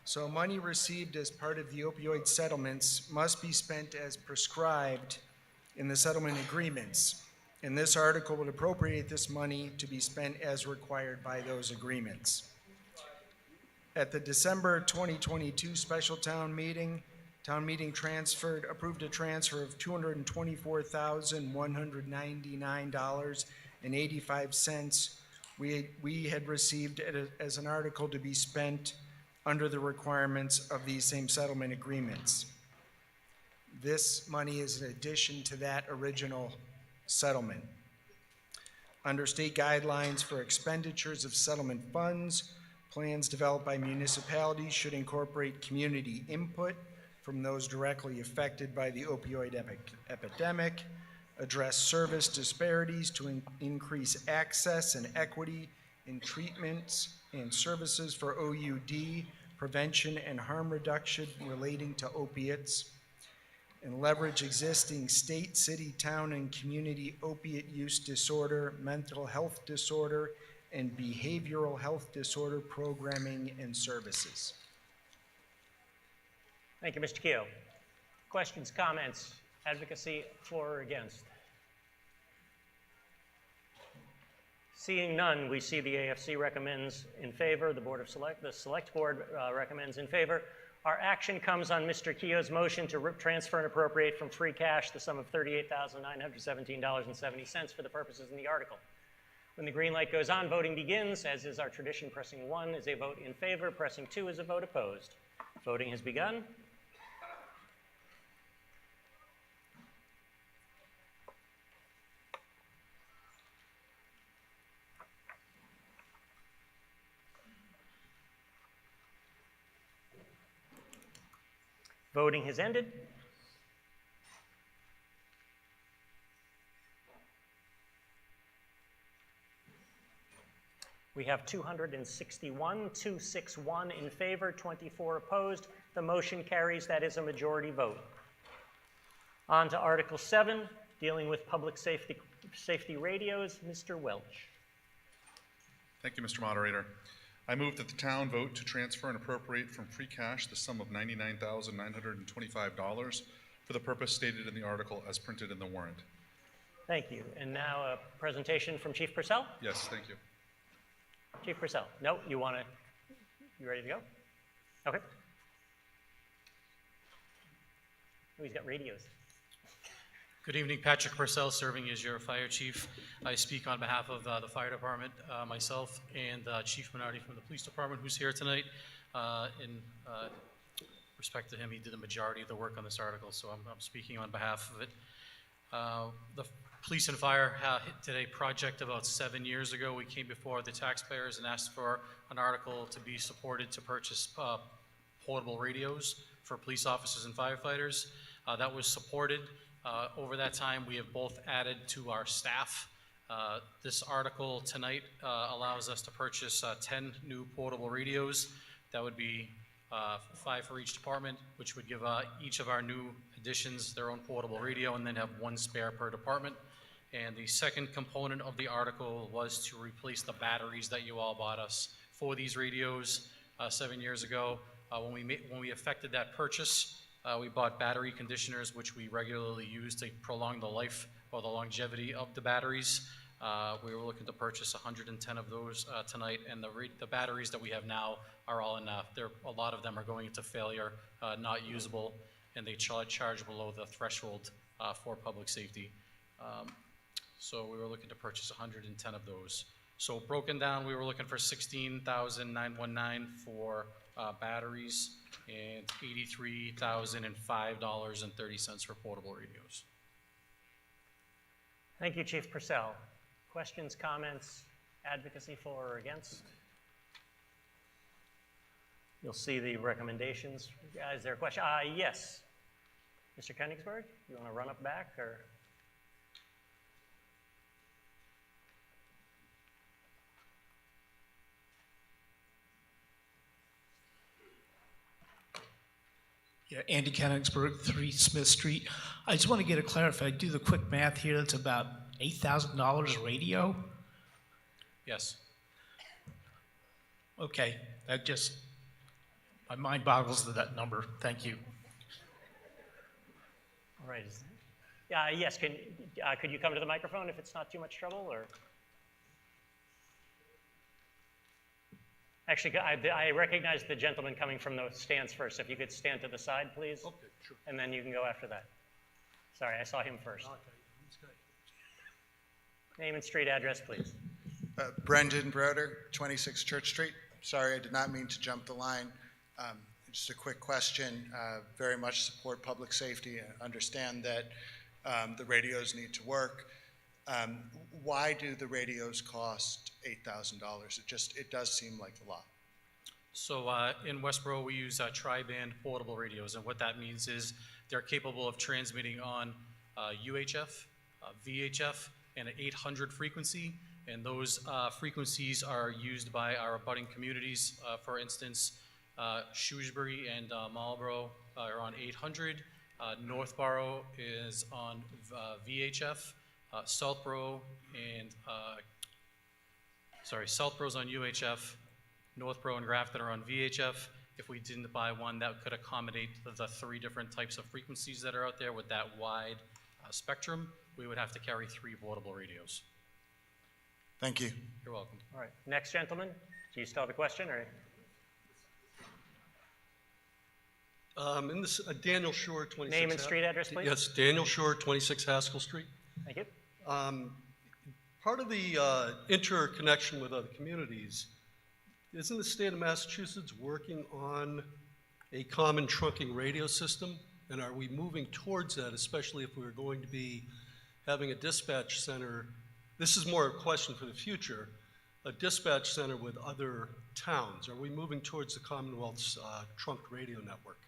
So money received as part of the opioid settlements must be spent as prescribed in the settlement agreements. And this article would appropriate this money to be spent as required by those agreements. At the December 2022 special town meeting approved a transfer of $224,199.85. We had received it as an article to be spent under the requirements of these same settlement agreements. This money is in addition to that original settlement. Under state guidelines for expenditures of settlement funds, plans developed by municipalities should incorporate community input from those directly affected by the opioid epidemic, address service disparities to increase access and equity in treatments and services for OUD, prevention and harm reduction relating to opiates, and leverage existing state, city, town, and community opiate use disorder, mental health disorder, and behavioral health disorder programming and services. Thank you, Mr. Keogh. Questions, comments, advocacy, for or against? Seeing none, we see the AFC recommends in favor, the Select Board recommends in favor. Our action comes on Mr. Keogh's motion to transfer and appropriate from free cash the sum of $38,917.70 for the purposes in the article. When the green light goes on, voting begins. As is our tradition, pressing 1 is a vote in favor, pressing 2 is a vote opposed. Voting has begun. Voting has ended. We have 261 in favor, 24 opposed. The motion carries. That is a majority vote. On to Article 7, dealing with public safety radios. Mr. Welch. Thank you, Mr. Moderator. I move that the town vote to transfer and appropriate from free cash the sum of $99,925 for the purpose stated in the article as printed in the warrant. Thank you. And now a presentation from Chief Purcell. Yes, thank you. Chief Purcell. No, you ready to go? Okay. Oh, he's got radios. Good evening, Patrick Purcell, serving as your fire chief. I speak on behalf of the fire department, myself, and Chief Minardi from the police department, who's here tonight. In respect to him, he did the majority of the work on this article, so I'm speaking on behalf of it. The police and fire did a project about 7 years ago. We came before the taxpayers and asked for an article to be supported to purchase portable radios for police officers and firefighters. That was supported. Over that time, we have both added to our staff. This article tonight allows us to purchase 10 new portable radios. That would be 5 for each department, which would give each of our new additions their own portable radio, and then have 1 spare per department. And the second component of the article was to replace the batteries that you all bought us for these radios 7 years ago. When we effected that purchase, we bought battery conditioners, which we regularly use to prolong the life or the longevity of the batteries. We were looking to purchase 110 of those tonight, and the batteries that we have now are all enough. A lot of them are going into failure, not usable, and they charge below the threshold for public safety. So we were looking to purchase 110 of those. So broken down, we were looking for $16,919 for batteries and $83,005.30 for portable radios. Thank you, Chief Purcell. Questions, comments, advocacy for or against? You'll see the recommendations. Is there a question? Yes. Mr. Königsberg, you want to run up back or? Yeah, Andy Königsberg, 3 Smith Street. I just want to get it clarified. Do the quick math here. That's about $8,000 radio? Yes. Okay, that just, my mind boggles to that number. Thank you. All right. Yes, could you come to the microphone if it's not too much trouble, or? Actually, I recognize the gentleman coming from the stands first. If you could stand to the side, please. Okay, sure. And then you can go after that. Sorry, I saw him first. Okay, that's good. Name and street address, please. Brendan Broder, 26 Church Street. Sorry, I did not mean to jump the line. Just a quick question. Very much support public safety and understand that the radios need to work. Why do the radios cost $8,000? It does seem like a lot. So in Westborough, we use tri-band portable radios, and what that means is they're capable of transmitting on UHF, VHF, and an 800 frequency, and those frequencies are used by our abutting communities. For instance, Shrewsbury and Marlborough are on 800. Northborough is on VHF. Southborough Southborough's on UHF. Northborough and Grafton are on VHF. If we didn't buy one that could accommodate the 3 different types of frequencies that are out there with that wide spectrum, we would have to carry 3 portable radios. Thank you. You're welcome. All right, next gentleman. Do you still have a question, or? Daniel Shore, 26. Name and street address, please. Yes, Daniel Shore, 26 Haskell Street. Thank you. Part of the interconnection with other communities, isn't the state of Massachusetts working on a common trunking radio system? And are we moving towards that, especially if we're going to be having a dispatch center? This is more a question for the future, a dispatch center with other towns. Are we moving towards the Commonwealth's trunked radio network?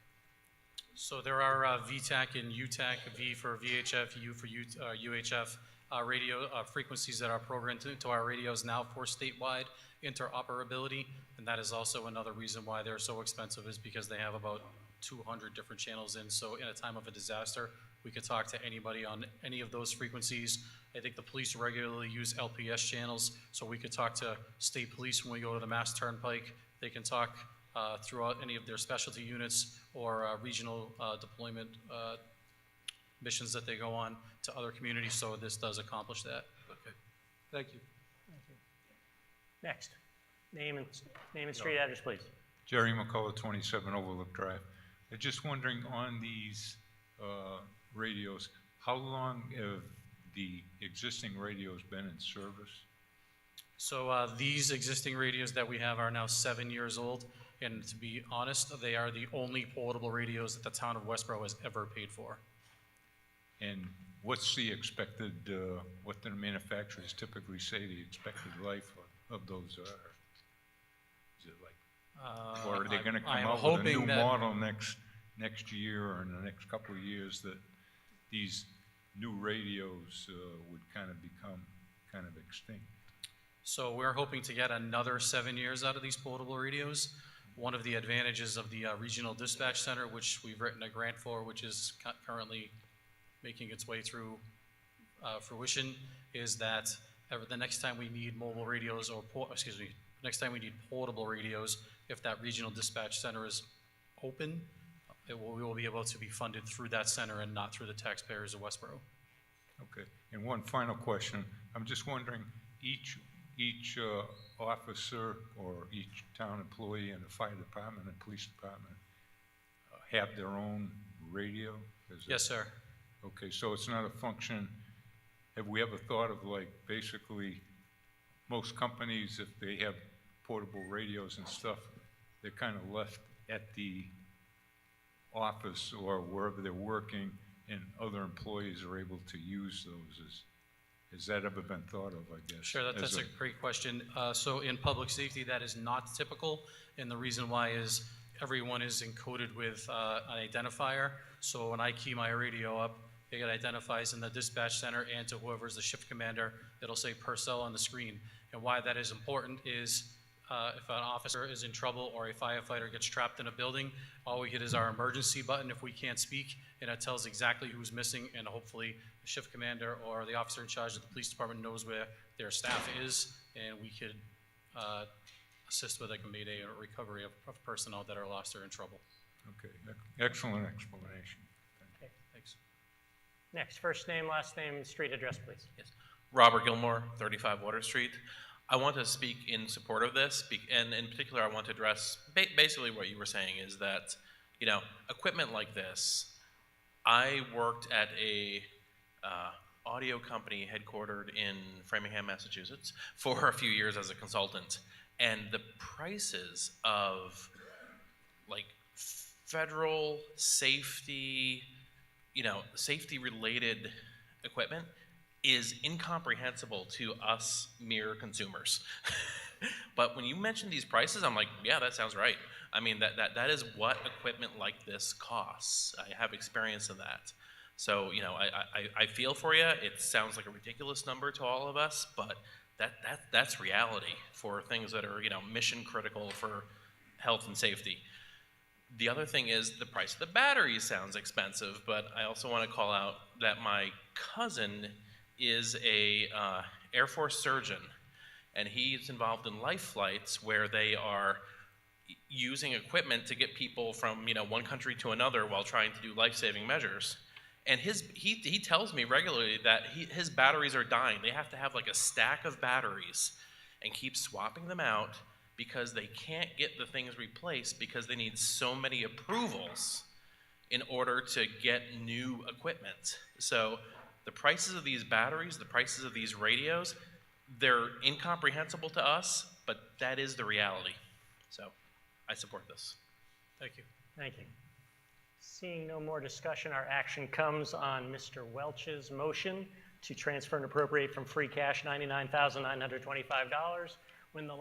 So there are VTAC and UTAC, V for VHF, U for UHF radio frequencies that are programmed into our radios now for statewide interoperability, and that is also another reason why they're so expensive, is because they have about 200 different channels in. So in a time of a disaster, we could talk to anybody on any of those frequencies. I think the police regularly use LPS channels, so we could talk to state police when we go to the Mass Turnpike. They can talk throughout any of their specialty units or regional deployment missions that they go on to other communities, so this does accomplish that. Okay, thank you. Next. Name and street address, please. Jerry McCullough, 27 Overlook Drive. I'm just wondering, on these radios, how long have the existing radios been in service? So these existing radios that we have are now 7 years old, and to be honest, they are the only portable radios that the town of Westborough has ever paid for. And what's the expected, what the manufacturers typically say the expected life of those are? Is it like, or are they going to come out with a new model next year or in the next couple of years that these new radios would kind of become kind of extinct? So we're hoping to get another 7 years out of these portable radios. One of the advantages of the regional dispatch center, which we've written a grant for, which is currently making its way through fruition, is that the next time we need mobile radios, or next time we need portable radios, if that regional dispatch center is open, we will be able to be funded through that center and not through the taxpayers of Westborough. Okay. And one final question. I'm just wondering, each officer or each town employee in the fire department and police department have their own radio? Yes, sir. Okay, so it's not a function. Have we ever thought of, like, basically most companies, if they have portable radios and stuff, they're kind of left at the office or wherever they're working, and other employees are able to use those? Has that ever been thought of, I guess? Sure, that's a great question. So in public safety, that is not typical, and the reason why is everyone is encoded with an identifier. So when I key my radio up, it identifies in the dispatch center, and to whoever's the shift commander, it'll say Purcell on the screen. And why that is important is if an officer is in trouble or a firefighter gets trapped in a building, all we hit is our emergency button if we can't speak, and it tells exactly who's missing, and hopefully the shift commander or the officer in charge of the police department knows where their staff is, and we could assist with like a mayday or recovery of personnel that are lost or in trouble. Okay, excellent explanation. Okay, thanks. Next, first name, last name, street address, please. Yes. Robert Gilmore, 35 Water Street. I want to speak in support of this, and in particular, I want to address basically what you were saying is that, you know, equipment like this. I worked at a audio company headquartered in Framingham, Massachusetts, for a few years as a consultant, and the prices of like federal safety, you know, safety-related equipment is incomprehensible to us mere consumers. But when you mention these prices, I'm like, yeah, that sounds right. I mean, that is what equipment like this costs. I have experience in that. So, you know, I feel for you. It sounds like a ridiculous number to all of us, but that's reality for things that are, you know, mission critical for health and safety. The other thing is the price of the battery sounds expensive, but I also want to call out that my cousin is a Air Force surgeon, and he's involved in life flights where they are using equipment to get people from, you know, one country to another while trying to do life-saving measures. And he tells me regularly that his batteries are dying. They have to have like a stack of batteries and keep swapping them out because they can't get the things replaced because they need so many approvals in order to get new equipment. So the prices of these batteries, the prices of these radios, they're incomprehensible to us, but that is the reality. So I support this. Thank you. Thank you. Seeing no more discussion, our action comes on Mr. Welch's motion to transfer and appropriate from free cash $99,925. When the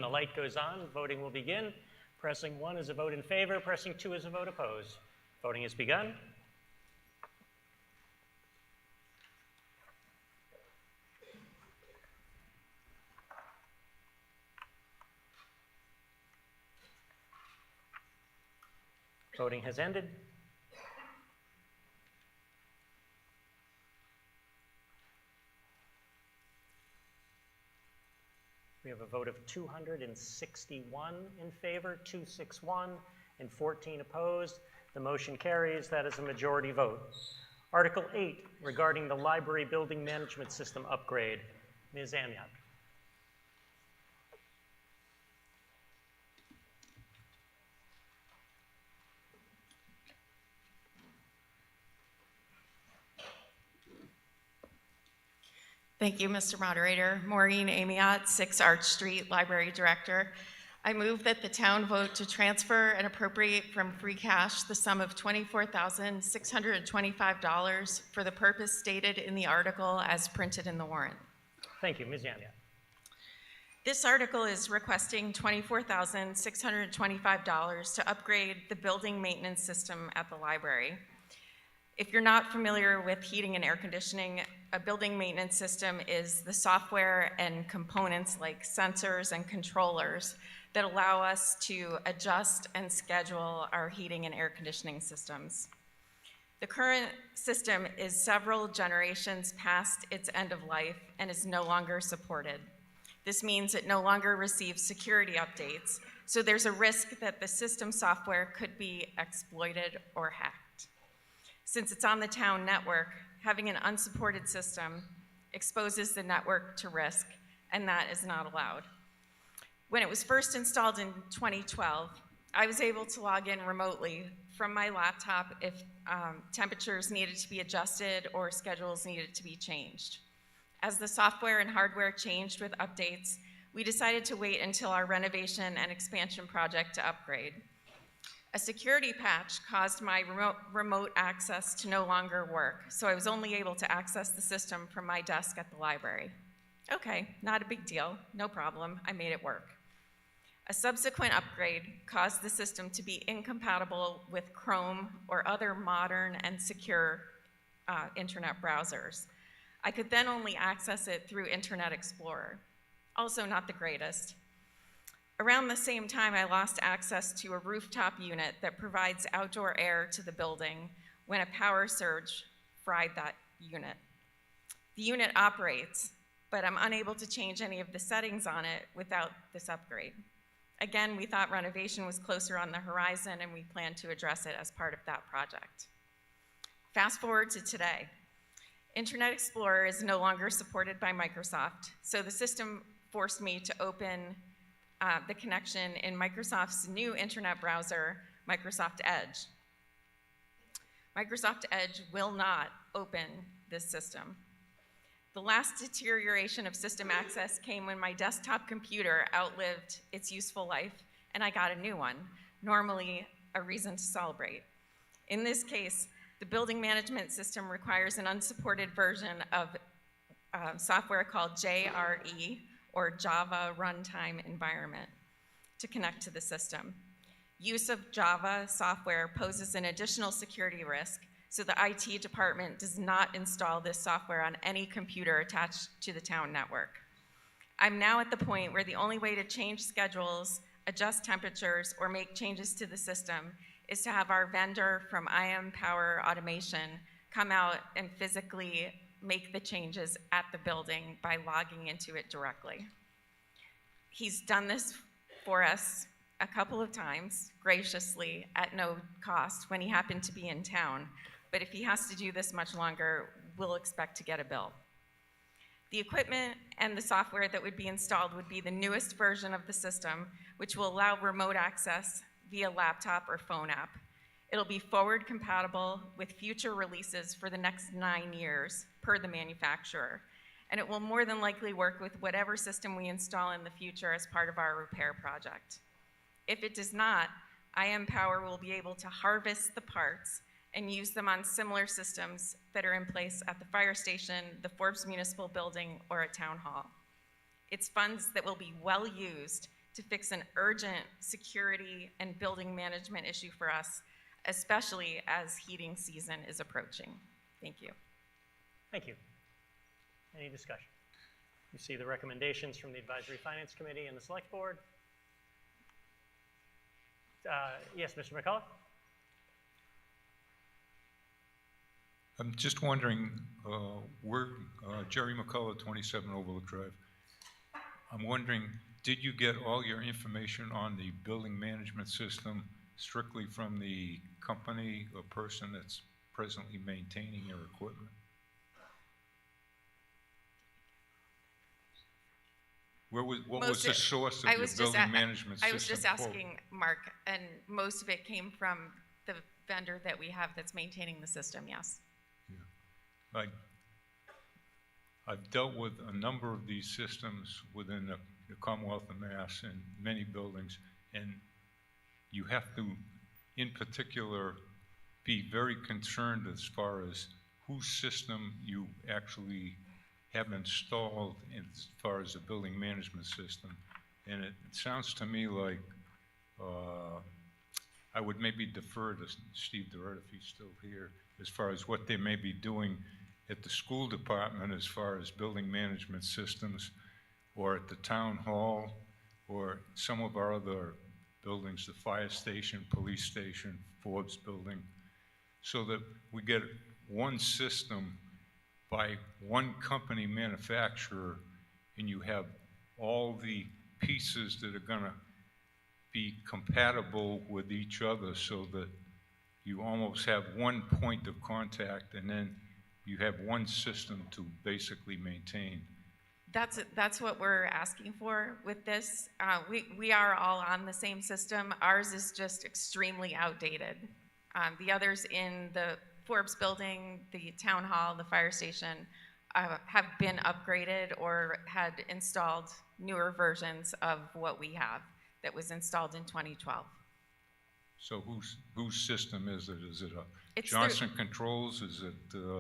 light goes on, voting will begin. Pressing 1 is a vote in favor. Pressing 2 is a vote opposed. Voting has begun. Voting has ended. We have a vote of 261 in favor, 261, and 14 opposed. The motion carries. That is a majority vote. Article 8, regarding the library building management system upgrade. Ms. Amiot. Thank you, Mr. Moderator. Maureen Amiot, 6 Arch Street, Library Director. I move that the town vote to transfer and appropriate from free cash the sum of $24,625 for the purpose stated in the article as printed in the warrant. Thank you. Ms. Amiot. This article is requesting $24,625 to upgrade the building maintenance system at the library. If you're not familiar with heating and air conditioning, a building maintenance system is the software and components like sensors and controllers that allow us to adjust and schedule our heating and air conditioning systems. The current system is several generations past its end of life and is no longer supported. This means it no longer receives security updates, so there's a risk that the system software could be exploited or hacked. Since it's on the town network, having an unsupported system exposes the network to risk, and that is not allowed. When it was first installed in 2012, I was able to log in remotely from my laptop if temperatures needed to be adjusted or schedules needed to be changed. As the software and hardware changed with updates, we decided to wait until our renovation and expansion project to upgrade. A security patch caused my remote access to no longer work, so I was only able to access the system from my desk at the library. Okay, not a big deal, no problem, I made it work. A subsequent upgrade caused the system to be incompatible with Chrome or other modern and secure internet browsers. I could then only access it through Internet Explorer. Also not the greatest. Around the same time, I lost access to a rooftop unit that provides outdoor air to the building when a power surge fried that unit. The unit operates, but I'm unable to change any of the settings on it without this upgrade. Again, we thought renovation was closer on the horizon, and we plan to address it as part of that project. Fast forward to today. Internet Explorer is no longer supported by Microsoft, so the system forced me to open the connection in Microsoft's new internet browser, Microsoft Edge. Microsoft Edge will not open this system. The last deterioration of system access came when my desktop computer outlived its useful life and I got a new one, normally a reason to celebrate. In this case, the building management system requires an unsupported version of software called JRE, or Java Runtime Environment, to connect to the system. Use of Java software poses an additional security risk, so the IT department does not install this software on any computer attached to the town network. I'm now at the point where the only way to change schedules, adjust temperatures, or make changes to the system is to have our vendor from IM Power Automation come out and physically make the changes at the building by logging into it directly. He's done this for us a couple of times, graciously, at no cost, when he happened to be in town. But if he has to do this much longer, we'll expect to get a bill. The equipment and the software that would be installed would be the newest version of the system, which will allow remote access via laptop or phone app. It'll be forward compatible with future releases for the next 9 years, per the manufacturer. And it will more than likely work with whatever system we install in the future as part of our repair project. If it does not, IM Power will be able to harvest the parts and use them on similar systems that are in place at the fire station, the Forbes Municipal Building, or at Town Hall. It's funds that will be well used to fix an urgent security and building management issue for us, especially as heating season is approaching. Thank you. Thank you. Any discussion? You see the recommendations from the Advisory Finance Committee and the Select Board. Yes, Mr. McCullough? I'm just wondering, we're Jerry McCullough, 27 Overlook Drive. I'm wondering, did you get all your information on the building management system strictly from the company or person that's presently maintaining your equipment? What was the source of your building management system? I was just asking Mark, and most of it came from the vendor that we have that's maintaining the system, yes. Yeah. I've dealt with a number of these systems within the Commonwealth of Mass and many buildings, and you have to, in particular, be very concerned as far as whose system you actually have installed as far as the building management system. And it sounds to me like I would maybe defer to Steve Durrett if he's still here, as far as what they may be doing at the school department as far as building management systems, or at the town hall, or some of our other buildings, the fire station, police station, Forbes building, so that we get one system by one company manufacturer, and you have all the pieces that are gonna be compatible with each other, so that you almost have one point of contact, and then you have one system to basically maintain. That's what we're asking for with this. We are all on the same system. Ours is just extremely outdated. The others in the Forbes building, the town hall, the fire station, have been upgraded or had installed newer versions of what we have that was installed in 2012. So whose system is it? Is it It's Johnson Controls? Is it?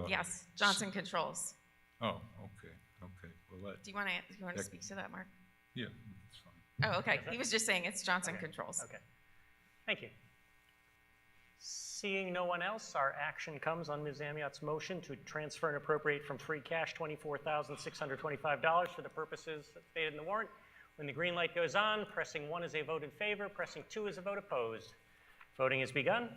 Yes, Johnson Controls. Oh, okay, okay. Well, Do you want to speak to that, Mark? Yeah, that's fine. Oh, okay. He was just saying it's Johnson Controls. Okay. Thank you. Seeing no one else, our action comes on Ms. Amiot's motion to transfer and appropriate from free cash $24,625 for the purposes stated in the warrant. When the green light goes on, pressing 1 is a vote in favor, pressing 2 is a vote opposed. Voting has begun.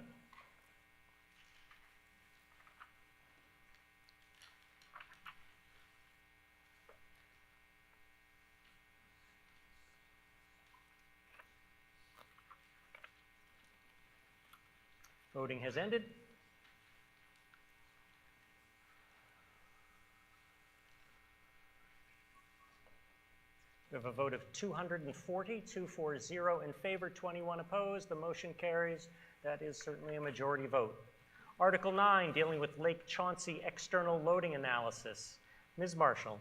Voting has ended. We have a vote of 240 in favor, 21 opposed. The motion carries. That is certainly a majority vote. Article 9, dealing with Lake Chauncey external loading analysis. Ms. Marshall.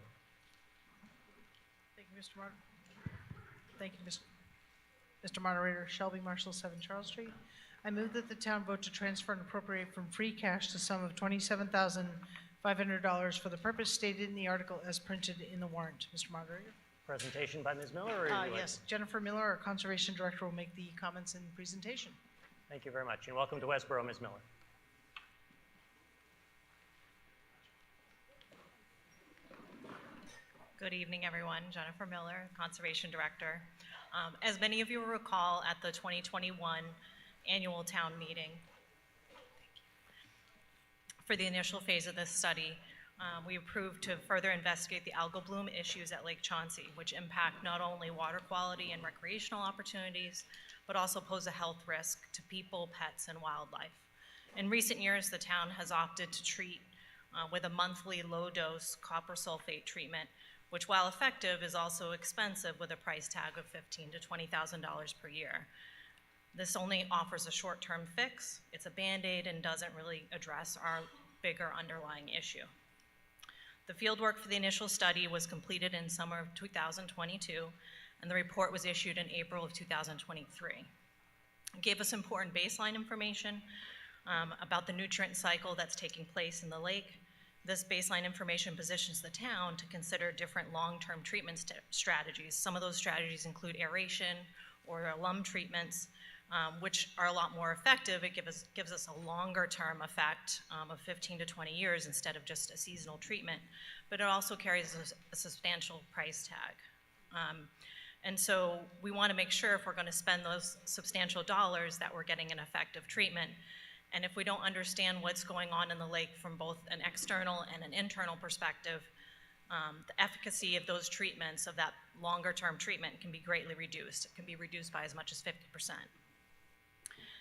Thank you, Mr. Moderator. Thank you, Mr. Moderator. Shelby Marshall, 7 Charles Street. I move that the town vote to transfer and appropriate from free cash the sum of $27,500 for the purpose stated in the article as printed in the warrant. Mr. Moderator. Presentation by Ms. Miller. Or would you like- Yes, Jennifer Miller, our Conservation Director, will make the comments and presentation. Thank you very much, and welcome to Westborough, Ms. Miller. Good evening, everyone. Jennifer Miller, Conservation Director. As many of you will recall, at the 2021 annual town meeting, for the initial phase of this study, we approved to further investigate the algal bloom issues at Lake Chauncey, which impact not only water quality and recreational opportunities, but also pose a health risk to people, pets, and wildlife. In recent years, the town has opted to treat with a monthly low-dose copper sulfate treatment, which, while effective, is also expensive with a price tag of $15,000 to $20,000 per year. This only offers a short-term fix. It's a Band-Aid and doesn't really address our bigger underlying issue. The fieldwork for the initial study was completed in summer of 2022, and the report was issued in April of 2023. It gave us important baseline information about the nutrient cycle that's taking place in the lake. This baseline information positions the town to consider different long-term treatment strategies. Some of those strategies include aeration or alum treatments, which are a lot more effective. It gives us a longer-term effect of 15 to 20 years instead of just a seasonal treatment, but it also carries a substantial price tag. And so we want to make sure if we're going to spend those substantial dollars that we're getting an effective treatment. And if we don't understand what's going on in the lake from both an external and an internal perspective, the efficacy of those treatments, of that longer-term treatment, can be greatly reduced. It can be reduced by as much as 50%.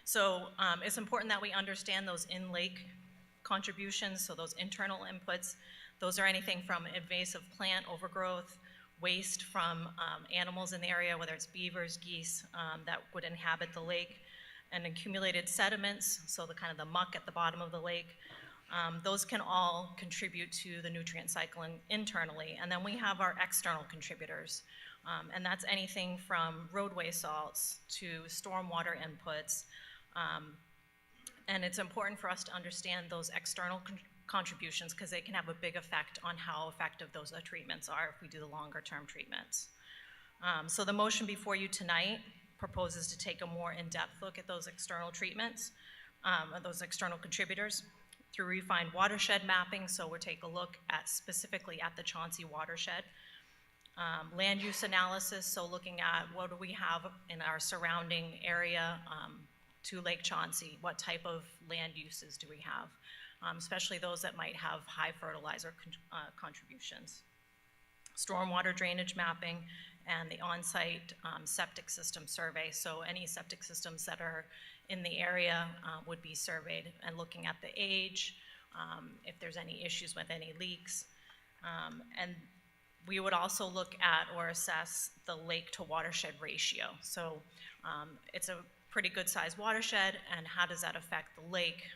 So it's important that we understand those in-lake contributions, so those internal inputs. Those are anything from invasive plant overgrowth, waste from animals in the area, whether it's beavers, geese, that would inhabit the lake, and accumulated sediments, so the kind of the muck at the bottom of the lake. Those can all contribute to the nutrient cycling internally. And then we have our external contributors, and that's anything from roadway salts to stormwater inputs. And it's important for us to understand those external contributions because they can have a big effect on how effective those treatments are if we do the longer term treatments. So the motion before you tonight proposes to take a more in-depth look at those external treatments, those external contributors through refined watershed mapping. So we'll take a look at specifically at the Chauncey watershed. Land use analysis, so looking at what do we have in our surrounding area to Lake Chauncey, what type of land uses do we have, especially those that might have high fertilizer contributions. Stormwater drainage mapping, and the on-site septic system survey. So any septic systems that are in the area would be surveyed, and looking at the age, if there's any issues with any leaks. And we would also look at or assess the lake to watershed ratio. So it's a pretty good sized watershed, and how does that affect the lake?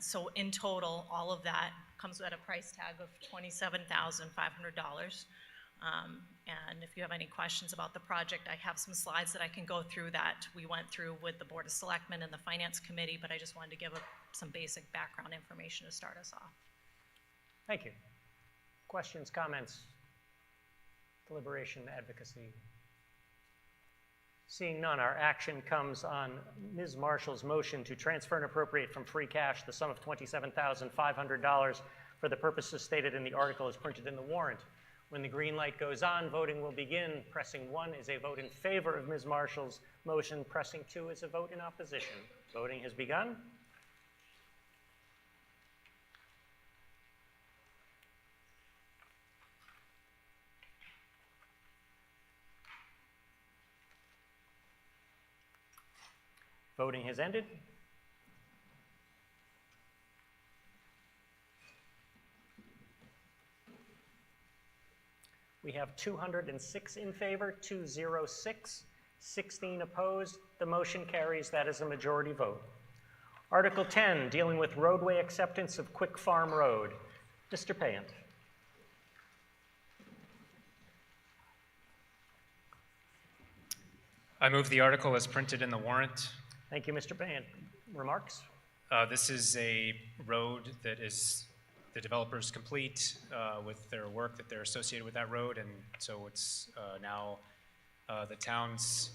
So in total, all of that comes at a price tag of $27,500. And if you have any questions about the project, I have some slides that I can go through that we went through with the Board of Selectmen and the Finance Committee, but I just wanted to give some basic background information to start us off. Thank you. Questions, comments, deliberation, advocacy? Seeing none, our action comes on Ms. Marshall's motion to transfer and appropriate from free cash the sum of $27,500 for the purposes stated in the article as printed in the warrant. When the green light goes on, voting will begin. Pressing 1 is a vote in favor of Ms. Marshall's motion. Pressing 2 is a vote in opposition. Voting has begun. Voting has ended. We have 206 in favor, 206, 16 opposed. The motion carries. That is a majority vote. Article 10, dealing with roadway acceptance of Quick Farm Road. Mr. Payant. I move the article as printed in the warrant. Thank you, Mr. Payant. Remarks? This is a road that is the developers complete with their work that they're associated with that road, and so it's now the town's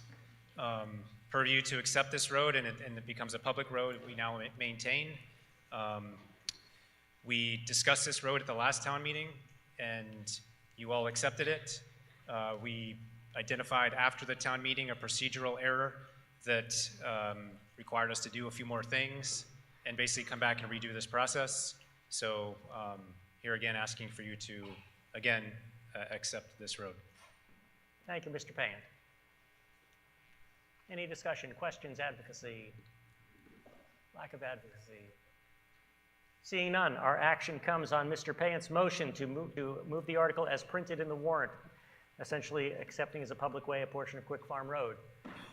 purview to accept this road, and it becomes a public road we now maintain. We discussed this road at the last town meeting, and you all accepted it. We identified after the town meeting a procedural error that required us to do a few more things and basically come back and redo this process. So here again, asking for you to, again, accept this road. Thank you, Mr. Payant. Any discussion, questions, advocacy? Lack of advocacy? Seeing none, our action comes on Mr. Payant's motion to move the article as printed in the warrant, essentially accepting as a public way a portion of Quick Farm Road.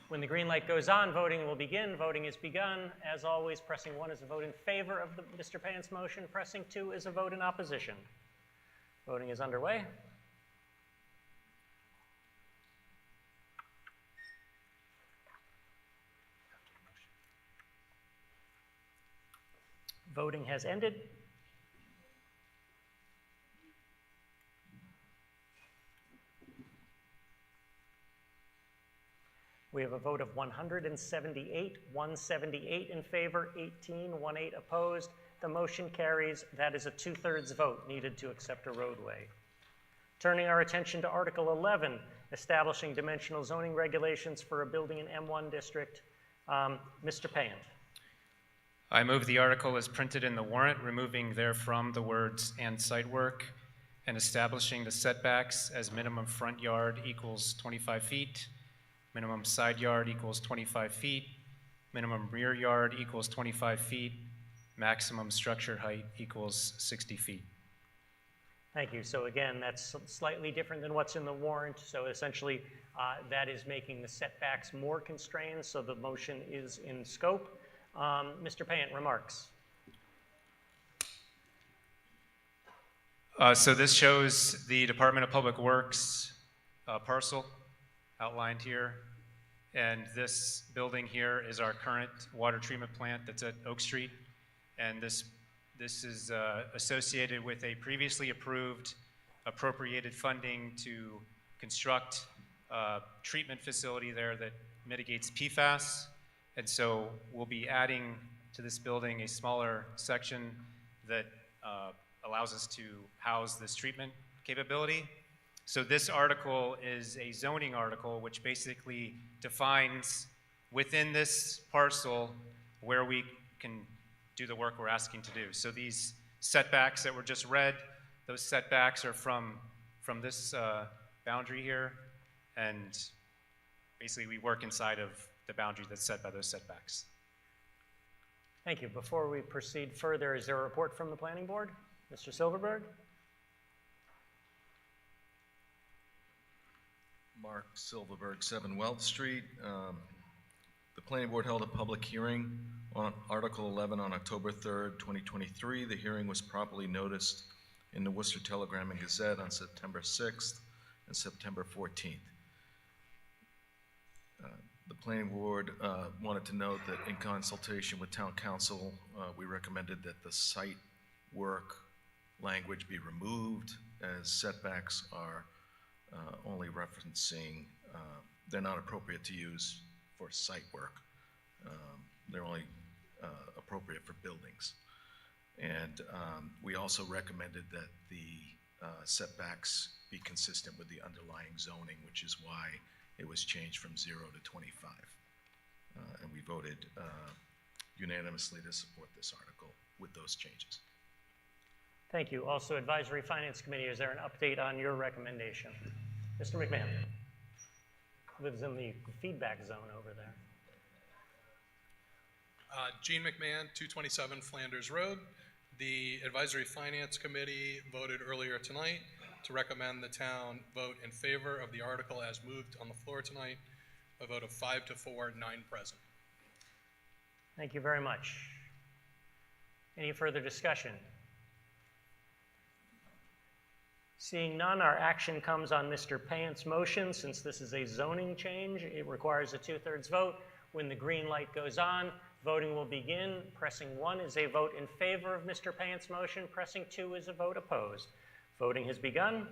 When the green light goes on, voting will begin. Voting is begun. As always, pressing 1 is a vote in favor of Mr. Payant's motion. Pressing 2 is a vote in opposition. Voting is underway. Voting has ended. We have a vote of 178, 178 in favor, 18 opposed. The motion carries. That is a 2/3 vote needed to accept a roadway. Turning our attention to Article 11, establishing dimensional zoning regulations for a building in M1 district. Mr. Payant. I move the article as printed in the warrant, removing therefrom the words "and site work" and establishing the setbacks as minimum front yard equals 25 feet, minimum side yard equals 25 feet, minimum rear yard equals 25 feet, maximum structure height equals 60 feet. Thank you. So again, that's slightly different than what's in the warrant. So essentially, that is making the setbacks more constrained, so the motion is in scope. Mr. Payant, remarks. So this shows the Department of Public Works parcel outlined here. And this building here is our current water treatment plant that's at Oak Street. And this is associated with a previously approved appropriated funding to construct a treatment facility there that mitigates PFAS. And so we'll be adding to this building a smaller section that allows us to house this treatment capability. So this article is a zoning article which basically defines within this parcel where we can do the work we're asking to do. So these setbacks that were just read, those setbacks are from this boundary here, and basically we work inside of the boundary that's set by those setbacks. Thank you. Before we proceed further, is there a report from the Planning Board? Mr. Silverberg? Mark Silverberg, 7 Wealth Street. The Planning Board held a public hearing on Article 11 on October 3rd, 2023. The hearing was properly noticed in the Worcester Telegram and Gazette on September 6th and September 14th. The Planning Board wanted to note that in consultation with Town Council, we recommended that the site work language be removed, as setbacks are only referencing, they're not appropriate to use for site work. They're only appropriate for buildings. And we also recommended that the setbacks be consistent with the underlying zoning, which is why it was changed from 0 to 25. And we voted unanimously to support this article with those changes. Thank you. Also, Advisory Finance Committee, is there an update on your recommendation? Mr. McMahon lives in the feedback zone over there. Gene McMahon, 227 Flanders Road. The Advisory Finance Committee voted earlier tonight to recommend the town vote in favor of the article as moved on the floor tonight. A vote of 5 to 4, 9 present. Thank you very much. Any further discussion? Seeing none, our action comes on Mr. Payant's motion. Since this is a zoning change, it requires a 2/3 vote. When the green light goes on, voting will begin. Pressing 1 is a vote in favor of Mr. Payant's motion. Pressing 2 is a vote opposed. Voting has begun.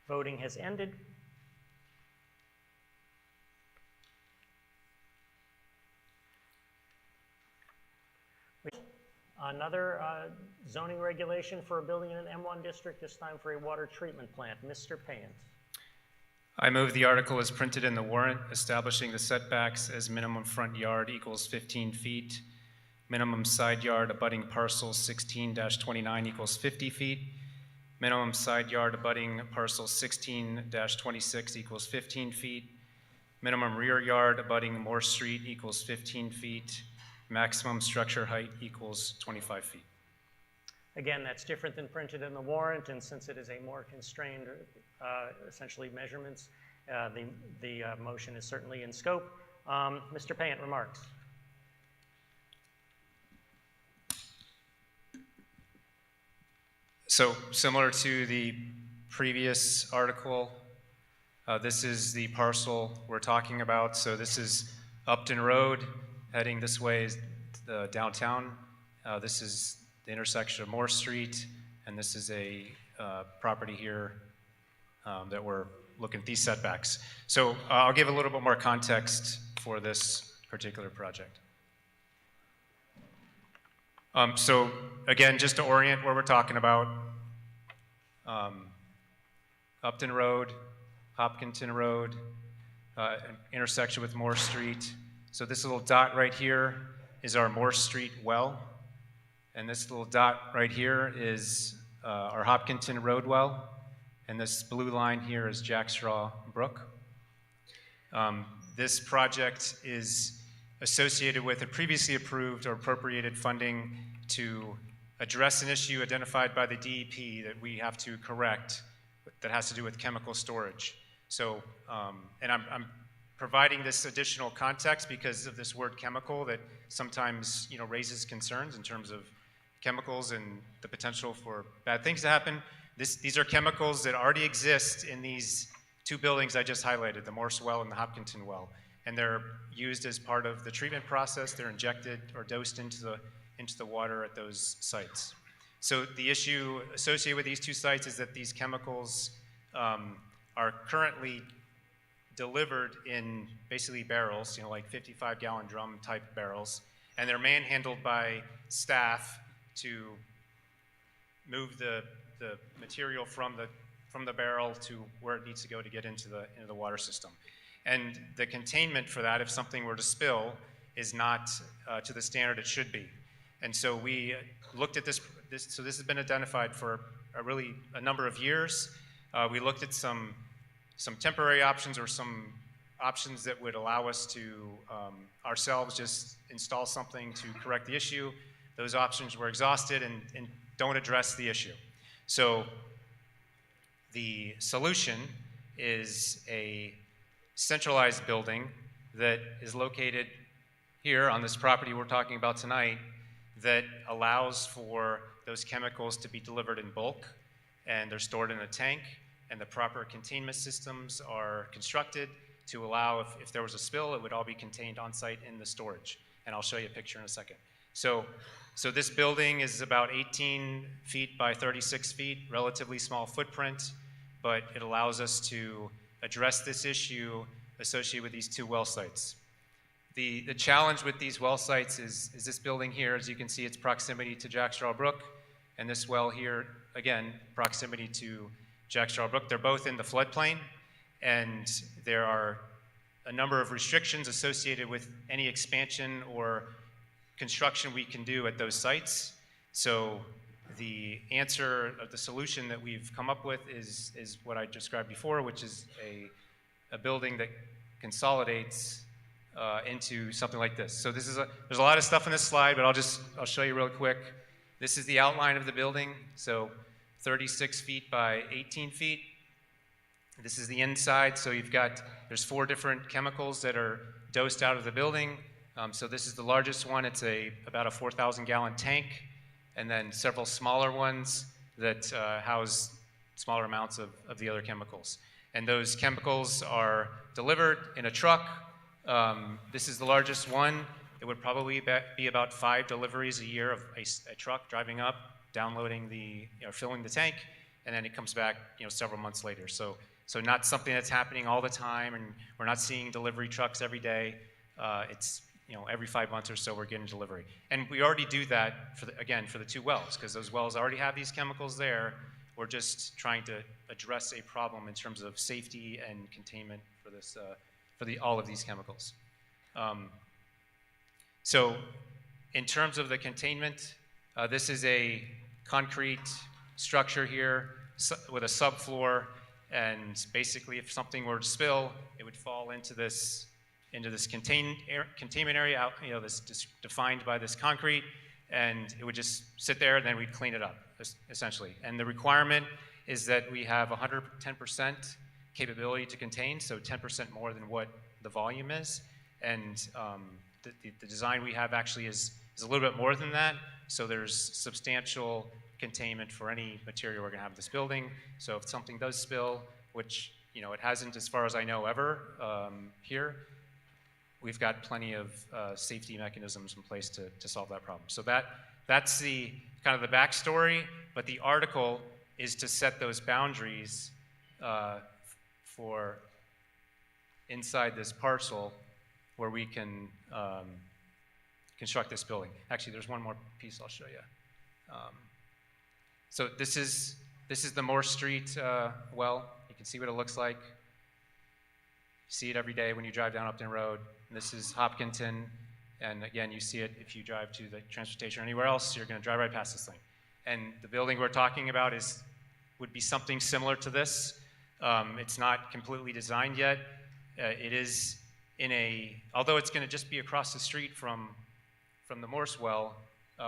Voting has ended. Another zoning regulation for a building in an M1 district, this time for a water treatment plant. Mr. Payant. I move the article as printed in the warrant, establishing the setbacks as minimum front yard equals 15 feet, minimum side yard abutting parcel 16-29 equals 50 feet, minimum side yard abutting parcel 16-26 equals 15 feet, minimum rear yard abutting Moore Street equals 15 feet, maximum structure height equals 25 feet. Again, that's different than printed in the warrant, and since it is a more constrained, essentially measurements, the motion is certainly in scope. Mr. Payant, remarks. So similar to the previous article, this is the parcel we're talking about. So this is Upton Road, heading this way is the downtown. This is the intersection of Moore Street, and this is a property here that we're looking at these setbacks. So I'll give a little bit more context for this particular project. So again, just to orient where we're talking about, Upton Road, Hopkinton Road, an intersection with Moore Street. So this little dot right here is our Moore Street well, and this little dot right here is our Hopkinton Road well, and this blue line here is Jackstraw Brook. This project is associated with a previously approved or appropriated funding to address an issue identified by the DEP that we have to correct that has to do with chemical storage. So, and I'm providing this additional context because of this word chemical that sometimes, you know, raises concerns in terms of chemicals and the potential for bad things to happen. These are chemicals that already exist in these two buildings I just highlighted, the Morse well and the Hopkinton well. And they're used as part of the treatment process. They're injected or dosed into the water at those sites. So the issue associated with these two sites is that these chemicals are currently delivered in basically barrels, you know, like 55-gallon drum type barrels, and they're manhandled by staff to move the material from the barrel to where it needs to go to get into the water system. And the containment for that, if something were to spill, is not to the standard it should be. And so we looked at this, so this has been identified for a number of years. We looked at some temporary options or some options that would allow us to ourselves just install something to correct the issue. Those options were exhausted and don't address the issue. So the solution is a centralized building that is located here on this property we're talking about tonight that allows for those chemicals to be delivered in bulk, and they're stored in a tank, and the proper containment systems are constructed to allow, if there was a spill, it would all be contained on site in the storage. And I'll show you a picture in a second. So this building is about 18 feet by 36 feet, relatively small footprint, but it allows us to address this issue associated with these two well sites. The challenge with these well sites is this building here. As you can see, its proximity to Jackstraw Brook, and this well here, again, proximity to Jackstraw Brook. They're both in the floodplain, and there are a number of restrictions associated with any expansion or construction we can do at those sites. So the answer of the solution that we've come up with is what I described before, which is a a building that consolidates into something like this. So this is there's a lot of stuff in this slide, but I'll show you real quick. This is the outline of the building, so 36 feet by 18 feet. This is the inside, so there's 4 different chemicals that are dosed out of the building. So this is the largest one. It's about a 4,000 gallon tank, and then several smaller ones that house smaller amounts of the other chemicals. And those chemicals are delivered in a truck. This is the largest one. It would probably be about 5 deliveries a year of a truck driving up, downloading filling the tank, and then it comes back, several months later. So not something that's happening all the time, and we're not seeing delivery trucks every day. It's every 5 months or so we're getting delivery. And we already do that for the 2 wells, because those wells already have these chemicals there. We're just trying to address a problem in terms of safety and containment for this, all of these chemicals. So in terms of the containment, this is a concrete structure here with a subfloor, and basically if something were to spill, it would fall into this containment area out, this defined by this concrete, and it would just sit there, and then we'd clean it up, essentially. And the requirement is that we have 110% capability to contain, so 10% more than what the volume is. And the design we have actually is a little bit more than that, so there's substantial containment for any material we're going to have in this building. So if something does spill, which it hasn't, as far as I know, ever here, we've got plenty of safety mechanisms in place to solve that problem. So that's the kind of the backstory, but the article is to set those boundaries for inside this parcel where we can construct this building. Actually, there's one more piece I'll show you. So this is the Moore Street well. You can see what it looks like. You see it every day when you drive down Upton Road. And this is Hopkinton, and again, you see it if you drive to the transportation or anywhere else. You're going to drive right past this thing. And the building we're talking about would be something similar to this. It's not completely designed yet. It is although it's going to just be across the street from the Morse well,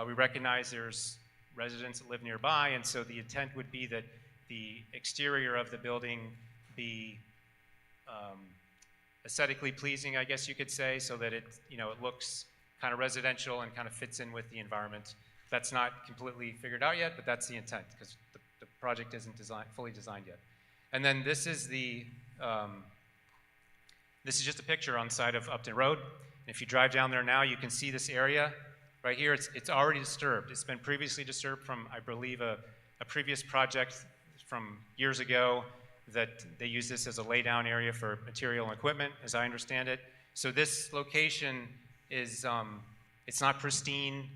we recognize there's residents that live nearby, and so the intent would be that the exterior of the building be aesthetically pleasing, I guess you could say, so that it looks kind of residential and kind of fits in with the environment. That's not completely figured out yet, but that's the intent, because the project isn't fully designed yet. And then this is just a picture on the side of Upton Road. And if you drive down there now, you can see this area right here. It's already disturbed. It's been previously disturbed from, I believe, a previous project from years ago that they use this as a laydown area for material and equipment, as I understand it. So this location is, it's not pristine.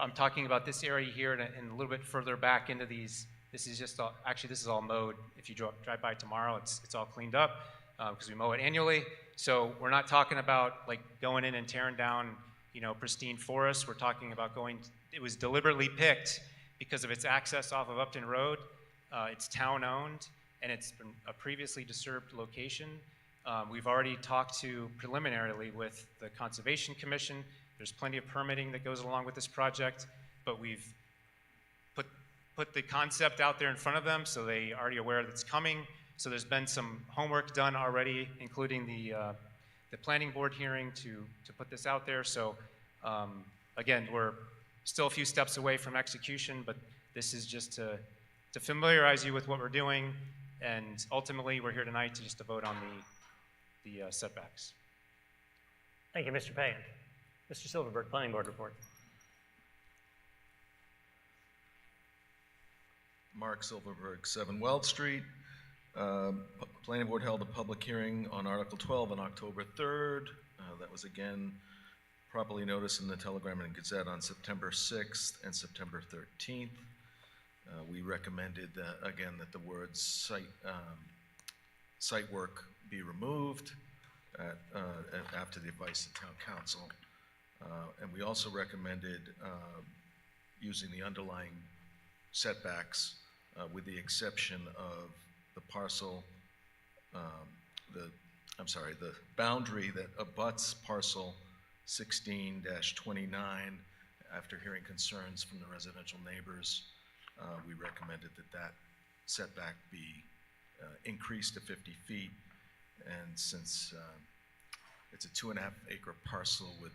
I'm talking about this area here and a little bit further back into these. This is just, actually this is all mowed. If you drive by tomorrow, it's all cleaned up because we mow it annually. So we're not talking about like going in and tearing down, pristine forests. We're talking about it was deliberately picked because of its access off of Upton Road. It's town-owned, and it's been a previously disturbed location. We've already talked preliminarily with the Conservation Commission. There's plenty of permitting that goes along with this project, but we've put the concept out there in front of them, so they are already aware that it's coming. So there's been some homework done already, including the planning board hearing to put this out there. So again, we're still a few steps away from execution, but this is just to familiarize you with what we're doing, and ultimately we're here tonight to vote on the setbacks. Thank you, Mr. Payan. Mr. Silverberg, Planning Board report. Mark Silverberg, 7 Weld Street. Planning Board held a public hearing on Article 12 on October 3rd. That was again properly noticed in the Telegram and Gazette on September 6th and September 13th. We recommended again that the words site work be removed after the advice of Town Council. And we also recommended using the underlying setbacks with the exception of the parcel, the I'm sorry, the boundary that abuts parcel 16-29, after hearing concerns from the residential neighbors, we recommended that that setback be increased to 50 feet. And since it's a 2.5 acre parcel with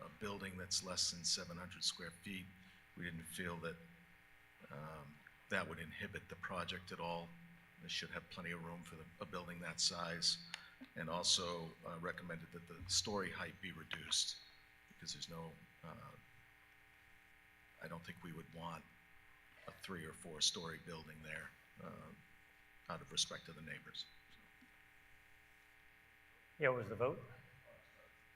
a building that's less than 700 square feet, we didn't feel that that would inhibit the project at all. They should have plenty of room for a building that size. And also recommended that the story height be reduced because there's no, I don't think we would want a 3 or 4 story building there out of respect to the neighbors. Yeah, what was the vote?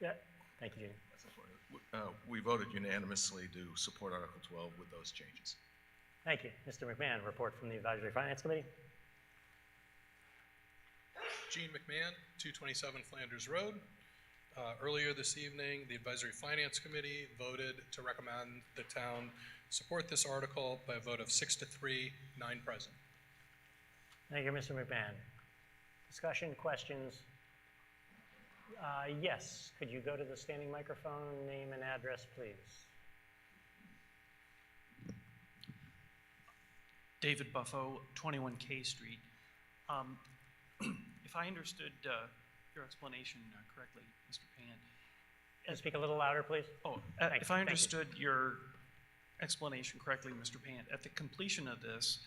Yeah, thank you, Gene. We voted unanimously to support Article 12 with those changes. Thank you. Mr. McMahon, report from the Advisory Finance Committee. Gene McMahon, 227 Flanders Road. Earlier this evening, the Advisory Finance Committee voted to recommend the town support this article by a vote of 6-3, 9 present. Thank you, Mr. McMahon. Discussion, questions? Yes, could you go to the standing microphone, name and address, please? David Buffo, 21 K Street. If I understood your explanation correctly, Mr. Pan. Can you speak a little louder, please? Oh, if I understood your explanation correctly, Mr. Pan, at the completion of this,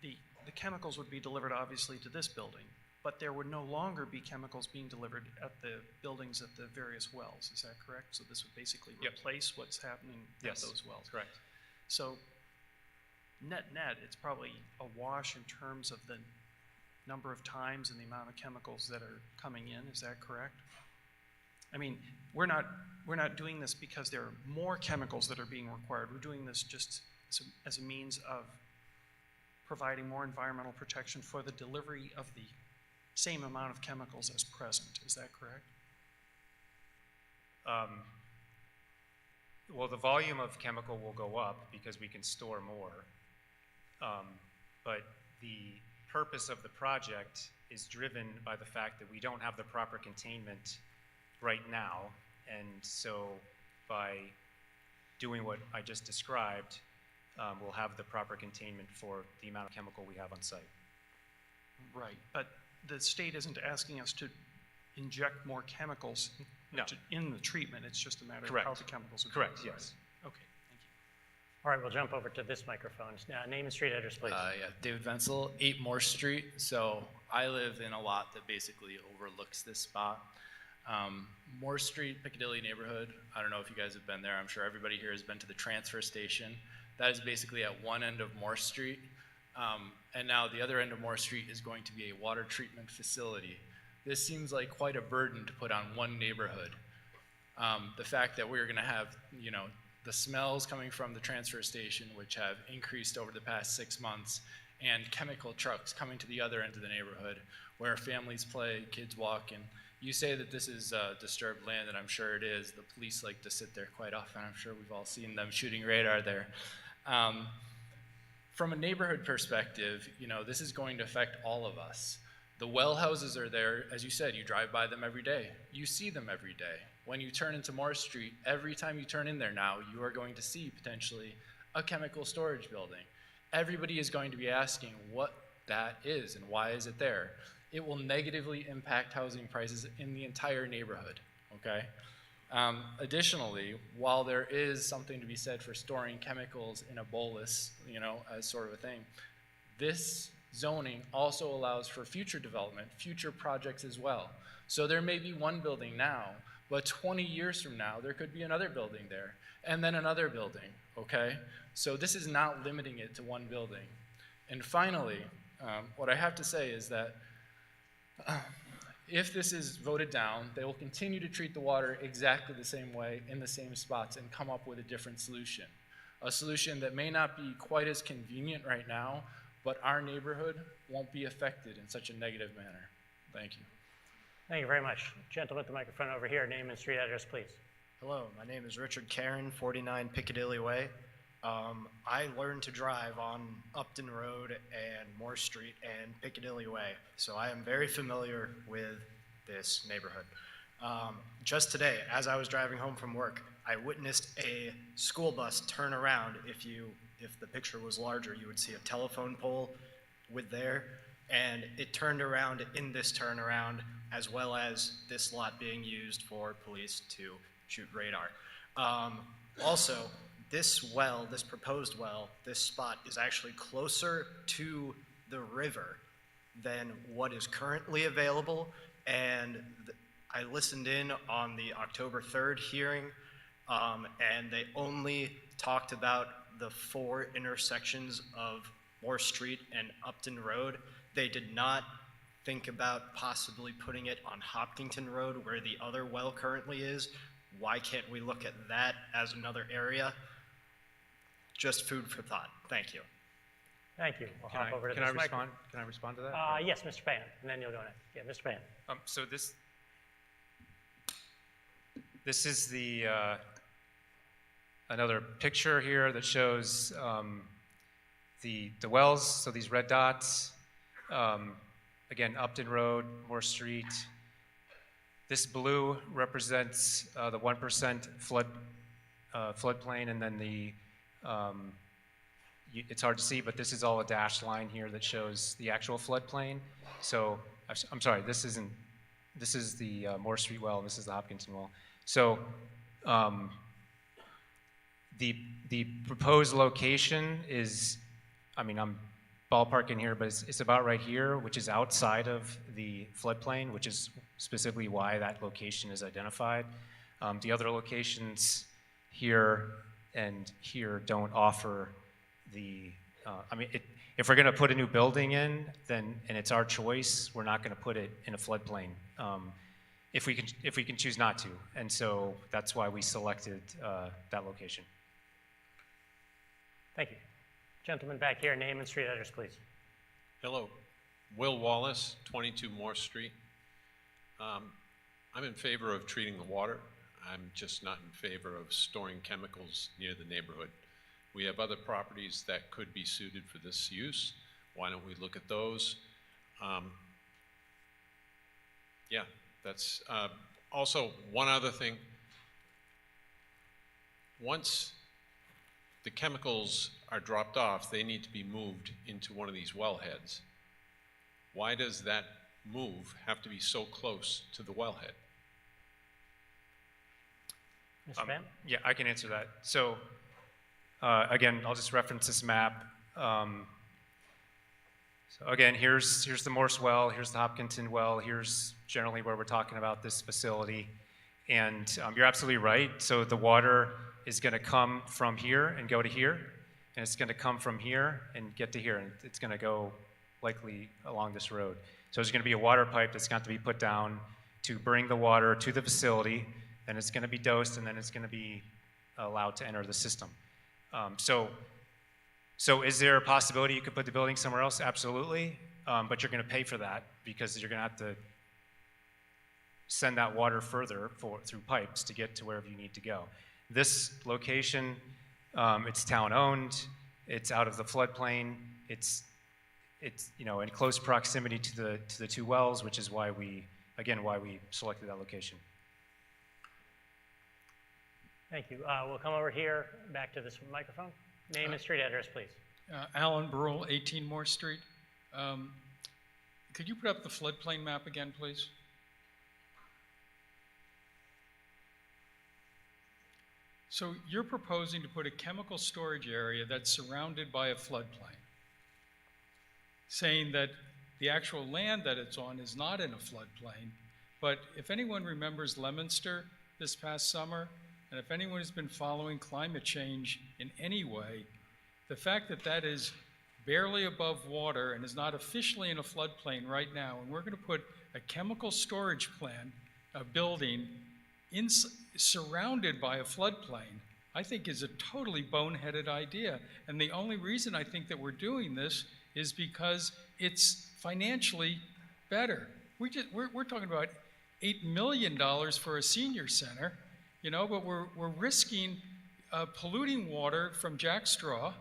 the chemicals would be delivered obviously to this building, but there would no longer be chemicals being delivered at the buildings at the various wells. Is that correct? So this would basically replace what's happening at those wells. Correct. So net, it's probably a wash in terms of the number of times and the amount of chemicals that are coming in. Is that correct? I mean, we're not doing this because there are more chemicals that are being required. We're doing this just as a means of providing more environmental protection for the delivery of the same amount of chemicals as present. Is that correct? Well, the volume of chemical will go up because we can store more. But the purpose of the project is driven by the fact that we don't have the proper containment right now. And so by doing what I just described, we'll have the proper containment for the amount of chemical we have on site. Right, but the state isn't asking us to inject more chemicals in the treatment. It's just a matter of how the chemicals are being Correct, provided. yes. Okay. All right, we'll jump over to this microphone. Now, name and street address, please. Yeah, David Venzel, 8 Morse Street. So I live in a lot that basically overlooks this spot. Morse Street, Piccadilly neighborhood. I don't know if you guys have been there. I'm sure everybody here has been to the transfer station. That is basically at one end of Morse Street. And now the other end of Morse Street is going to be a water treatment facility. This seems like quite a burden to put on one neighborhood. The fact that we're gonna have, the smells coming from the transfer station, which have increased over the past 6 months, and chemical trucks coming to the other end of the neighborhood where families play, kids walk, and you say that this is disturbed land, and I'm sure it is. The police like to sit there quite often. I'm sure we've all seen them shooting radar there. From a neighborhood perspective, this is going to affect all of us. The well houses are there, as you said, you drive by them every day. You see them every day. When you turn into Morse Street, every time you turn in there now, you are going to see potentially a chemical storage building. Everybody is going to be asking what that is and why is it there. It will negatively impact housing prices in the entire neighborhood, okay? Additionally, while there is something to be said for storing chemicals in a bolus, as sort of a thing, this zoning also allows for future development, future projects as well. So there may be one building now, but 20 years from now, there could be another building there, and then another building, okay? So this is not limiting it to one building. And finally, what I have to say is that if this is voted down, they will continue to treat the water exactly the same way in the same spots and come up with a different solution. A solution that may not be quite as convenient right now, but our neighborhood won't be affected in such a negative manner. Thank you. Thank you very much. Gentleman at the microphone over here, name and street address, please. Hello, my name is Richard Caron, 49 Piccadilly Way. I learned to drive on Upton Road and Moore Street and Piccadilly Way, so I am very familiar with this neighborhood. Just today, as I was driving home from work, I witnessed a school bus turn around. If the picture was larger, you would see a telephone pole with there, and it turned around in this turnaround, as well as this lot being used for police to shoot radar. Also, this well, this proposed well, this spot is actually closer to the river than what is currently available, and I listened in on the October 3rd hearing, and they only talked about the 4 intersections of Moore Street and Upton Road. They did not think about possibly putting it on Hopkinton Road where the other well currently is. Why can't we look at that as another area? Just food for thought. Thank you. Thank you. We'll hop over to Can this I respond? Can I respond to that? Yes, Mr. Pan, and then you'll go next. Yeah, Mr. Pan. So this is the another picture here that shows the wells. So these red dots, again, Upton Road, Moore Street. This blue represents the 1% floodplain, and then it's hard to see, but this is all a dashed line here that shows the actual floodplain. So I'm sorry, this is the Moore Street well, and this is the Hopkinton well. So the proposed location is, I mean, I'm ballparking here, but it's about right here, which is outside of the floodplain, which is specifically why that location is identified. The other locations here and here don't offer the, I mean, if we're gonna put a new building in, then, and it's our choice, we're not gonna put it in a floodplain. If we can choose not to. And so that's why we selected that location. Thank you. Gentleman back here, name and street address, please. Hello, Will Wallace, 22 Moore Street. I'm in favor of treating the water. I'm just not in favor of storing chemicals near the neighborhood. We have other properties that could be suited for this use. Why don't we look at those? Yeah, that's also one other thing. Once the chemicals are dropped off, they need to be moved into one of these wellheads. Why does that move have to be so close to the wellhead? Mr. Van? Yeah, I can answer that. So again, I'll just reference this map. So again, here's the Morse well, here's the Hopkinton well, here's generally where we're talking about this facility. And you're absolutely right. So the water is going to come from here and go to here, and it's going to come from here and get to here, and it's going to go likely along this road. So there's going to be a water pipe that's going to be put down to bring the water to the facility, then it's going to be dosed, and then it's going to be allowed to enter the system. So is there a possibility you could put the building somewhere else? Absolutely, but you're going to pay for that because you're going to have to send that water further through pipes to get to wherever you need to go. This location, it's town-owned, it's out of the floodplain, it's in close proximity to the 2 wells, which is why we selected that location. Thank you. We'll come over here, back to this microphone. Name and street address, please. Alan Burrell, 18 Moore Street. Could you put up the floodplain map again, please? So you're proposing to put a chemical storage area that's surrounded by a floodplain, saying that the actual land that it's on is not in a floodplain. But if anyone remembers Leominster this past summer, and if anyone has been following climate change in any way, the fact that that is barely above water and is not officially in a floodplain right now, and we're going to put a chemical storage plant, a building, surrounded by a floodplain, I think is a totally boneheaded idea. And the only reason I think that we're doing this is because it's financially better. We're talking about $8 million for a senior center, but we're risking polluting water from Jack Straw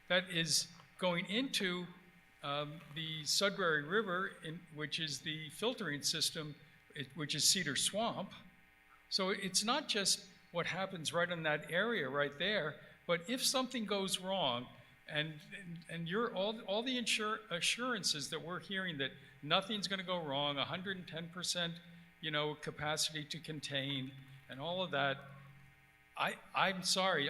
that is going into the Sudbury River, which is the filtering system, which is Cedar Swamp. So it's not just what happens right in that area right there, but if something goes wrong, and you're all the assurances that we're hearing that nothing's going to go wrong, 110%, capacity to contain, and all of that. I'm sorry.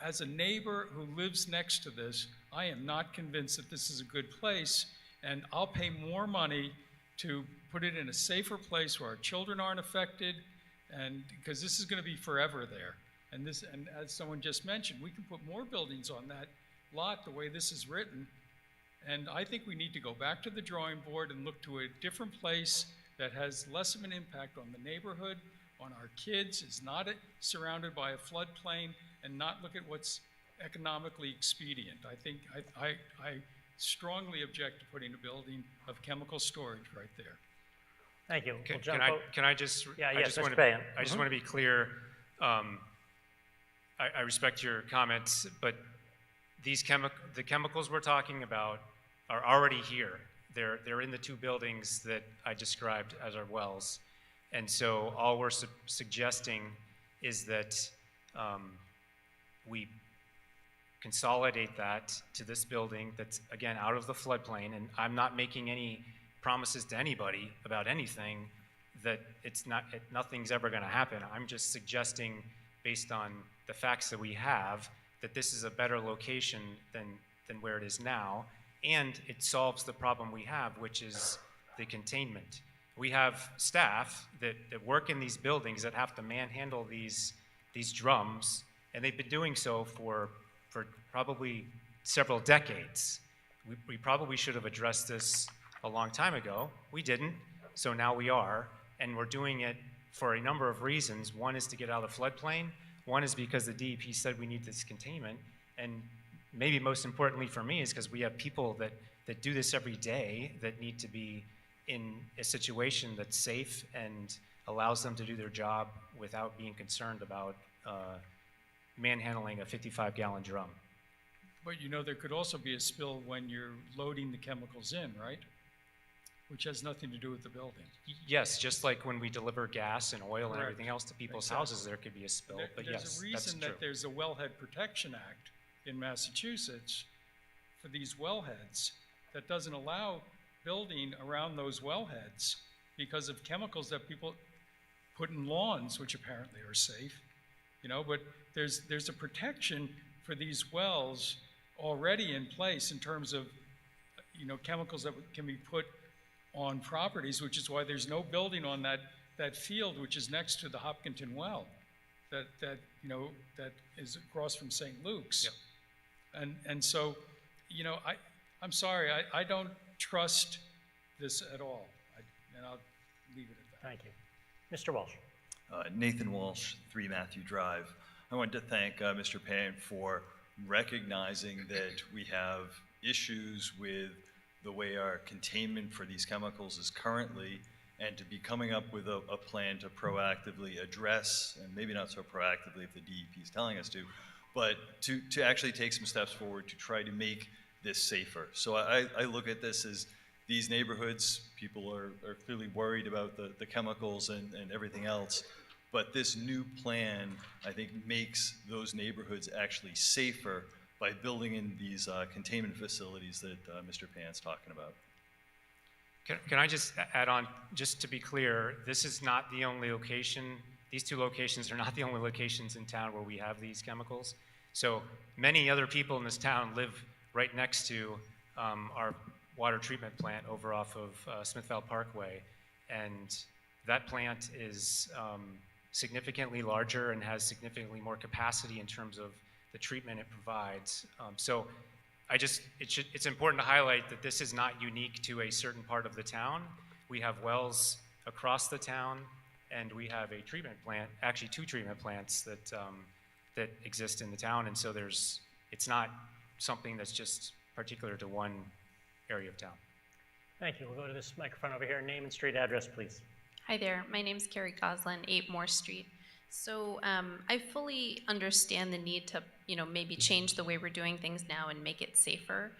As a neighbor who lives next to this, I am not convinced that this is a good place, and I'll pay more money to put it in a safer place where our children aren't affected, and because this is going to be forever there. And as someone just mentioned, we can put more buildings on that lot the way this is written. And I think we need to go back to the drawing board and look to a different place that has less of an impact on the neighborhood, on our kids, is not surrounded by a floodplain, and not look at what's economically expedient. I think I strongly object to putting a building of chemical storage right there. Thank you. Can We'll I just? Yeah, I yes, just Mr. want Payan. to. I just want to be clear. I respect your comments, but the chemicals we're talking about are already here. They're in the two buildings that I described as our wells, and so all we're suggesting is that we consolidate that to this building that's, again, out of the floodplain. And I'm not making any promises to anybody about anything that nothing's ever going to happen. I'm just suggesting, based on the facts that we have, that this is a better location than where it is now, and it solves the problem we have, which is the containment. We have staff that work in these buildings that have to manhandle these drums, and they've been doing so for probably several decades. We probably should have addressed this a long time ago. We didn't, so now we are, and we're doing it for a number of reasons. One is to get out of the floodplain. One is because the DEP said we need this containment, and maybe most importantly for me is because we have people that do this every day that need to be in a situation that's safe and allows them to do their job without being concerned about manhandling a 55-gallon drum. But there could also be a spill when you're loading the chemicals in, right? Which has nothing to do with the building. Yes, just like when we deliver gas and oil and Correct. everything else to people's Exactly. houses, there could be a spill, but yes, There's a reason that there's a Wellhead Protection Act in Massachusetts for these wellheads that doesn't allow building around those wellheads because of chemicals that people put in lawns, which apparently are safe, but there's a protection for these wells already in place in terms of, chemicals that can be put on properties, which is why there's no building on that field, which is next to the Hopkinton well, that is across from St. Luke's. Yep. And so, I'm sorry, I don't trust this at all, and I'll leave it at that. Thank you. Mr. Walsh. Nathan Walsh, 3 Matthew Drive. I want to thank Mr. Payan for recognizing that we have issues with the way our containment for these chemicals is currently, and to be coming up with a plan to proactively address, and maybe not so proactively if the DEP is telling us to, but to actually take some steps forward to try to make this safer. So I look at this as these neighborhoods, people are clearly worried about the chemicals and everything else, but this new plan, I think, makes those neighborhoods actually safer by building in these containment facilities that Mr. Pan's talking about. Can I just add on, just to be clear, this is not the only location. These 2 locations are not the only locations in town where we have these chemicals. So many other people in this town live right next to our water treatment plant over off of Smithville Parkway. And that plant is significantly larger and has significantly more capacity in terms of the treatment it provides. So it's important to highlight that this is not unique to a certain part of the town. We have wells across the town, and we have a treatment plant, actually 2 treatment plants that exist in the town. And so it's not something that's just particular to one area of town. Thank you. We'll go to this microphone over here. Name and street address, please. Hi there. My name's Carrie Goslin, 8 Moore Street. So I fully understand the need to, maybe change the way we're doing things now and make it safer.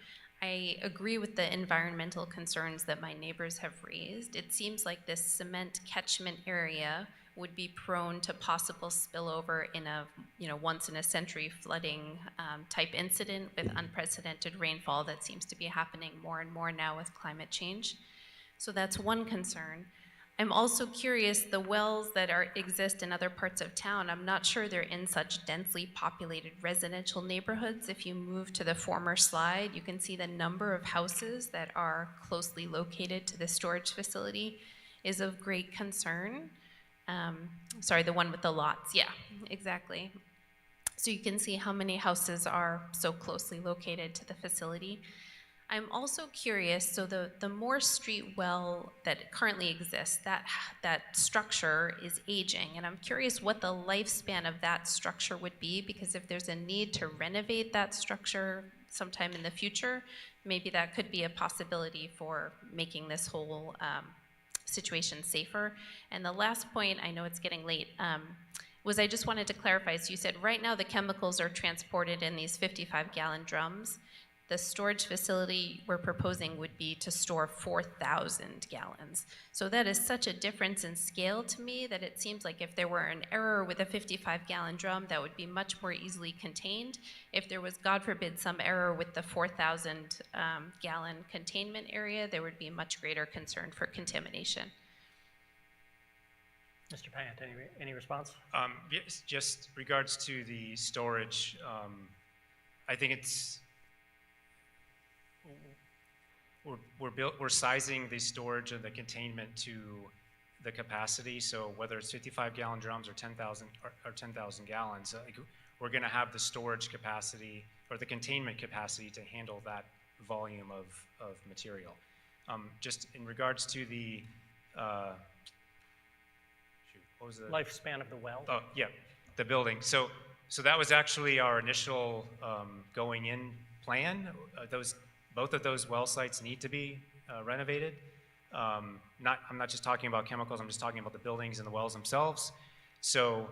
I agree with the environmental concerns that my neighbors have raised. It seems like this cement catchment area would be prone to possible spillover in a, once in a century flooding type incident with unprecedented rainfall that seems to be happening more and more now with climate change. So that's one concern. I'm also curious, the wells that exist in other parts of town, I'm not sure they're in such densely populated residential neighborhoods. If you move to the former slide, you can see the number of houses that are closely located to the storage facility is of great concern. Sorry, the one with the lots, yeah, exactly. So you can see how many houses are so closely located to the facility. I'm also curious, so the Moore Street well that currently exists, that structure is aging, and I'm curious what the lifespan of that structure would be, because if there's a need to renovate that structure sometime in the future, maybe that could be a possibility for making this whole situation safer. And the last point, I know it's getting late, was I just wanted to clarify, so you said right now the chemicals are transported in these 55-gallon drums. The storage facility we're proposing would be to store 4,000 gallons. So that is such a difference in scale to me that it seems like if there were an error with a 55-gallon drum, that would be much more easily contained. If there was, God forbid, some error with the 4,000 gallon containment area, there would be much greater concern for contamination. Mr. Pant, any response? Yes, just regards to the storage, I think it's, we're sizing the storage and the containment to the capacity. So whether it's 55-gallon drums or 10,000 gallons, we're going to have the storage capacity or the containment capacity to handle that volume of material. Just in regards to the what was the lifespan of the well? Oh yeah, the building. So that was actually our initial going in plan. Both of those well sites need to be renovated. I'm not just talking about chemicals, I'm just talking about the buildings and the wells themselves. So,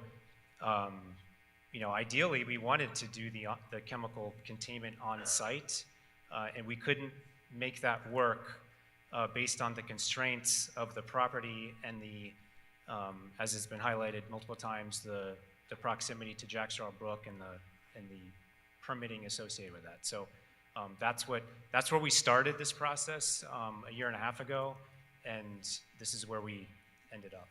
ideally we wanted to do the chemical containment on site, and we couldn't make that work based on the constraints of the property and the, as has been highlighted multiple times, the proximity to Jack Straw Brook and the permitting associated with that. So. That's where we started this process a year and a half ago, and this is where we ended up.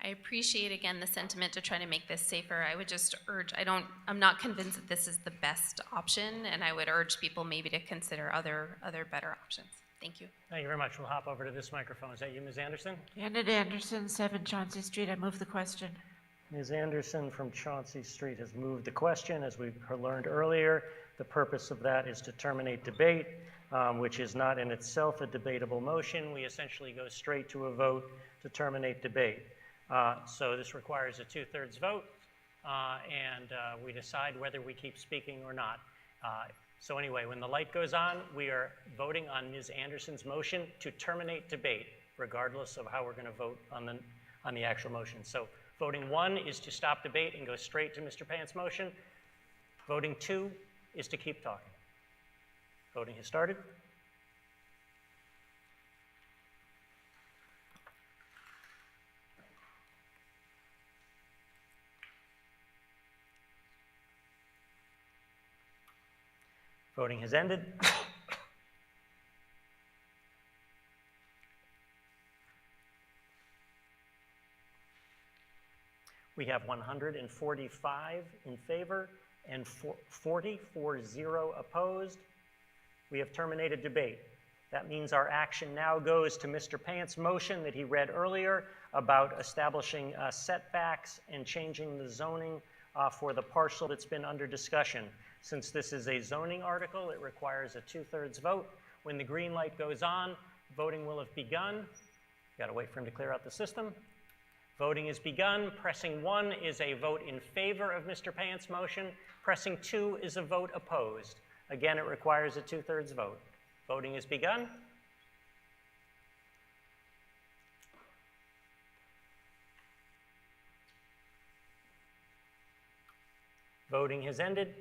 I appreciate, again, the sentiment to try to make this safer. I would just urge, I'm not convinced that this is the best option, and I would urge people maybe to consider other better options. Thank you. Thank you very much. We'll hop over to this microphone. Is that you, Ms. Anderson? Janet Anderson, 7 Chauncey Street. I move the question. Ms. Anderson from Chauncey Street has moved the question. As we learned earlier, the purpose of that is to terminate debate, which is not in itself a debatable motion. We essentially go straight to a vote to terminate debate. So this requires a 2/3 vote, and we decide whether we keep speaking or not. So anyway, when the light goes on, we are voting on Ms. Anderson's motion to terminate debate, regardless of how we're going to vote on the actual motion. So voting 1 is to stop debate and go straight to Mr. Pant's motion. Voting 2 is to keep talking. Voting has started. Voting has ended. We have 145 in favor and 40 opposed. We have terminated debate. That means our action now goes to Mr. Pant's motion that he read earlier about establishing setbacks and changing the zoning for the parcel that's been under discussion. Since this is a zoning article, it requires a 2/3 vote. When the green light goes on, voting will have begun. Got to wait for him to clear out the system. Voting is begun. Pressing 1 is a vote in favor of Mr. Pant's motion. Pressing 2 is a vote opposed. Again, it requires a 2/3 vote. Voting is begun. Voting has ended.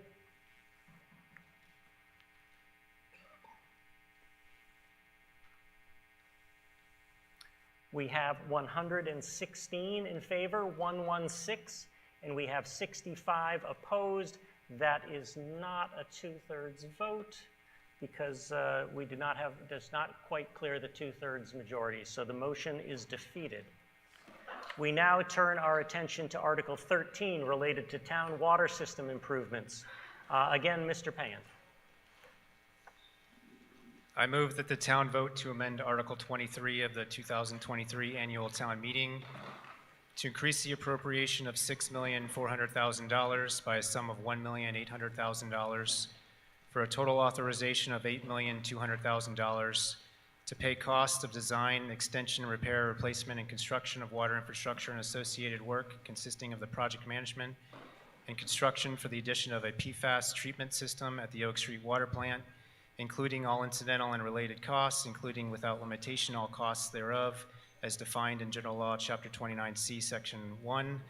We have 116 in favor, 116, and we have 65 opposed. That is not a 2/3 vote because we do not have, does not quite clear the 2/3 majority, so the motion is defeated. We now turn our attention to Article 13 related to town water system improvements. Again, Mr. Payne. I move that the town vote to amend Article 23 of the 2023 annual town meeting to increase the appropriation of $6,400,000 by a sum of $1,800,000 for a total authorization of $8,200,000 to pay costs of design, extension, repair, replacement, and construction of water infrastructure and associated work consisting of the project management and construction for the addition of a PFAS treatment system at the Oak Street Water Plant, including all incidental and related costs, including without limitation all costs thereof, as defined in General Law, Chapter 29C, Section 1,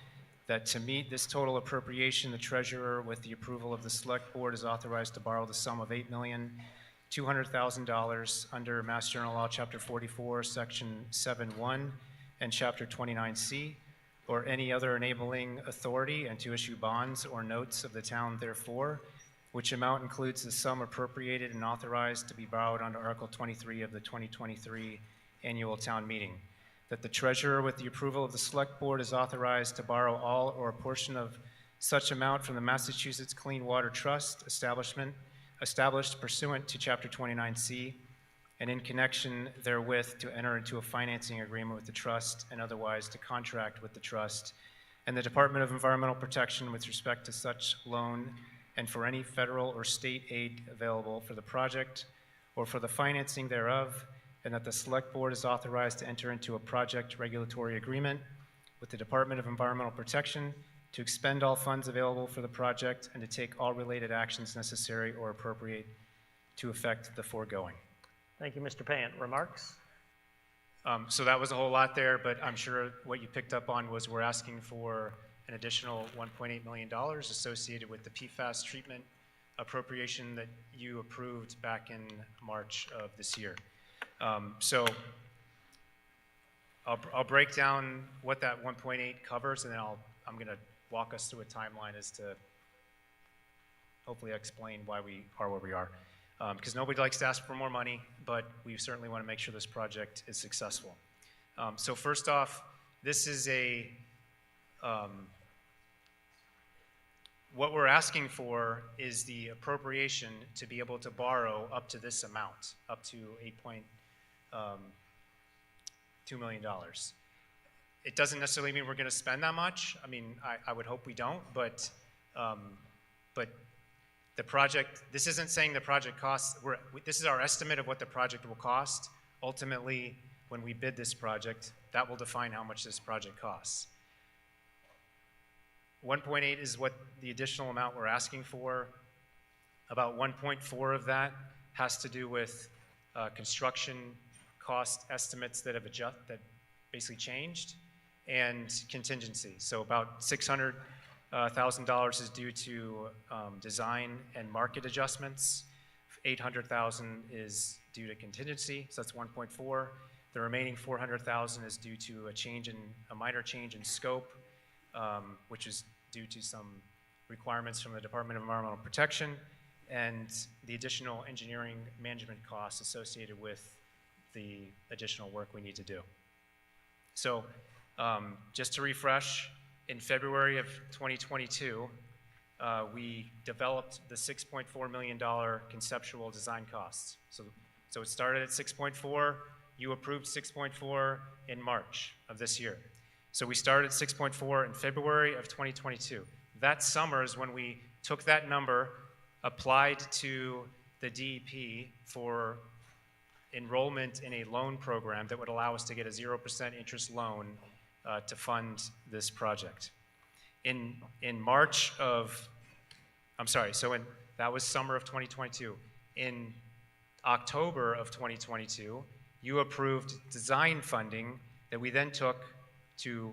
that to meet this total appropriation, the treasurer, with the approval of the Select Board, is authorized to borrow the sum of $8,200,000 under Mass General Law, Chapter 44, Section 7.1, and Chapter 29C, or any other enabling authority, and to issue bonds or notes of the town therefore, which amount includes the sum appropriated and authorized to be borrowed under Article 23 of the 2023 annual town meeting. That the treasurer, with the approval of the Select Board, is authorized to borrow all or a portion of such amount from the Massachusetts Clean Water Trust established pursuant to Chapter 29C, and in connection therewith to enter into a financing agreement with the trust and otherwise to contract with the trust and the Department of Environmental Protection with respect to such loan and for any federal or state aid available for the project or for the financing thereof, and that the Select Board is authorized to enter into a project regulatory agreement with the Department of Environmental Protection to expend all funds available for the project and to take all related actions necessary or appropriate to effect the foregoing. Thank you, Mr. Payne. Remarks? So that was a whole lot there, but I'm sure what you picked up on was we're asking for an additional $1.8 million associated with the PFAS treatment appropriation that you approved back in March of this year. So I'll break down what that 1.8 covers, and then I'm going to walk us through a timeline as to hopefully explain why we are where we are. Because nobody likes to ask for more money, but we certainly want to make sure this project is successful. So first off, this is what we're asking for is the appropriation to be able to borrow up to this amount, up to $8.2 million. It doesn't necessarily mean we're going to spend that much. I mean, I would hope we don't, but the project, this isn't saying the project costs, this is our estimate of what the project will cost. Ultimately, when we bid this project, that will define how much this project costs. 1.8 is what the additional amount we're asking for. About 1.4 of that has to do with construction cost estimates that have that basically changed, and contingency. So about $600,000 is due to design and market adjustments. $800,000 is due to contingency, so that's 1.4. The remaining $400,000 is due to a minor change in scope, which is due to some requirements from the Department of Environmental Protection, and the additional engineering management costs associated with the additional work we need to do. So just to refresh, in February of 2022, we developed the $6.4 million conceptual design costs. So it started at 6.4, you approved 6.4 in March of this year. So we started at 6.4 in February of 2022. That summer is when we took that number, applied to the DEP for enrollment in a loan program that would allow us to get a 0% interest loan to fund this project. In March of, that was summer of 2022. In October of 2022, you approved design funding that we then took to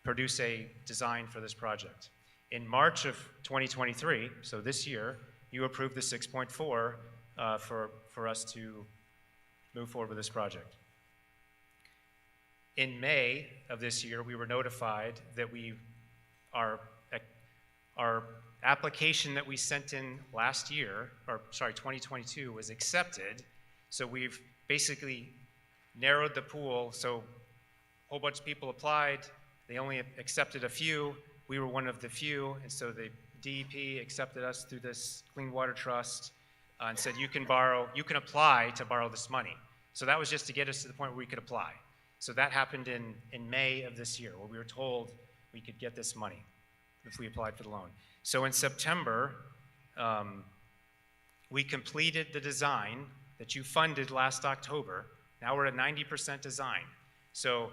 produce a design for this project. In March of 2023, so this year, you approved the 6.4 for us to move forward with this project. In May of this year, we were notified that our application that we sent in last year, or sorry, 2022, was accepted. So we've basically narrowed the pool. So a whole bunch of people applied. They only accepted a few. We were one of the few, and so the DEP accepted us through this Clean Water Trust and said you can apply to borrow this money. So that was just to get us to the point where we could apply. So that happened in May of this year, where we were told we could get this money if we applied for the loan. So in September, we completed the design that you funded last October. Now we're at 90% design. So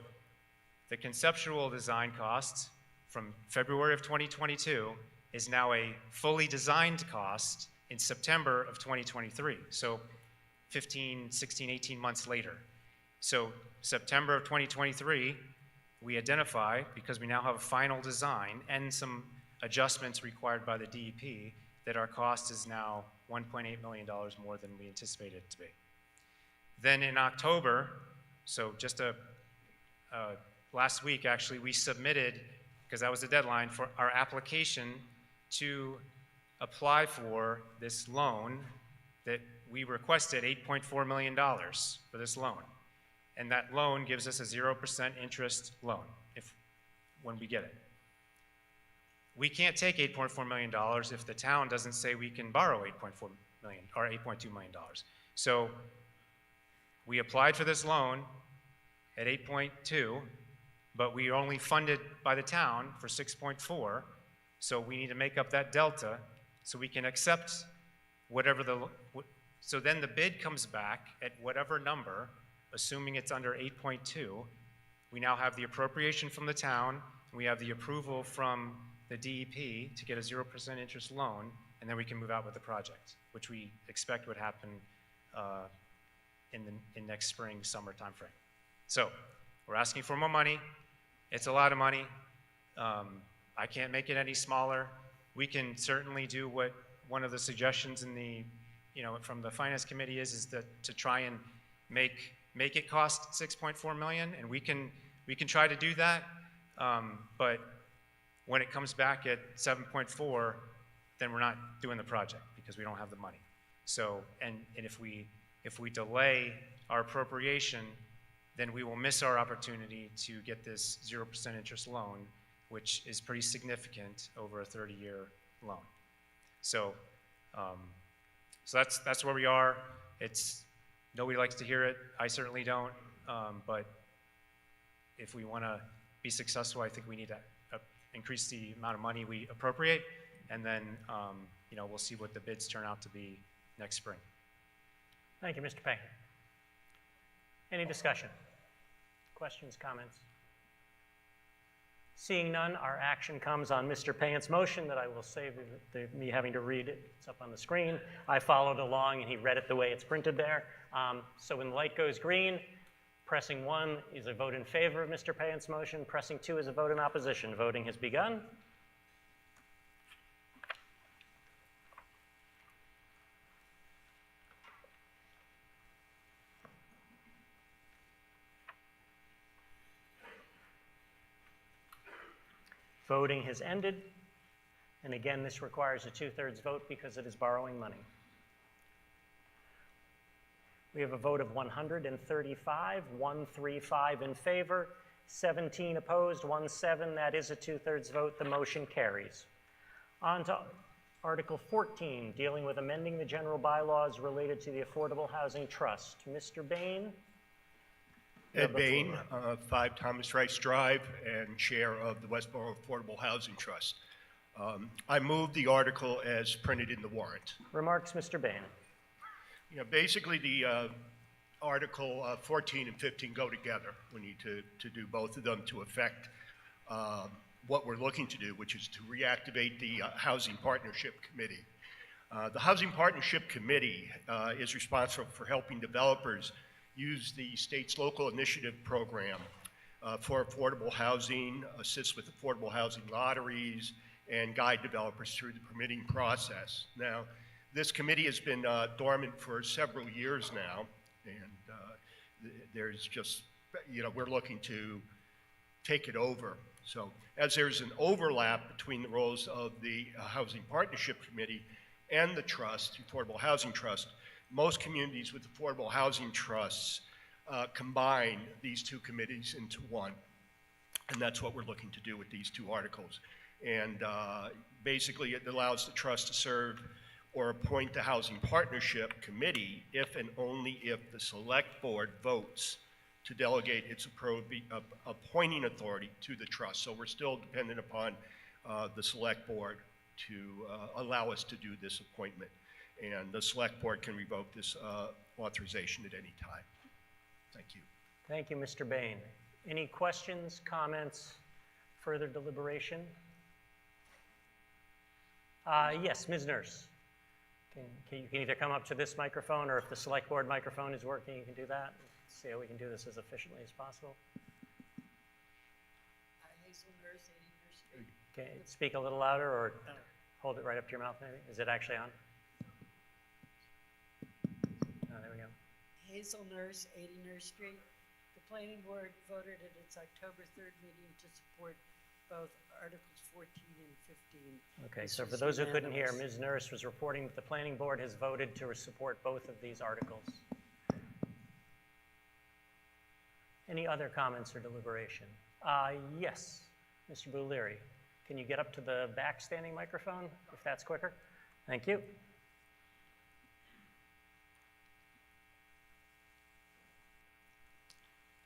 the conceptual design cost from February of 2022 is now a fully designed cost in September of 2023. So 15, 16, 18 months later. So September of 2023, we identify, because we now have a final design and some adjustments required by the DEP, that our cost is now $1.8 million more than we anticipated it to be. Then in October, so just last week actually, we submitted, because that was the deadline, for our application to apply for this loan that we requested $8.4 million for this loan. And that loan gives us a 0% interest loan when we get it. We can't take $8.4 million if the town doesn't say we can borrow $8.4 million or $8.2 million. So we applied for this loan at 8.2, but we are only funded by the town for 6.4. So we need to make up that delta so we can accept whatever so then the bid comes back at whatever number, assuming it's under 8.2. We now have the appropriation from the town, and we have the approval from the DEP to get a 0% interest loan, and then we can move out with the project, which we expect would happen in next spring, summer timeframe. So we're asking for more money. It's a lot of money. I can't make it any smaller. We can certainly do what one of the suggestions in the, from the finance committee is that to try and make it cost $6.4 million, and we can try to do that. But when it comes back at 7.4, then we're not doing the project because we don't have the money. So, and if we delay our appropriation, then we will miss our opportunity to get this 0% interest loan, which is pretty significant over a 30-year loan. So, so that's where we are. Nobody likes to hear it. I certainly don't. But if we want to be successful, I think we need to increase the amount of money we appropriate, and then we'll see what the bids turn out to be next spring. Thank you, Mr. Payne. Any discussion? Questions, comments? Seeing none, our action comes on Mr. Payne's motion that I will save me having to read it. It's up on the screen. I followed along and he read it the way it's printed there. So when the light goes green, pressing 1 is a vote in favor of Mr. Payne's motion. Pressing 2 is a vote in opposition. Voting has begun. Voting has ended, and again, this requires a 2/3 vote because it is borrowing money. We have a vote of 135, 135 in favor, 17 opposed, 17. That is a 2/3 vote. The motion carries. On to Article 14, dealing with amending the general bylaws related to the Affordable Housing Trust. Mr. Bain? Ed Bain, 5 Thomas Rice Drive, and Chair of the Westborough Affordable Housing Trust. I move the article as printed in the warrant. Remarks, Mr. Bain. Basically, the Article 14 and 15 go together. We need to do both of them to affect what we're looking to do, which is to reactivate the Housing Partnership Committee. The Housing Partnership Committee is responsible for helping developers use the state's local initiative program for affordable housing, assist with affordable housing lotteries, and guide developers through the permitting process. Now, this committee has been dormant for several years now, and there's just, we're looking to take it over. So as there's an overlap between the roles of the Housing Partnership Committee and the trust, Affordable Housing Trust, most communities with affordable housing trusts combine these two committees into one. And that's what we're looking to do with these two articles. And basically it allows the trust to serve or appoint the Housing Partnership Committee if and only if the Select Board votes to delegate its appointing authority to the trust. So we're still dependent upon the Select Board to allow us to do this appointment. And the Select Board can revoke this authorization at any time. Thank you. Thank you, Mr. Bain. Any questions, comments, further deliberation? Yes, Ms. Nurse. You can either come up to this microphone, or if the Select Board microphone is working, you can do that. See how we can do this as efficiently as possible. Okay, speak a little louder, or hold it right up to your mouth, maybe. Is it actually on? Oh, there we go. Hazel Nurse, 80 Nurse Street. The Planning Board voted at its October 3rd meeting to support both Articles 14 and 15. Okay, so for those who couldn't hear, Ms. Nurse was reporting that the Planning Board has voted to support both of these articles. Any other comments or deliberation? Yes, Mr. Buleary. Can you get up to the back standing microphone, if that's quicker? Thank you.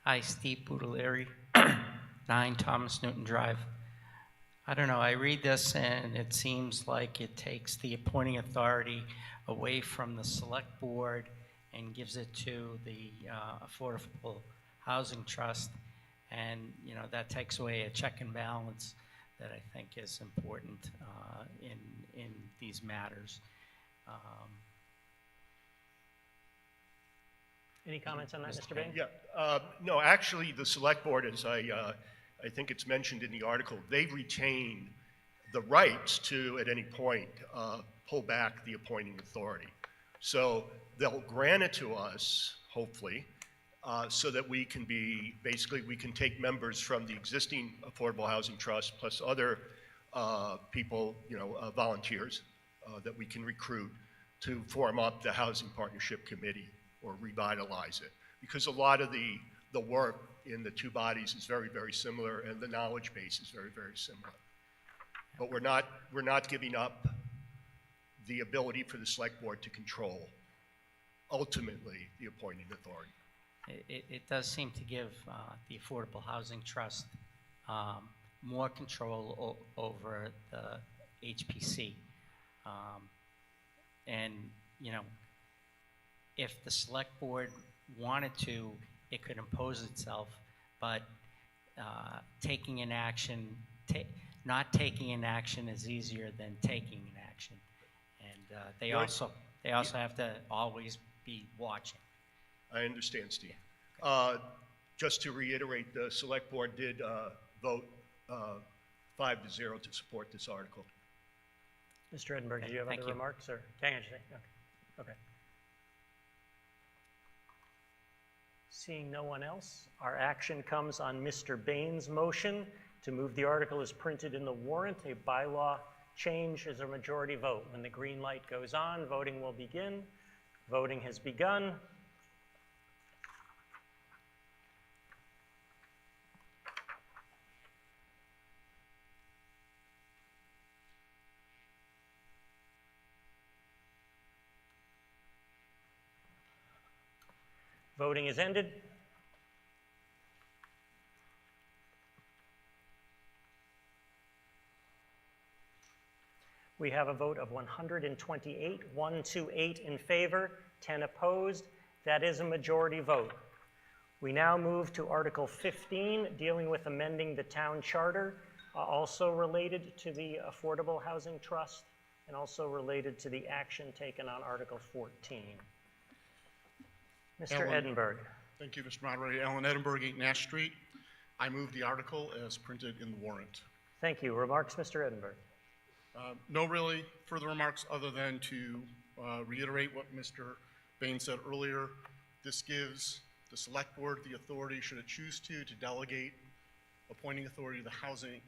Hi, Steve Buleary, 9 Thomas Newton Drive. I don't know, I read this and it seems like it takes the appointing authority away from the Select Board and gives it to the Affordable Housing Trust, and that takes away a check and balance that I think is important in these matters. Any comments on that, Mr. Bain? Yeah, no, actually the Select Board, as I think it's mentioned in the article, they retain the rights to, at any point, pull back the appointing authority. So they'll grant it to us, hopefully, so that we can we can take members from the existing Affordable Housing Trust plus other people, volunteers that we can recruit to form up the Housing Partnership Committee or revitalize it. Because a lot of the work in the two bodies is very, very similar, and the knowledge base is very, very similar. But we're not giving up the ability for the Select Board to control, ultimately, the appointing authority. It does seem to give the Affordable Housing Trust more control over the HPC. And, if the Select Board wanted to, it could impose itself, but taking an action, not taking an action is easier than taking an action. And they also have to always be watching. I understand, Steve. Just to reiterate, the Select Board did vote 5-0 to support this article. Mr. Edinburgh, do you have other remarks, or can I just say? Okay. Seeing no one else, our action comes on Mr. Bain's motion to move the article as printed in the warrant. A bylaw change is a majority vote. When the green light goes on, voting will begin. Voting has begun. Voting is ended. We have a vote of 128, 128 in favor, 10 opposed. That is a majority vote. We now move to Article 15, dealing with amending the town charter, also related to the Affordable Housing Trust, and also related to the action taken on Article 14. Mr. Edinburgh. Thank you, Mr. Moderator. Alan Edinburgh, 8 Nash Street. I move the article as printed in the warrant. Thank you. Remarks, Mr. Edinburgh. No really further remarks other than to reiterate what Mr. Bain said earlier. This gives the select board the authority, should it choose to delegate appointing authority to the housing,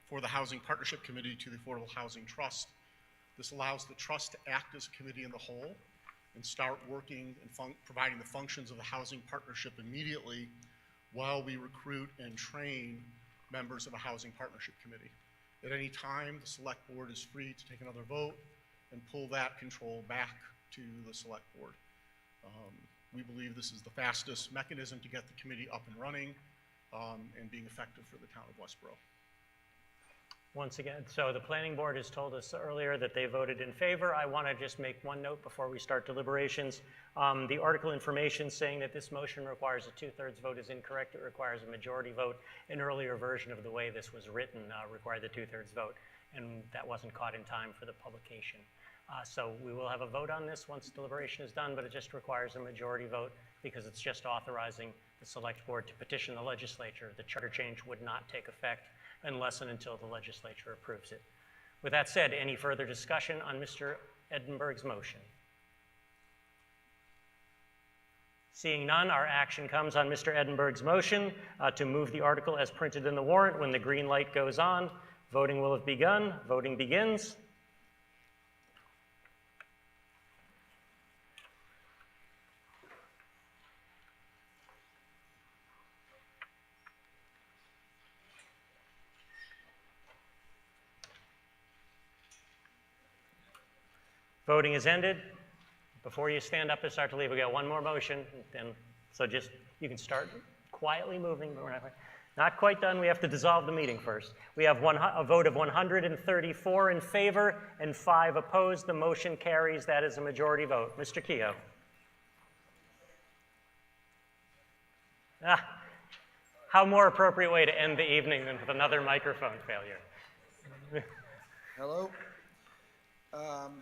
for the Housing Partnership Committee to the Affordable Housing Trust. This allows the trust to act as a committee in the whole and start working and providing the functions of the housing partnership immediately while we recruit and train members of a housing partnership committee. At any time, the select board is free to take another vote and pull that control back to the select board. We believe this is the fastest mechanism to get the committee up and running and being effective for the town of Westborough. Once again, so the planning board has told us earlier that they voted in favor. I want to just make one note before we start deliberations. The article information saying that this motion requires a 2/3 vote is incorrect. It requires a majority vote. An earlier version of the way this was written required the 2/3 vote, and that wasn't caught in time for the publication. So we will have a vote on this once deliberation is done, but it just requires a majority vote because it's just authorizing the select board to petition the legislature. The charter change would not take effect unless and until the legislature approves it. With that said, any further discussion on Mr. Edinburgh's motion? Seeing none, our action comes on Mr. Edinburgh's motion to move the article as printed in the warrant. When the green light goes on, voting will have begun. Voting begins. Voting is ended. Before you stand up and start to leave, we got one more motion. So just, you can start quietly moving, but we're not quite done. We have to dissolve the meeting first. We have a vote of 134 in favor and 5 opposed. The motion carries. That is a majority vote. Mr. Keogh. How more appropriate way to end the evening than with another microphone failure? Hello.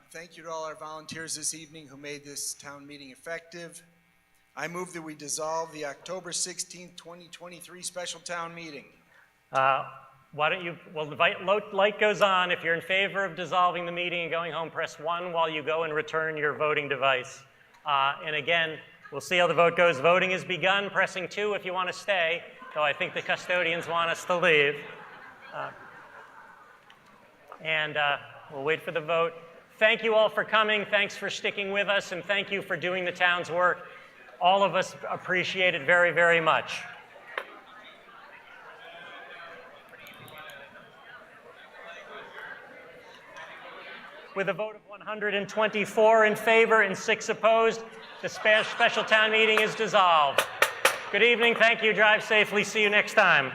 Thank you to all our volunteers this evening who made this town meeting effective. I move that we dissolve the October 16th, 2023 special town meeting. Why don't you, well, the light goes on. If you're in favor of dissolving the meeting and going home, press 1 while you go and return your voting device. And again, we'll see how the vote goes. Voting has begun. Pressing 2 if you want to stay, though I think the custodians want us to leave. We'll wait for the vote. Thank you all for coming. Thanks for sticking with us, and thank you for doing the town's work. All of us appreciate it very, very much. With a vote of 124 in favor and 6 opposed, the special town meeting is dissolved. Good evening. Thank you. Drive safely. See you next time.